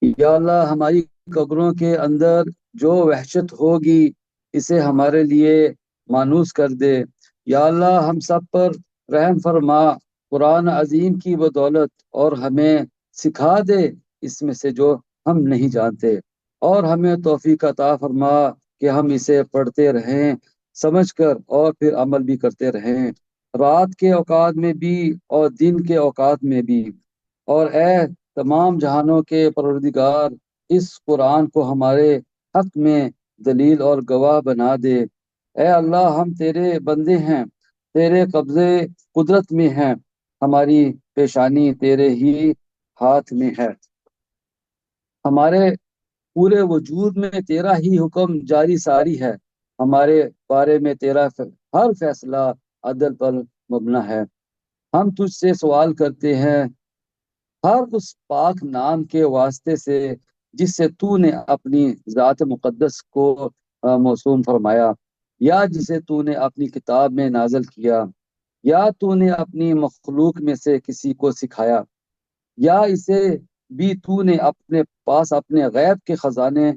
Speaker 8: یا اللہ ہماری قبروں کے اندر جو وحشت ہوگی اسے ہمارے لیے مانوس کر دے۔ یا اللہ ہم سب پر رحم فرما قرآن عظیم کی بدولت، اور ہمیں سکھا دے اس میں سے جو ہم نہیں جانتے، اور ہمیں توفیق عطا فرما کہ ہم اسے پڑھتے رہیں سمجھ کر اور پھر عمل بھی کرتے رہیں، رات کے اوقات میں بھی اور دن کے اوقات میں بھی۔ اور اے تمام جہانوں کے پروردگار اس قرآن کو ہمارے حق میں دلیل اور گواہ بنا دے۔ اے اللہ ہم تیرے بندے ہیں، تیرے قبضے قدرت میں ہیں، ہماری پیشانی تیرے ہی ہاتھ میں ہے، ہمارے پورے وجود میں تیرا ہی حکم جاری ساری ہے، ہمارے بارے میں تیرا ہر فیصلہ عدل پر مبنا ہے۔ ہم تجھ سے سوال کرتے ہیں ہر اس پاک نام کے واسطے سے جس سے تو نے اپنی ذات مقدس کو موسوم فرمایا، یا جسے تو نے اپنی کتاب میں نازل کیا، یا تو نے اپنی مخلوق میں سے کسی کو سکھایا، یا اسے بھی تو نے اپنے پاس اپنے غیب کے خزانے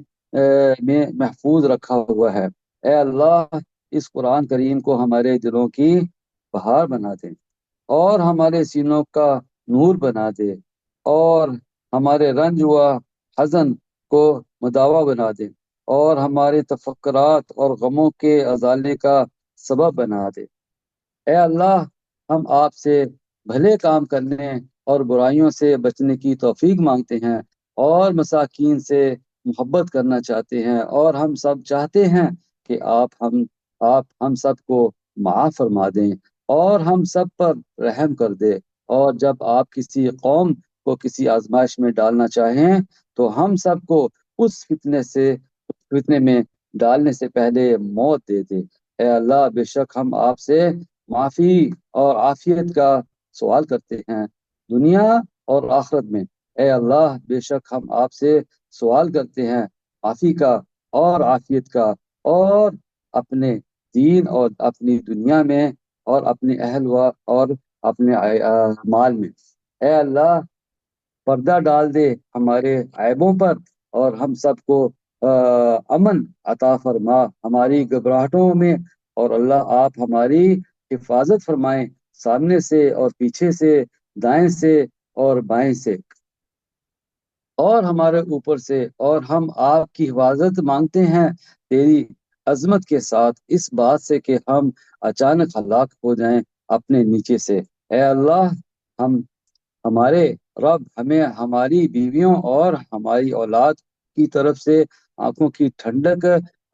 Speaker 8: میں محفوظ رکھا ہوا ہے۔ اے اللہ اس قرآن کریم کو ہمارے دلوں کی بہار بنا دے، اور ہمارے سینوں کا نور بنا دے، اور ہمارے رنج و حزن کو مداوا بنا دے، اور ہمارے تفکرات اور غموں کے ازالے کا سبب بنا دے۔ اے اللہ ہم آپ سے بھلے کام کرنے اور برائیوں سے بچنے کی توفیق مانگتے ہیں، اور مساکین سے محبت کرنا چاہتے ہیں، اور ہم سب چاہتے ہیں کہ آپ ہم سب کو معاف فرما دیں اور ہم سب پر رحم کر دے، اور جب آپ کسی قوم کو کسی آزمائش میں ڈالنا چاہیں تو ہم سب کو اس فتنے میں ڈالنے سے پہلے موت دے دے۔ اے اللہ بے شک ہم آپ سے معافی اور عافیت کا سوال کرتے ہیں دنیا اور آخرت میں۔ اے اللہ بے شک ہم آپ سے سوال کرتے ہیں معافی کا اور عافیت کا، اور اپنے دین اور اپنی دنیا میں اور اپنے اہل اور اپنے مال میں۔ اے اللہ پردہ ڈال دے ہمارے عیبوں پر، اور ہم سب کو امن عطا فرما ہماری گھبراہٹوں میں، اور اللہ آپ ہماری حفاظت فرمائیں سامنے سے اور پیچھے سے، دائیں سے اور بائیں سے، اور ہمارے اوپر سے، اور ہم آپ کی حفاظت مانگتے ہیں تیری عظمت کے ساتھ اس بات سے کہ ہم اچانک ہلاک ہو جائیں اپنے نیچے سے۔ اے اللہ ہمارے رب ہمیں ہماری بیویوں اور ہماری اولاد کی طرف سے آنکھوں کی ٹھنڈک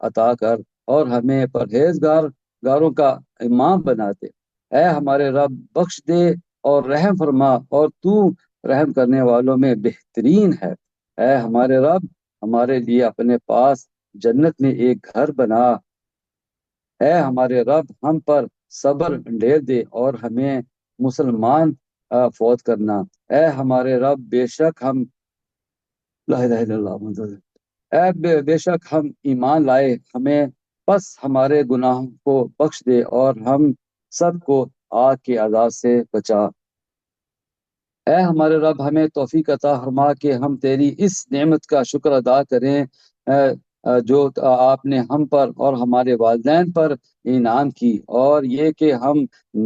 Speaker 8: عطا کر، اور ہمیں پرہیزگاروں کا امام بنا دے۔ اے ہمارے رب بخش دے اور رحم فرما، اور تو رحم کرنے والوں میں بہترین ہے۔ اے ہمارے رب ہمارے لیے اپنے پاس جنت میں ایک گھر بنا۔ اے ہمارے رب ہم پر صبر ڈھیر دے اور ہمیں مسلمان فوت کرنا۔ اے ہمارے رب بے شک ہم لا الہ الا اللہ محمد رسول اللہ۔ بے شک ہم ایمان لائے، ہمیں بس ہمارے گناہوں کو بخش دے اور ہم سب کو آگ کے عذاب سے بچا۔ اے ہمارے رب ہمیں توفیق عطا فرما کہ ہم تیری اس نعمت کا شکر ادا کریں جو آپ نے ہم پر اور ہمارے والدین پر انعام کی، اور یہ کہ ہم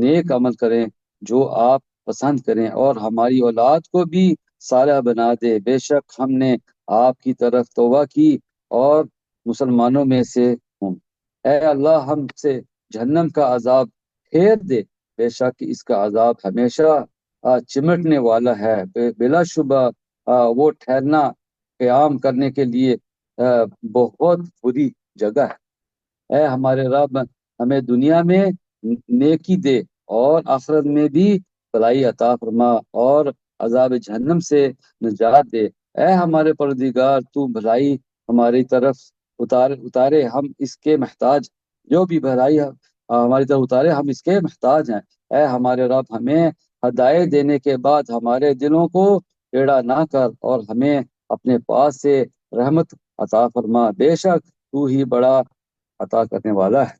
Speaker 8: نیک عمل کریں جو آپ پسند کریں، اور ہماری اولاد کو بھی صالح بنا دے۔ بے شک ہم نے آپ کی طرف توبہ کی اور مسلمانوں میں سے ہوں۔ اے اللہ ہم سے جہنم کا عذاب پھیر دے، بے شک اس کا عذاب ہمیشہ چمٹنے والا ہے، بلا شبہ وہ ٹھہرنا قیام کرنے کے لیے بہت بری جگہ ہے۔ اے ہمارے رب ہمیں دنیا میں نیکی دے اور آخرت میں بھی بھلائی عطا فرما اور عذاب جہنم سے نجات دے۔ اے ہمارے پروردگار تو بھلائی ہماری طرف اتارے، ہم اس کے محتاج، جو بھی بھلائی ہماری طرف اتارے ہم اس کے محتاج ہیں۔ اے ہمارے رب ہمیں ہدایت دینے کے بعد ہمارے دلوں کو ٹیڑھا نہ کر اور ہمیں اپنے پاس سے رحمت عطا فرما، بے شک تو ہی بڑا عطا کرنے والا ہے۔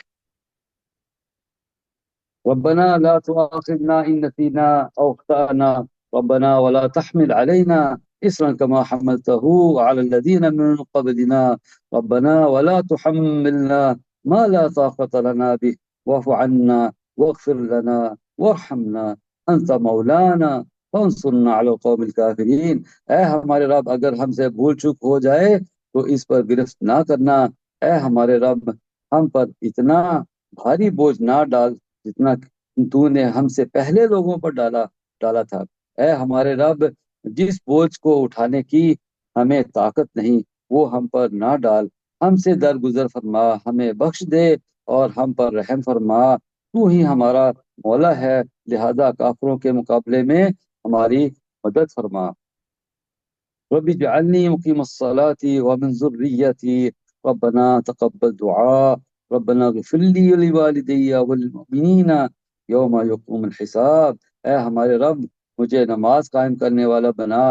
Speaker 8: ربنا لا تؤاخذنا إن نسينا أو أخطأنا ربنا ولا تحمل علينا إصرا كما حملته على الذين من قبلنا ربنا ولا تحملنا ما لا طاقة لنا به واعف عنا واغفر لنا وارحمنا أنت مولانا فانصرنا على القوم الكافرين۔ اے ہمارے رب اگر ہم سے بھول چک ہو جائے تو اس پر گرفت نہ کرنا۔ اے ہمارے رب ہم پر اتنا بھاری بوجھ نہ ڈال جتنا تو نے ہم سے پہلے لوگوں پر ڈالا تھا۔ اے ہمارے رب جس بوجھ کو اٹھانے کی ہمیں طاقت نہیں وہ ہم پر نہ ڈال، ہم سے درگزر فرما، ہمیں بخش دے اور ہم پر رحم فرما۔ تو ہی ہمارا مولا ہے، لہذا کافروں کے مقابلے میں ہماری مدد فرما۔ رب اجعلني مقيم الصلاة ومن ذريتي ربنا تقبل دعاء ربنا اغفر لي ولوالدي وللمؤمنين يوم يقوم الحساب۔ اے ہمارے رب مجھے نماز قائم کرنے والا بنا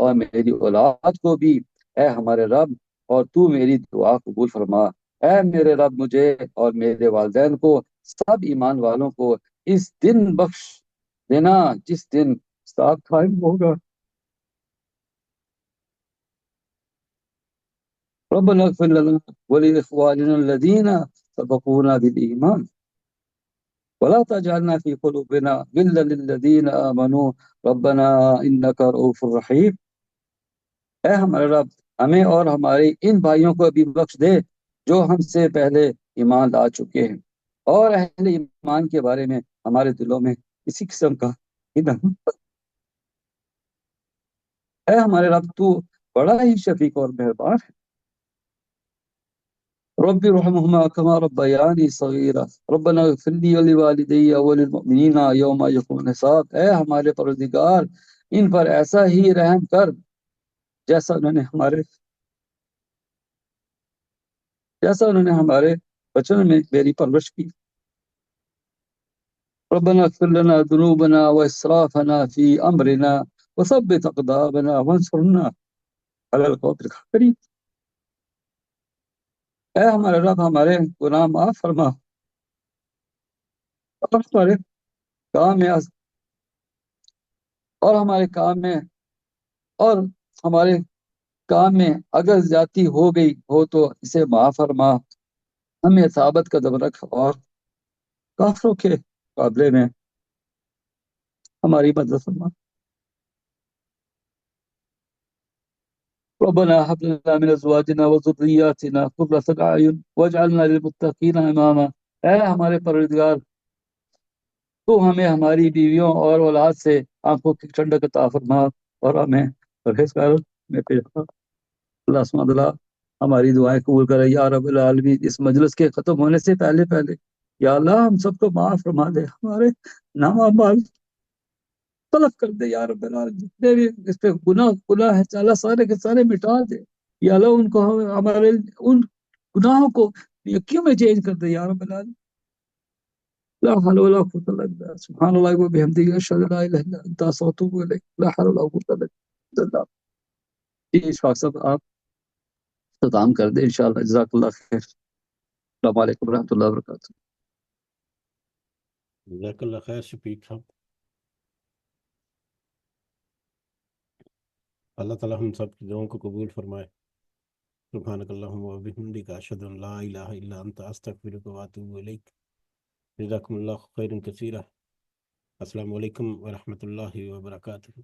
Speaker 8: اور میری اولاد کو بھی، اے ہمارے رب، اور تو میری دعا قبول فرما۔ اے میرے رب مجھے اور میرے والدین کو سب ایمان والوں کو اس دن بخش دینا جس دن حساب قائم ہوگا۔ ربنا اغفر لنا ولإخواننا الذين سبقونا بالإيمان ولا تجعلنا في قلوبنا غلا للذين آمنوا ربنا إنك رؤوف رحيم۔ اے ہمارے رب ہمیں اور ہمارے ان بھائیوں کو بھی بخش دے جو ہم سے پہلے ایمان لا چکے ہیں، اور اہل ایمان کے بارے میں ہمارے دلوں میں کسی قسم کا اے ہمارے رب تو بڑا ہی شفیق اور مہربان ہے۔ رب ارحمهما كما ربياني صغيرا ربنا اغفر لي ولوالدي وللمؤمنين يوم يقوم الحساب۔ اے ہمارے پروردگار ان پر ایسا ہی رحم کر جیسا انہوں نے ہمارے بچپن میں میری پرورش کی۔ ربنا اغفر لنا ذنوبنا واسرافنا في امرنا وثبت اقدامنا وانصرنا على القوم الكافرين۔ اے ہمارے رب ہمارے گناہ معاف فرما اور ہمارے کام میں اگر زیادتی ہو گئی ہو تو اسے معاف فرما، ہمیں ثابت قدم رکھ اور کافروں کے مقابلے میں ہماری مدد فرما۔ ربنا هب لنا من ازواجنا وذرياتنا قرة اعين واجعلنا للمتقين اماما۔ اے ہمارے پروردگار تو ہمیں ہماری بیویوں اور اولاد سے آنکھوں کی ٹھنڈک عطا فرما اور ہمیں پرہیزگاروں میں پیش کر۔ اللہ سبحانہ وتعالیٰ ہماری دعائیں قبول کرے یا رب العالمین۔ اس مجلس کے ختم ہونے سے پہلے یا اللہ ہم سب کو معاف فرما دے، ہمارے نام اعمال طلب کر دے یا رب العالمین، جتنے بھی اس پہ گناہ ہے اللہ سارے کے سارے مٹا دے یا اللہ، ان کو ہمارے ان گناہوں کو نیکیوں میں چینج کر دے یا رب العالمین۔ لا حول ولا قوة الا بالله سبحان الله وبحمده اشهد ان لا اله الا انت استغفرك واتوب اليك لا حول ولا قوة الا بالله۔ جی اشفاق صاحب آپ اختتام کر دیں انشاءاللہ. جزاک اللہ خیر. السلام علیکم ورحمۃ اللہ وبرکاتہ.
Speaker 1: جزاک اللہ خیر شفیق صاحب. اللہ تعالیٰ ہم سب کی دعاؤں کو قبول فرمائے. سبحانک اللہم و بحمدک اشہد ان لا الہ الا انت استغفرک و اتوب الیک. جزاکم اللہ خیرا کثیرا. السلام علیکم ورحمۃ اللہ وبرکاتہ.